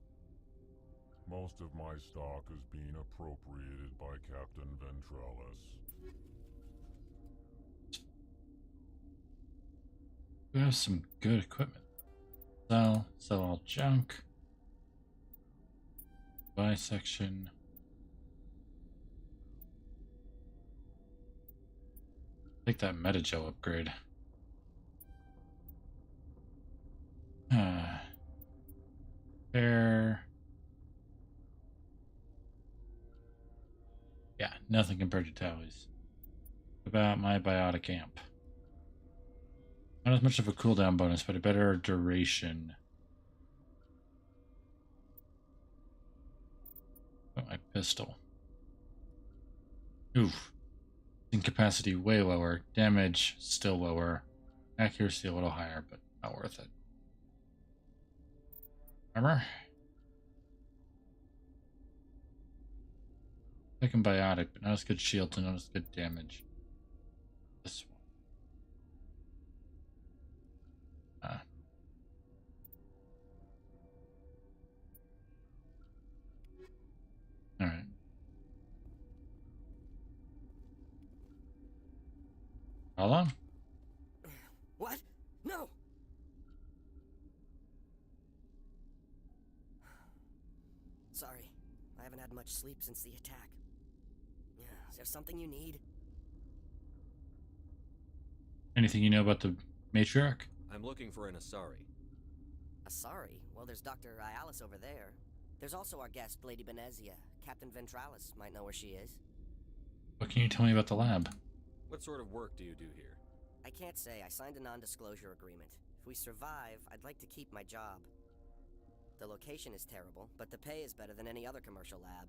most of my stock is being appropriated by Captain Ventralis. We have some good equipment. Sell all junk. Buy section. Take that Metajo upgrade. Fair. Yeah, nothing compared to Tally's. About my biotic amp. Not as much of a cooldown bonus, but a better duration. Oh, my pistol. Oof. Incapacity way lower. Damage still lower. Accuracy a little higher, but not worth it. Armor. Second biotic, but not as good shield and not as good damage. This one. Alright. How long? What? No! Sorry. I haven't had much sleep since the attack. Yeah, is there something you need? Anything you know about the matriarch? I'm looking for an Asari. Asari? Well, there's Dr. Ialis over there. There's also our guest, Lady Benezia. Captain Ventralis might know where she is. What can you tell me about the lab? What sort of work do you do here? I can't say. I signed a non-disclosure agreement. If we survive, I'd like to keep my job. The location is terrible, but the pay is better than any other commercial lab.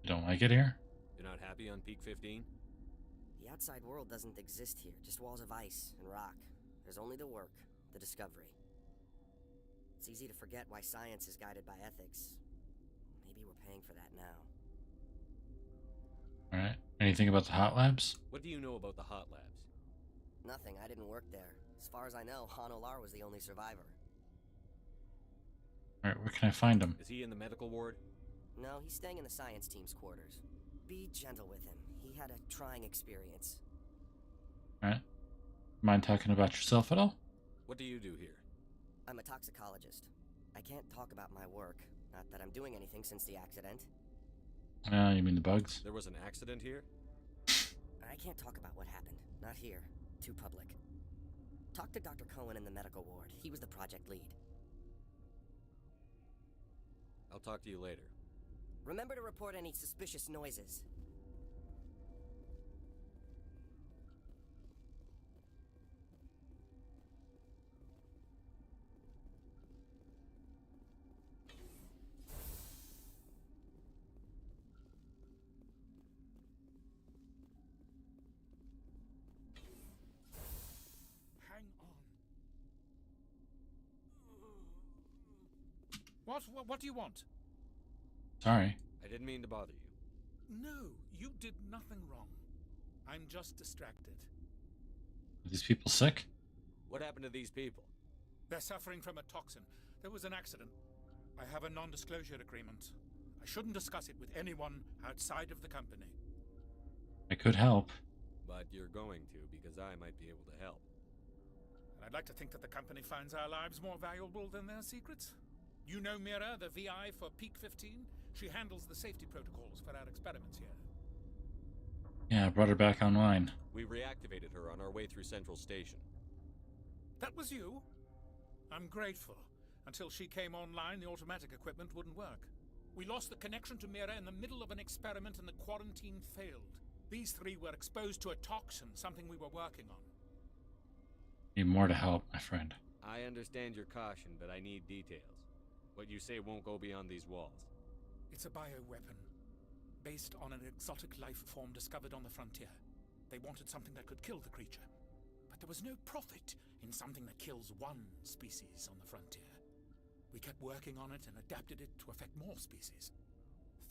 You don't like it here? You're not happy on Peak 15? The outside world doesn't exist here, just walls of ice and rock. There's only the work, the discovery. It's easy to forget why science is guided by ethics. Maybe we're paying for that now. Alright. Anything about the hot labs? What do you know about the hot labs? Nothing, I didn't work there. As far as I know, Han Olar was the only survivor. Alright, where can I find him? Is he in the medical ward? No, he's staying in the science team's quarters. Be gentle with him. He had a trying experience. Alright. Mind talking about yourself at all? What do you do here? I'm a toxicologist. I can't talk about my work. Not that I'm doing anything since the accident. You mean the bugs? There was an accident here? I can't talk about what happened. Not here. Too public. Talk to Dr. Cohen in the medical ward. He was the project lead. I'll talk to you later. Remember to report any suspicious noises. What do you want? Sorry. I didn't mean to bother you. No, you did nothing wrong. I'm just distracted. Are these people sick? What happened to these people? They're suffering from a toxin. There was an accident. I have a non-disclosure agreement. I shouldn't discuss it with anyone outside of the company. I could help. But you're going to, because I might be able to help. And I'd like to think that the company finds our lives more valuable than their secrets. You know Mira, the VI for Peak 15? She handles the safety protocols for our experiments here. Yeah, I brought her back online. We reactivated her on our way through Central Station. That was you? I'm grateful. Until she came online, the automatic equipment wouldn't work. We lost the connection to Mira in the middle of an experiment and the quarantine failed. These three were exposed to a toxin, something we were working on. Need more to help, my friend. I understand your caution, but I need details. What you say won't go beyond these walls. It's a bioweapon, based on an exotic life form discovered on the frontier. They wanted something that could kill the creature, but there was no profit in something that kills one species on the frontier. We kept working on it and adapted it to affect more species.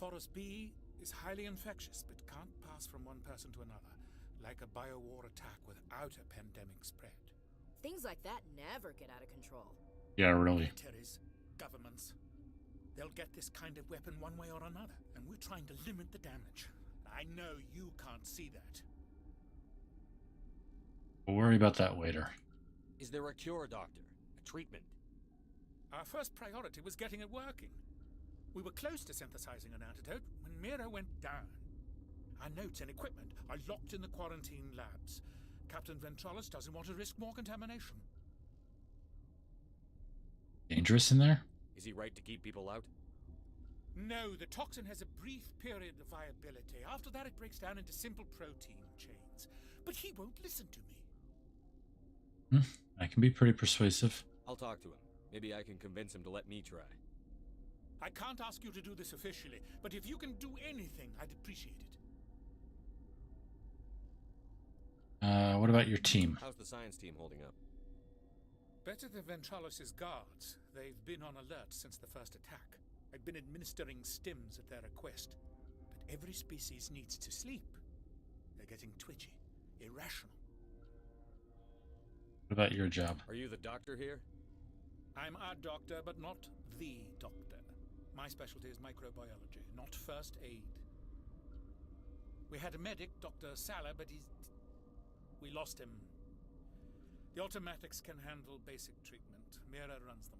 Thoros B is highly infectious, but can't pass from one person to another, like a biowar attack without a pandemic spread. Things like that never get out of control. Yeah, really. Militaries, governments, they'll get this kind of weapon one way or another, and we're trying to limit the damage. I know you can't see that. We'll worry about that later. Is there a cure, Doctor? A treatment? Our first priority was getting it working. We were close to synthesizing an antidote when Mira went down. Our notes and equipment are locked in the quarantine labs. Captain Ventralis doesn't want to risk more contamination. Dangerous in there? Is he right to keep people out? No, the toxin has a brief period of viability. After that, it breaks down into simple protein chains. But he won't listen to me. I can be pretty persuasive. I'll talk to him. Maybe I can convince him to let me try. I can't ask you to do this officially, but if you can do anything, I'd appreciate it. What about your team? How's the science team holding up? Better than Ventralis' guards. They've been on alert since the first attack. I've been administering stims at their request. But every species needs to sleep. They're getting twitchy, irrational. What about your job? Are you the doctor here? I'm a doctor, but not the doctor. My specialty is microbiology, not first aid. We had a medic, Dr. Salah, but we lost him. The automatics can handle basic treatment. Mira runs them.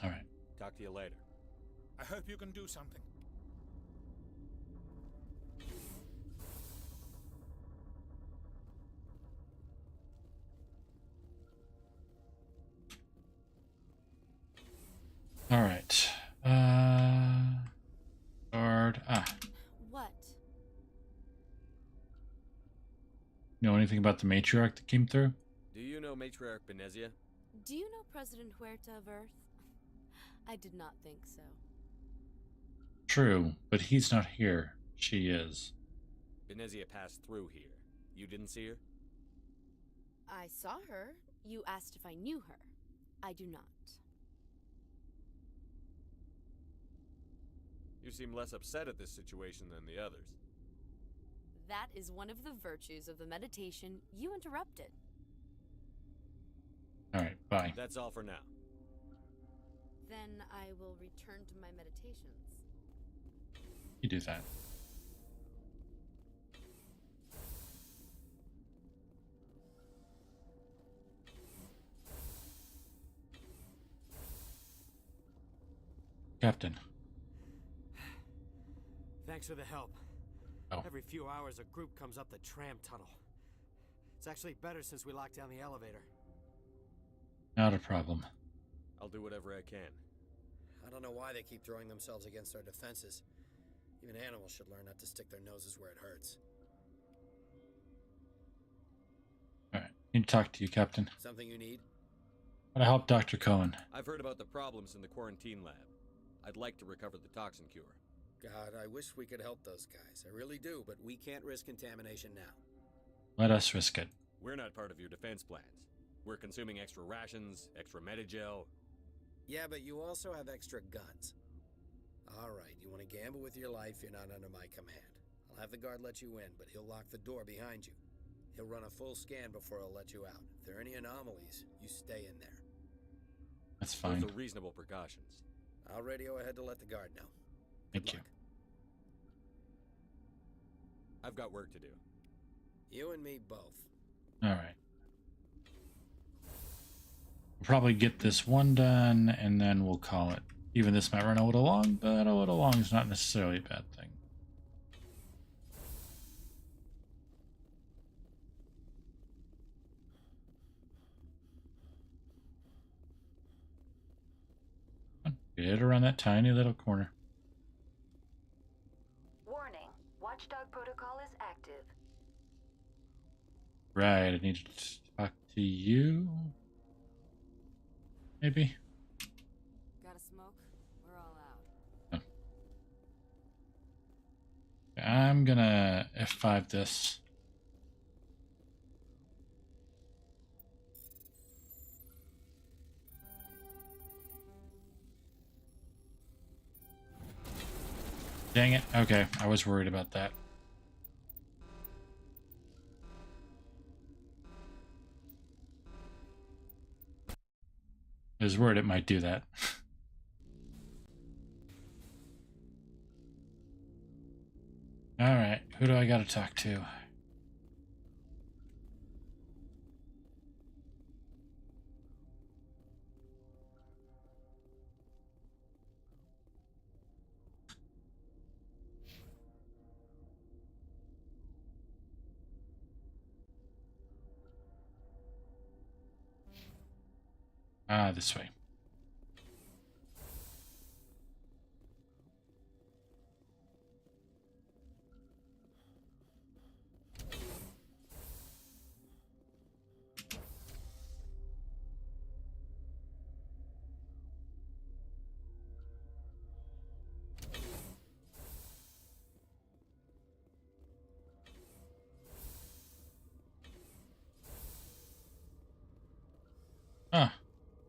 All right. Talk to you later. I hope you can do something. All right. Guard. What? Know anything about the matriarch that came through? Do you know Matriarch Benezia? Do you know President Huerta of Earth? I did not think so. True, but he's not here. She is. Benezia passed through here. You didn't see her? I saw her. You asked if I knew her. I do not. You seem less upset at this situation than the others. That is one of the virtues of the meditation you interrupted. Alright, bye. That's all for now. Then I will return to my meditations. You do that. Captain. Thanks for the help. Oh. Every few hours, a group comes up the tram tunnel. It's actually better since we locked down the elevator. Not a problem. I'll do whatever I can. I don't know why they keep throwing themselves against our defenses. Even animals should learn not to stick their noses where it hurts. Alright, need to talk to you, Captain. Something you need? I want to help Dr. Cohen. I've heard about the problems in the quarantine lab. I'd like to recover the toxin cure. God, I wish we could help those guys. I really do, but we can't risk contamination now. Let us risk it. We're not part of your defense plans. We're consuming extra rations, extra Medigel. Yeah, but you also have extra guns. Alright, you want to gamble with your life, you're not under my command. I'll have the guard let you in, but he'll lock the door behind you. He'll run a full scan before he'll let you out. If there are any anomalies, you stay in there. That's fine. Those are reasonable precautions. I'll radio ahead to let the guard know. Thank you. I've got work to do. You and me both. Alright. We'll probably get this one done, and then we'll call it. Even this might run a little long, but a little long is not necessarily a bad thing. Get around that tiny little corner. Warning, Watchdog protocol is active. Right, I need to talk to you. Maybe. Gotta smoke? We're all out. I'm gonna F5 this. Dang it. Okay, I was worried about that. I was worried it might do that. Alright, who do I gotta talk to? This way.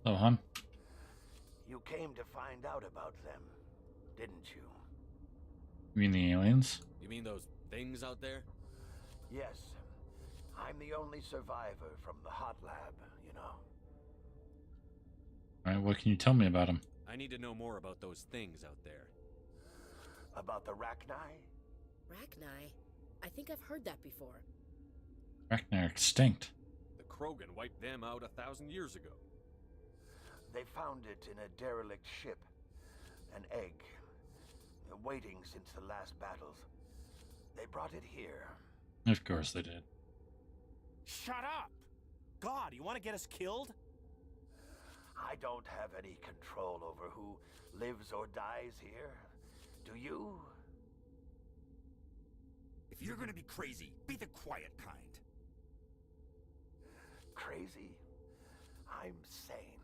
Hello, hon. You came to find out about them, didn't you? You mean the aliens? You mean those things out there? Yes. I'm the only survivor from the hot lab, you know. Alright, what can you tell me about them? I need to know more about those things out there. About the Rachni? Rachni? I think I've heard that before. Rachni are extinct. The Krogan wiped them out 1,000 years ago. They found it in a derelict ship. An egg waiting since the last battles. They brought it here. Of course they did. Shut up! God, you want to get us killed? I don't have any control over who lives or dies here. Do you? If you're gonna be crazy, be the quiet kind. Crazy? I'm sane.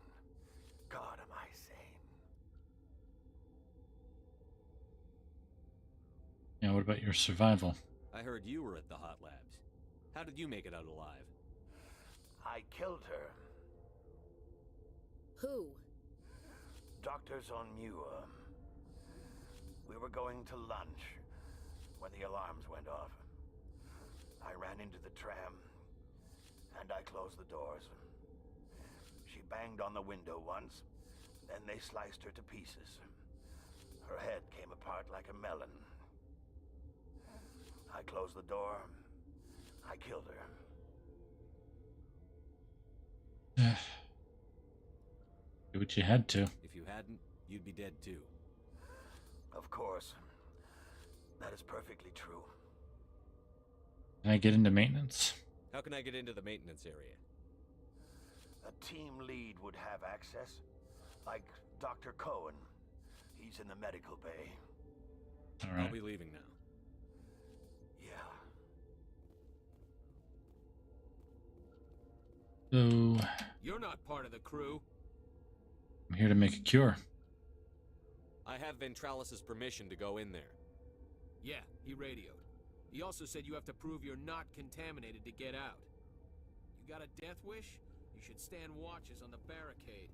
God, am I sane? Now, what about your survival? I heard you were at the hot labs. How did you make it out alive? I killed her. Who? Doctors on Muir. We were going to lunch when the alarms went off. I ran into the tram, and I closed the doors. She banged on the window once, then they sliced her to pieces. Her head came apart like a melon. I closed the door. I killed her. Do what you had to. If you hadn't, you'd be dead too. Of course. That is perfectly true. Can I get into maintenance? How can I get into the maintenance area? A team lead would have access. Like Dr. Cohen. He's in the medical bay. All right. I'll be leaving now. So, You're not part of the crew. I'm here to make a cure. I have Ventralis's permission to go in there. Yeah, he radioed. He also said you have to prove you're not contaminated to get out. You got a death wish? You should stand watches on the barricade.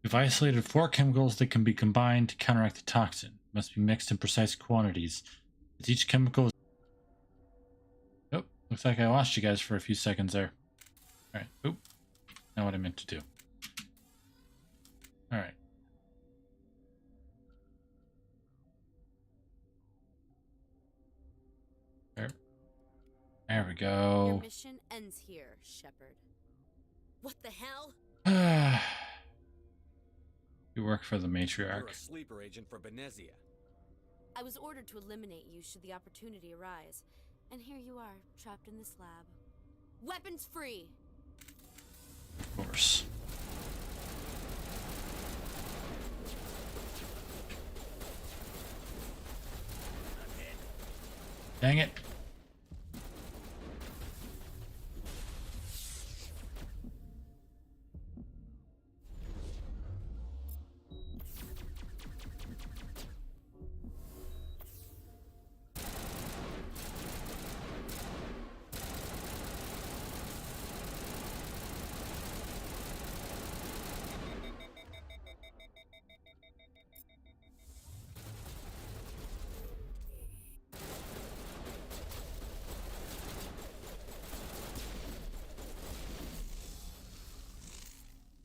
We've isolated 4 chemicals that can be combined to counteract the toxin. Must be mixed in precise quantities. With each chemical... Oh, looks like I lost you guys for a few seconds there. Alright, oop. Not what I meant to do. Alright. There we go. Your mission ends here, Shepard. What the hell? You work for the matriarch. You're a sleeper agent for Benezia. I was ordered to eliminate you should the opportunity arise. And here you are, trapped in this lab. Weapons free! Of course. Dang it.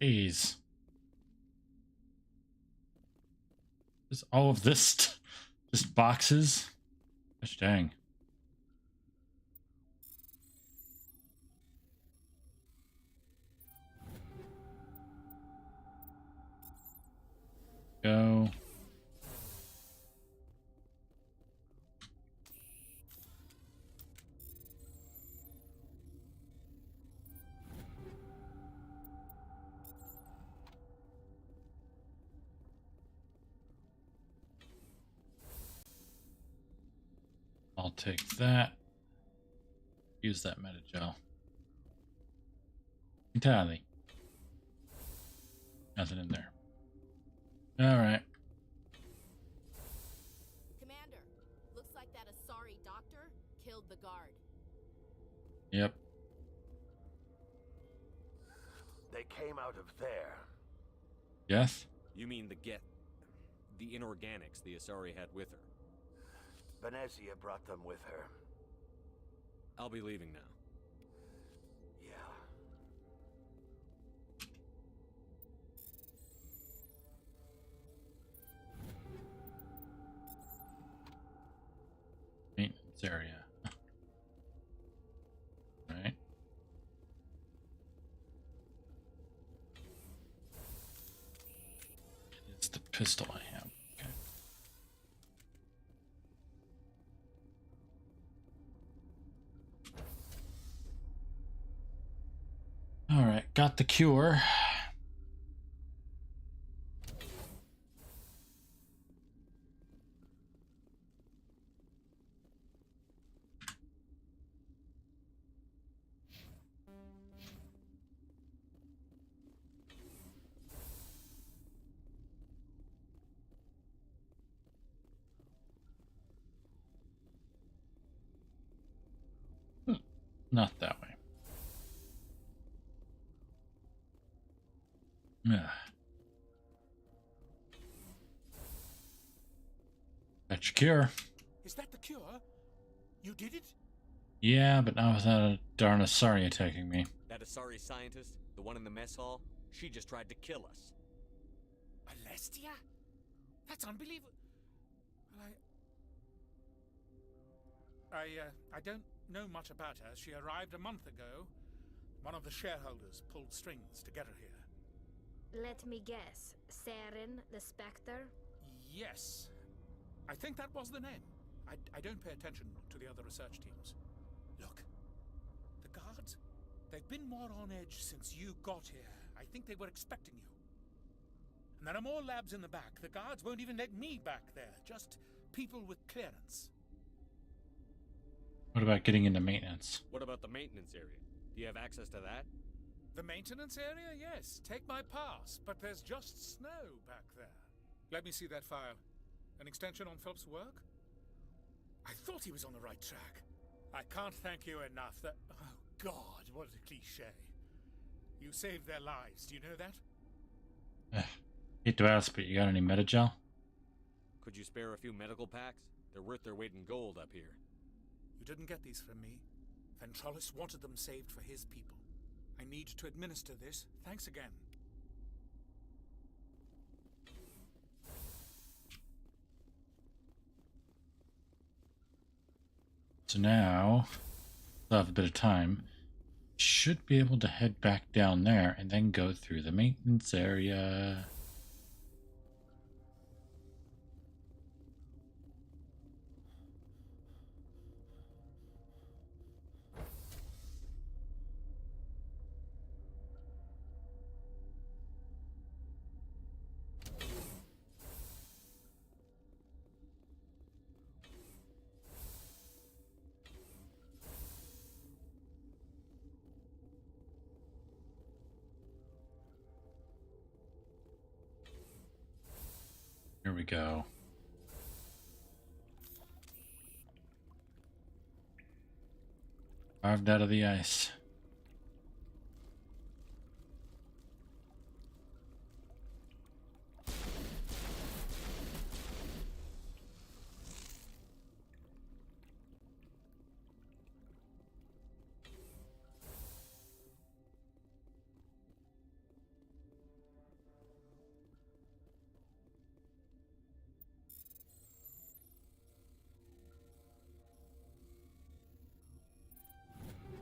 Jeez. Is all of this just boxes? Gosh dang. Go. I'll take that. Use that metagel. Entirely. Nothing in there. Alright. Commander, looks like that Asari doctor killed the guard. Yep. They came out of there. Yes? You mean the inorganics the Asari had with her? Benezia brought them with her. I'll be leaving now. Yeah. Maintenance area. Right. pistol I have. Okay. All right, got the cure. Not that way. Yeah. That's your cure. Is that the cure? You did it? Yeah, but not without a darn Asari attacking me. That Asari scientist, the one in the mess hall, she just tried to kill us. Alestia? That's unbelievable. I don't know much about her. She arrived a month ago. One of the shareholders pulled strings to get her here. Let me guess. Saren, the Spectre? Yes. I think that was the name. I don't pay attention to the other research teams. Look, the guards, they've been more on edge since you got here. I think they were expecting you. And there are more labs in the back. The guards won't even let me back there. Just people with clearance. What about getting into maintenance? What about the maintenance area? Do you have access to that? The maintenance area? Yes. Take my pass. But there's just snow back there. Let me see that file. An extension on Phelps' work? I thought he was on the right track. I can't thank you enough. That... Oh, God, what a cliche. You saved their lives. Do you know that? Hate to ask, but you got any Metagel? Could you spare a few medical packs? They're worth their weight in gold up here. You didn't get these from me. Ventrollis wanted them saved for his people. I need to administer this. Thanks again. So now, we'll have a bit of time. Should be able to head back down there and then go through the maintenance area. Here we go. Carved out of the ice.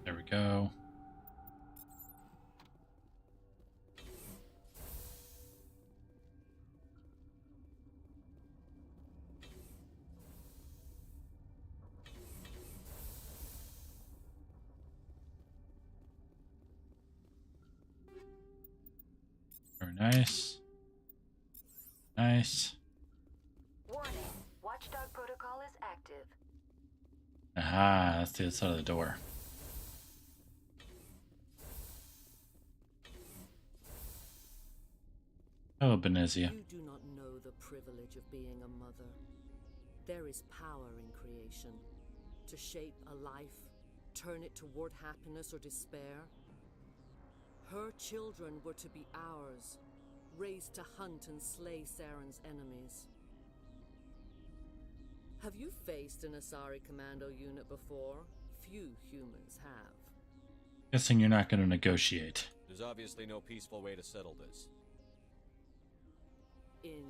There we go. Very nice. Nice. Warning. Watchdog protocol is active. Aha, that's the other side of the door. Oh, Benezia. You do not know the privilege of being a mother. There is power in creation. To shape a life, turn it toward happiness or despair. Her children were to be ours, raised to hunt and slay Saren's enemies. Have you faced an Asari commando unit before? Few humans have. Guessing you're not going to negotiate. There's obviously no peaceful way to settle this. Indeed.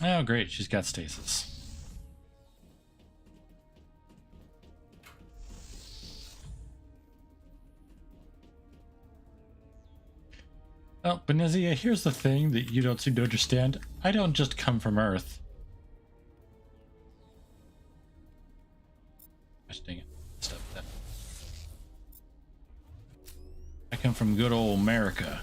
Oh, great. She's got stasis. Oh, Benezia, here's the thing that you don't seem to understand. I don't just come from Earth. Gosh dang it. Stop that. I come from good old America.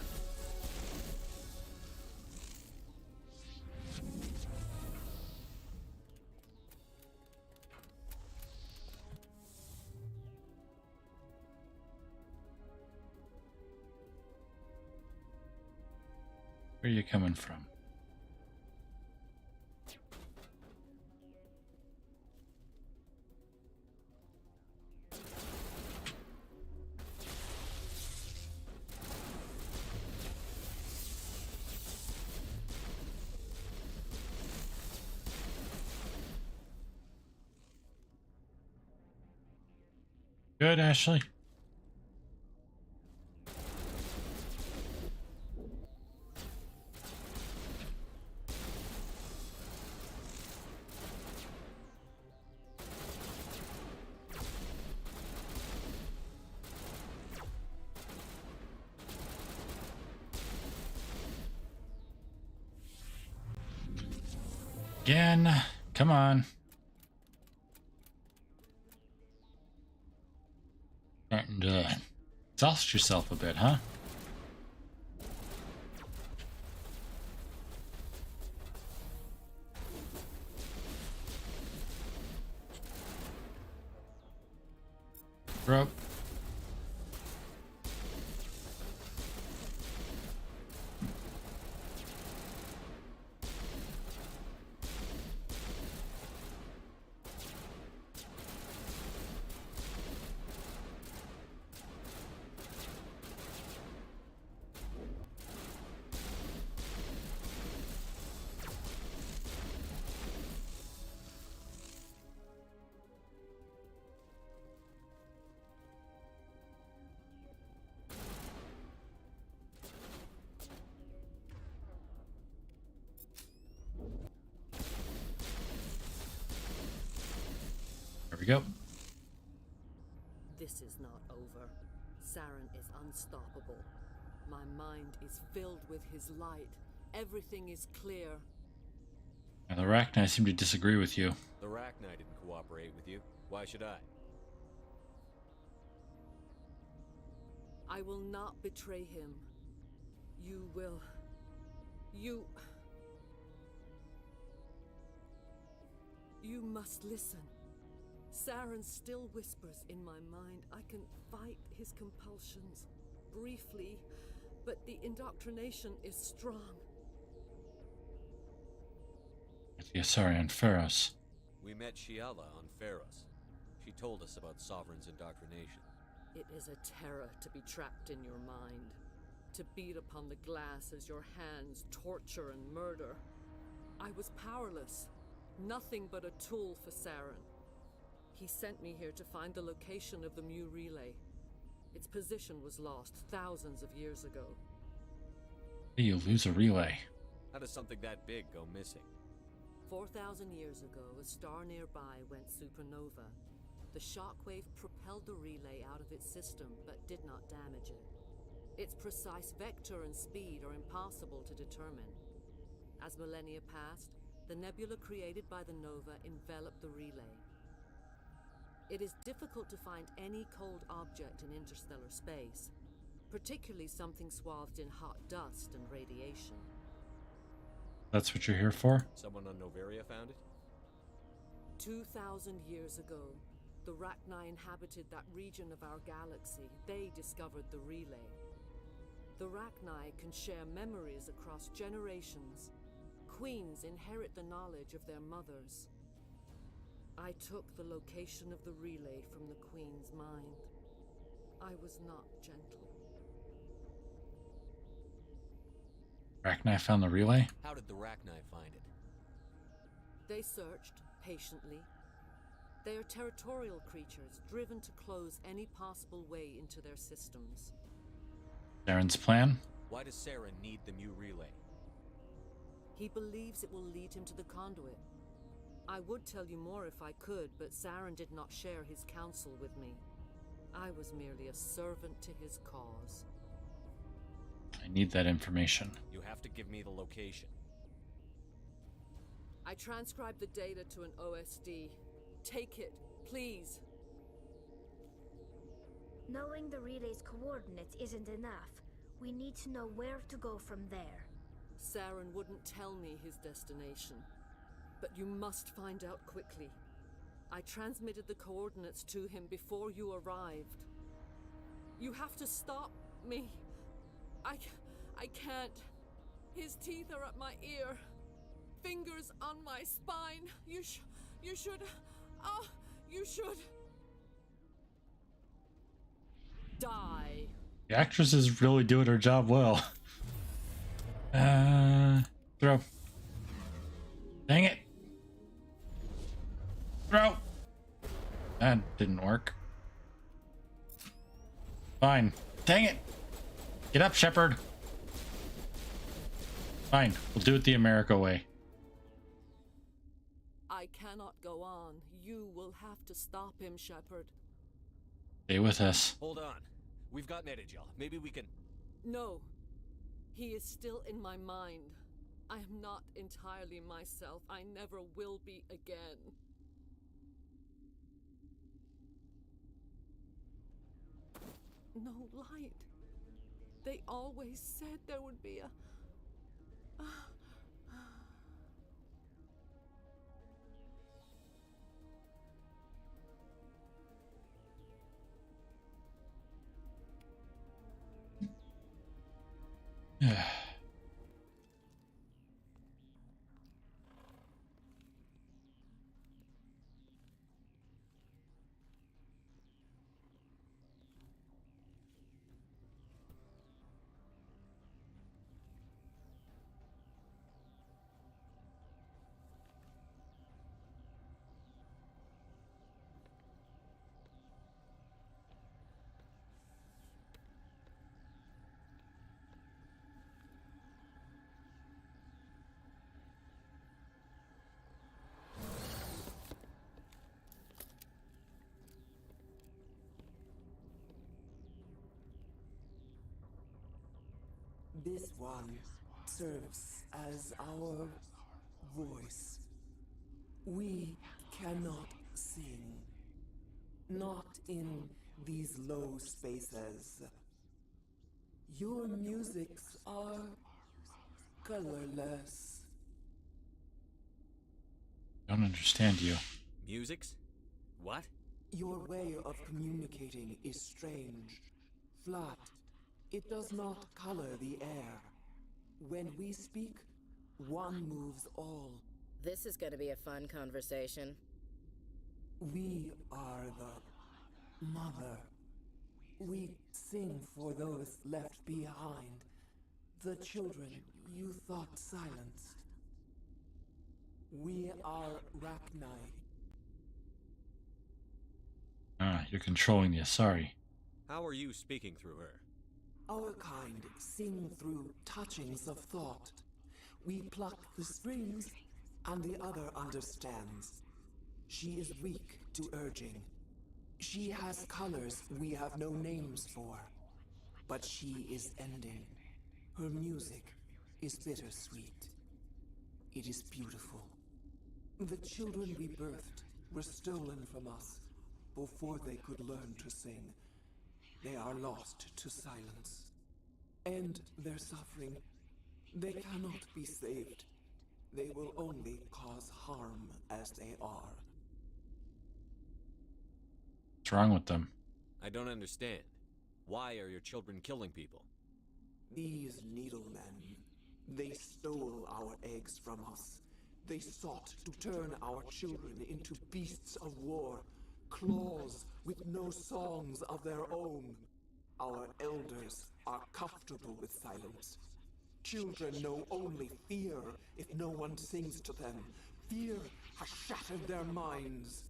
Where are you coming from? Good, Ashley. Again, come on. Starting to exhaust yourself a bit, huh? Bro. There we go. This is not over. Saren is unstoppable. My mind is filled with his light. Everything is clear. And the Rachni seem to disagree with you. The Rachni didn't cooperate with you. Why should I? I will not betray him. You will... You must listen. Saren still whispers in my mind. I can fight his compulsions briefly, but the indoctrination is strong. Yeah, sorry, on Pharos. We met Shiala on Pharos. She told us about Sovereign's indoctrination. It is a terror to be trapped in your mind, to beat upon the glass as your hands torture and murder. I was powerless, nothing but a tool for Saren. He sent me here to find the location of the Mu relay. Its position was lost thousands of years ago. You lose a relay. How does something that big go missing? 4,000 years ago, a star nearby went supernova. The shockwave propelled the relay out of its system, but did not damage it. Its precise vector and speed are impossible to determine. As millennia passed, the nebula created by the nova enveloped the relay. It is difficult to find any cold object in interstellar space, particularly something swathed in hot dust and radiation. That's what you're here for? Someone on Noveria found it? 2,000 years ago, the Rachni inhabited that region of our galaxy. They discovered the relay. The Rachni can share memories across generations. Queens inherit the knowledge of their mothers. I took the location of the relay from the Queen's mind. I was not gentle. Rachni found the relay? How did the Rachni find it? They searched patiently. They are territorial creatures, driven to close any possible way into their systems. Saren's plan? Why does Saren need the Mu relay? He believes it will lead him to the conduit. I would tell you more if I could, but Saren did not share his counsel with me. I was merely a servant to his cause. I need that information. You have to give me the location. I transcribed the data to an OSD. Take it, please. Knowing the relay's coordinates isn't enough. We need to know where to go from there. Saren wouldn't tell me his destination. But you must find out quickly. I transmitted the coordinates to him before you arrived. You have to stop me. I can't. His teeth are at my ear. Fingers on my spine. You should. Oh, you should. Die. The actress is really doing her job well. Throw. Dang it. Throw. That didn't work. Fine. Dang it. Get up, Shepard. Fine. We'll do it the America way. I cannot go on. You will have to stop him, Shepard. Stay with us. Hold on. We've got Metagel. Maybe we can... No. He is still in my mind. I am not entirely myself. I never will be again. No light. They always said there would be a... This one serves as our voice. We cannot sing. Not in these low spaces. Your musics are colorless. Don't understand you. Musics? What? Your way of communicating is strange. Flat. It does not color the air. When we speak, one moves all. This is gonna be a fun conversation. We are the mother. We sing for those left behind. The children you thought silenced. We are Rachni. You're controlling the Asari. How are you speaking through her? Our kind sing through touchings of thought. We pluck the strings, and the other understands. She is weak to urging. She has colors we have no names for. But she is ending. Her music is bittersweet. It is beautiful. The children we birthed were stolen from us before they could learn to sing. They are lost to silence. And their suffering, they cannot be saved. They will only cause harm as they are. What's wrong with them? I don't understand. Why are your children killing people? These needlemen, they stole our eggs from us. They sought to turn our children into beasts of war, claws with no songs of their own. Our elders are comfortable with silence. Children know only fear if no one sings to them. Fear has shattered their minds.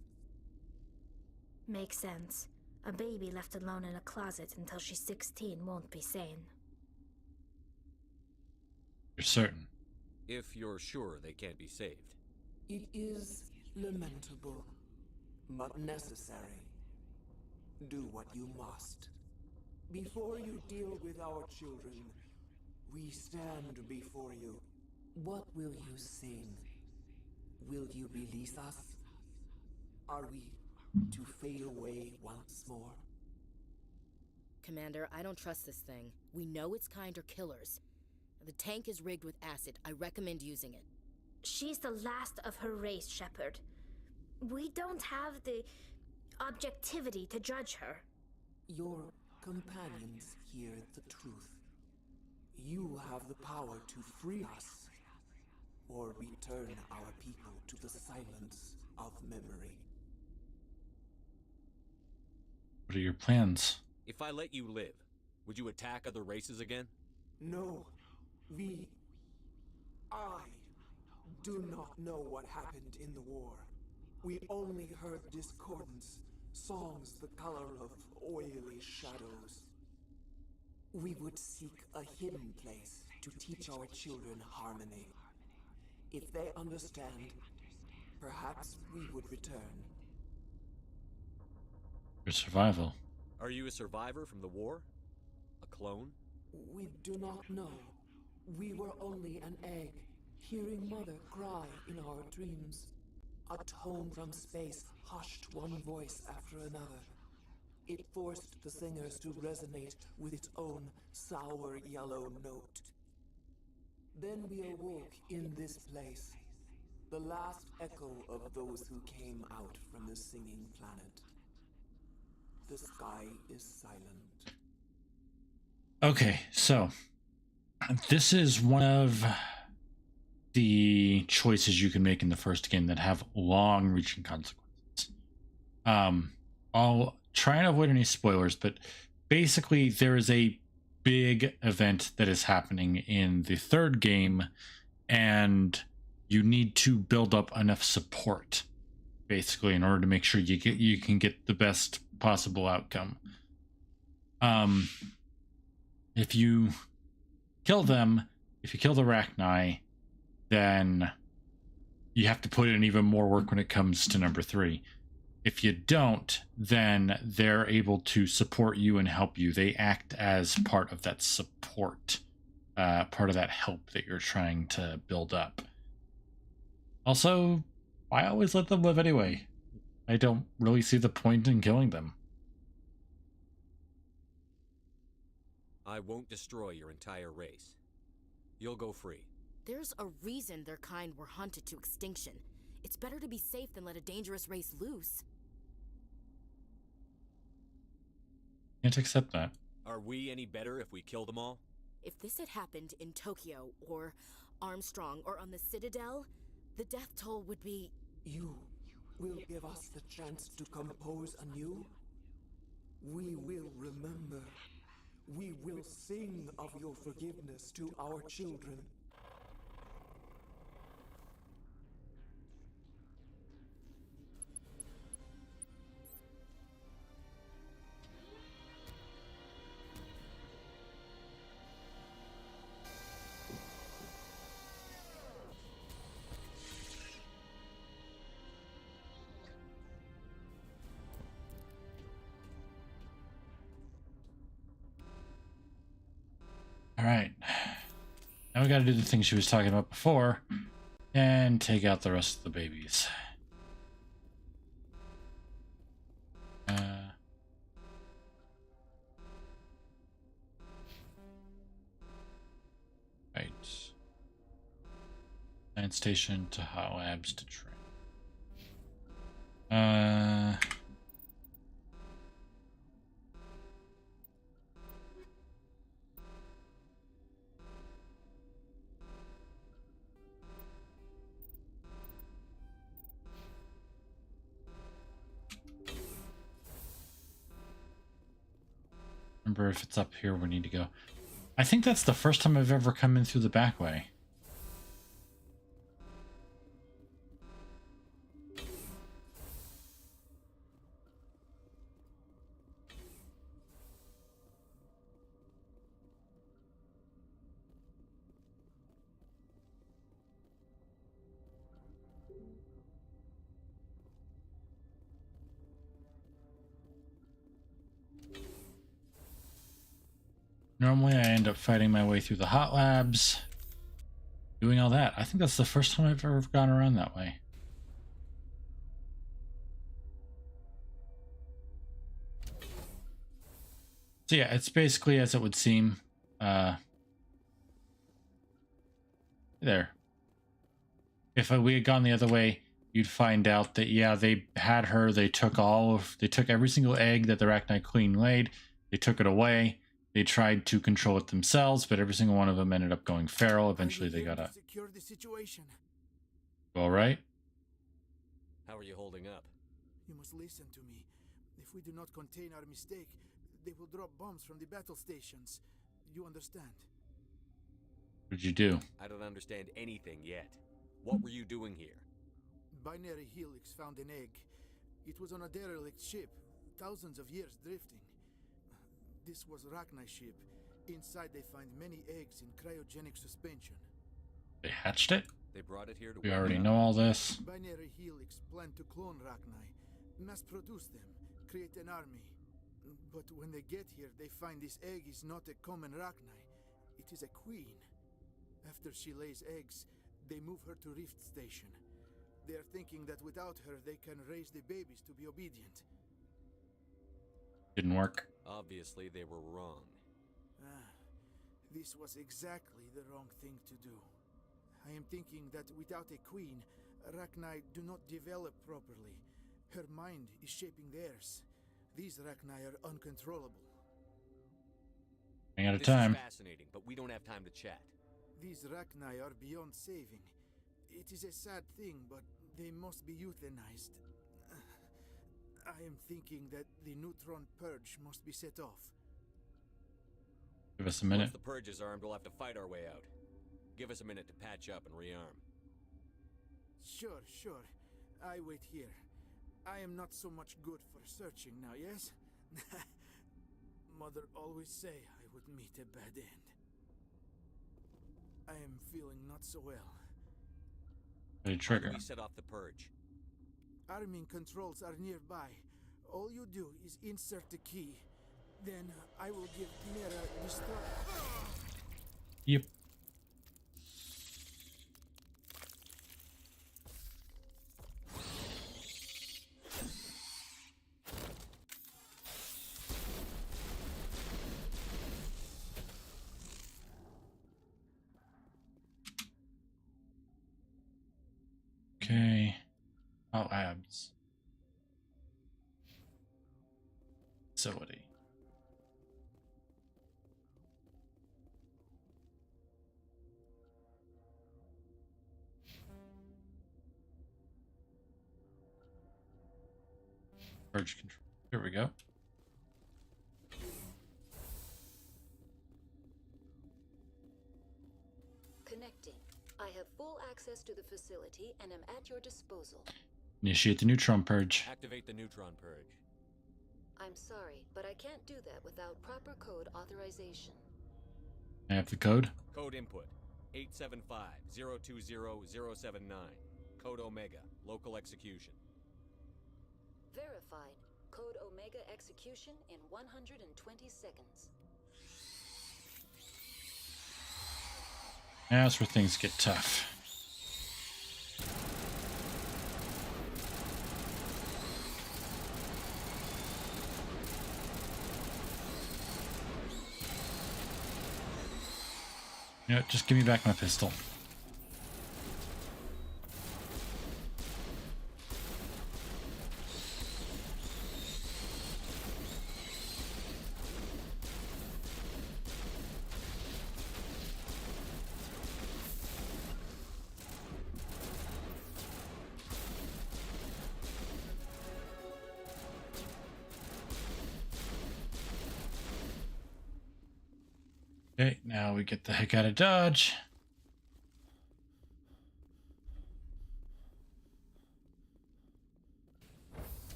Makes sense. A baby left alone in a closet until she's 16 won't be sane. You're certain? If you're sure they can't be saved. It is lamentable, but necessary. Do what you must. Before you deal with our children, We stand before you. What will you sing? Will you release us? Are we to fade away once more? Commander, I don't trust this thing. We know its kind are killers. The tank is rigged with acid. I recommend using it. She's the last of her race, Shepard. We don't have the objectivity to judge her. Your companions hear the truth. You have the power to free us, or return our people to the silence of memory. What are your plans? If I let you live, would you attack other races again? No, I do not know what happened in the war. We only heard discordance, songs the color of oily shadows. We would seek a hidden place to teach our children harmony. If they understand, perhaps we would return. Your survival. Are you a survivor from the war? A clone? We do not know. We were only an egg, hearing Mother cry in our dreams. A tone from space hushed one voice after another. It forced the singers to resonate with its own sour yellow note. Then we awoke in this place, the last echo of those who came out from the singing planet. The sky is silent. Okay, so this is one of the choices you can make in the first game that have long-reaching consequences. I'll try and avoid any spoilers, but basically there is a big event that is happening in the third game, and you need to build up enough support, basically, in order to make sure you can get the best possible outcome. If you kill them, if you kill the Rachni, then you have to put in even more work when it comes to number 3. If you don't, then they're able to support you and help you. They act as part of that support, part of that help that you're trying to build up. Also, I always let them live anyway. I don't really see the point in killing them. I won't destroy your entire race. You'll go free. There's a reason their kind were hunted to extinction. It's better to be safe than let a dangerous race loose. Can't accept that. Are we any better if we kill them all? If this had happened in Tokyo, or Armstrong, or on the Citadel, the death toll would be... You will give us the chance to compose anew? We will remember. We will sing of your forgiveness to our children. All right. Now we got to do the thing she was talking about before and take out the rest of the babies. Right. Science station to hot labs to train. Remember, if it's up here, we need to go. I think that's the first time I've ever come in through the back way. Normally I end up fighting my way through the hot labs, doing all that. I think that's the first time I've ever gone around that way. So yeah, it's basically as it would seem. There. If we had gone the other way, you'd find out that yeah, they had her. They took every single egg that the Arachnite Queen laid. They took it away. They tried to control it themselves, but every single one of them ended up going feral. Eventually, they got secure the situation. All right. How are you holding up? You must listen to me. If we do not contain our mistake, they will drop bombs from the battle stations. You understand? What did you do? I don't understand anything yet. What were you doing here? Binary Helix found an egg. It was on a derelict ship, thousands of years drifting. This was Arachnite ship. Inside they find many eggs in cryogenic suspension. They hatched it? They brought it here to We already know all this. Binary Helix planned to clone Arachnite, mass produce them, create an army. But when they get here, they find this egg is not a common Arachnite. It is a queen. After she lays eggs, they move her to Rift Station. They are thinking that without her, they can raise the babies to be obedient. Didn't work. Obviously, they were wrong. This was exactly the wrong thing to do. I am thinking that without a queen, Arachnite do not develop properly. Her mind is shaping theirs. These Arachnite are uncontrollable. Running out of time. This is fascinating, but we don't have time to chat. These Arachnite are beyond saving. It is a sad thing, but they must be euthanized. I am thinking that the neutron purge must be set off. Give us a minute. Once the purge is armed, we'll have to fight our way out. Give us a minute to patch up and rearm. Sure. I wait here. I am not so much good for searching now, yes? Mother always say I would meet a bad end. I am feeling not so well. Ready to trigger. How do we set off the purge? Arming controls are nearby. All you do is insert the key. Then I will give Mira the strike. Yep. Okay. Oh, abs. Facility. Purge control. Here we go. Connecting. I have full access to the facility and am at your disposal. Initiate the neutron purge. Activate the neutron purge. I'm sorry, but I can't do that without proper code authorization. I have the code. Code input 875-020-079. Code Omega. Local execution. Verified. Code Omega execution in 120 seconds. That's where things get tough. You know what, just give me back my pistol. Okay, now we get the heck out of Dodge.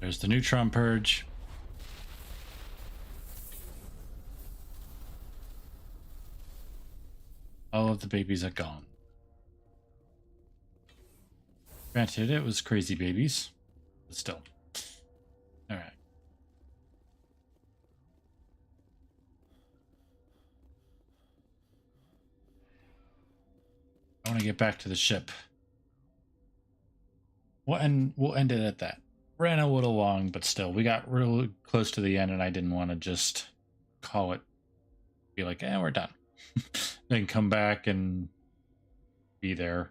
There's the neutron purge. All of the babies are gone. Granted, it was crazy babies, but still. want to get back to the ship. We'll end it at that. Ran a little long, but still, we got real close to the end, and I didn't want to just call it, be like, we're done. Then come back and be there.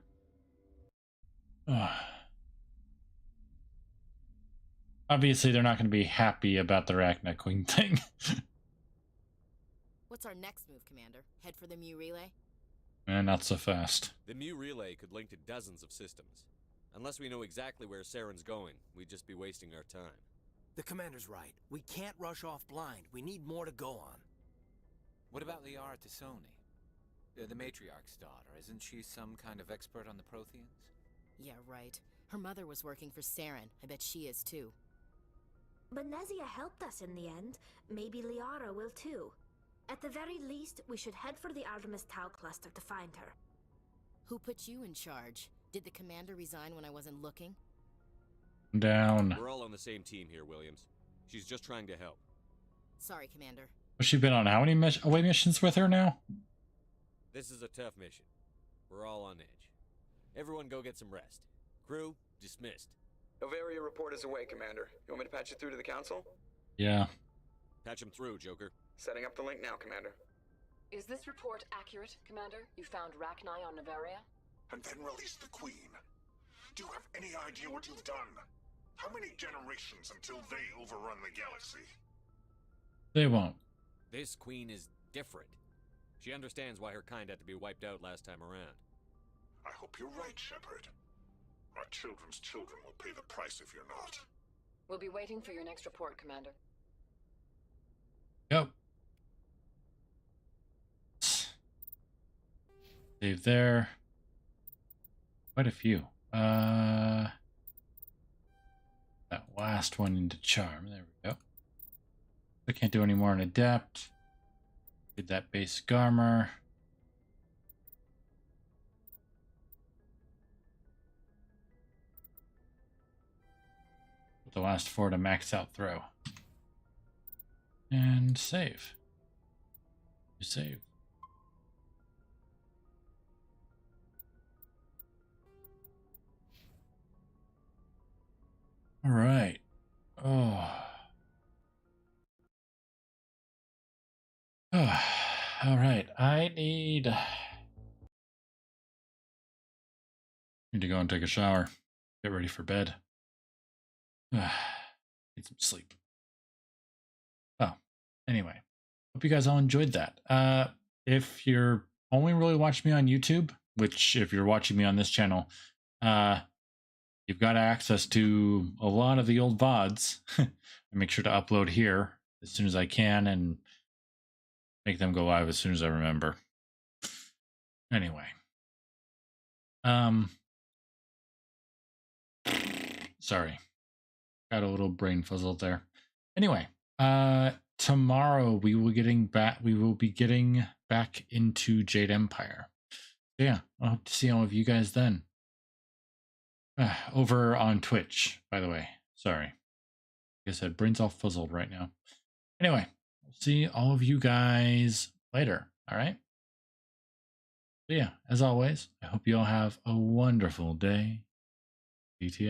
Obviously, they're not going to be happy about the Arachna Queen thing. What's our next move, Commander? Head for the Mu relay? Not so fast. The Mu relay could link to dozens of systems. Unless we know exactly where Saren's going, we'd just be wasting our time. The Commander's right. We can't rush off blind. We need more to go on. What about Liara Tassoni? The Matriarch's daughter. Isn't she some kind of expert on the Protheans? Yeah, right. Her mother was working for Saren. I bet she is too. But Nezia helped us in the end. Maybe Liara will too. At the very least, we should head for the Artemis Tau cluster to find her. Who put you in charge? Did the Commander resign when I wasn't looking? Down. We're all on the same team here, Williams. She's just trying to help. Sorry, Commander. Has she been on how many away missions with her now? This is a tough mission. We're all on edge. Everyone go get some rest. Crew, dismissed. Novaria report is away, Commander. You want me to patch it through to the Council? Yeah. Patch him through, Joker. Setting up the link now, Commander. Is this report accurate, Commander? You found Rachni on Novaria? And then release the Queen. Do you have any idea what you've done? How many generations until they overrun the galaxy? They won't. This Queen is different. She understands why her kind had to be wiped out last time around. I hope you're right, Shepard. Our children's children will pay the price if you're not. We'll be waiting for your next report, Commander. Yep. Save there. Quite a few. That last one into Charm. There we go. I can't do any more in Adept. Did that base Garmer. Put the last 4 to max out throw. And save. You save. All right. Oh. All right. I need to go and take a shower. Get ready for bed. Need some sleep. Oh, anyway. Hope you guys all enjoyed that. If you're only really watching me on YouTube, which if you're watching me on this channel, you've got access to a lot of the old VODs. I make sure to upload here as soon as I can and make them go live as soon as I remember. Anyway. Sorry. Got a little brain fuzzled there. Anyway, tomorrow we will be getting back into Jade Empire. Yeah, I hope to see all of you guys then. Over on Twitch, by the way. Sorry. Like I said, brain's all fuzzled right now. Anyway, we'll see all of you guys later. All right? So yeah, as always, I hope you all have a wonderful day. DTF.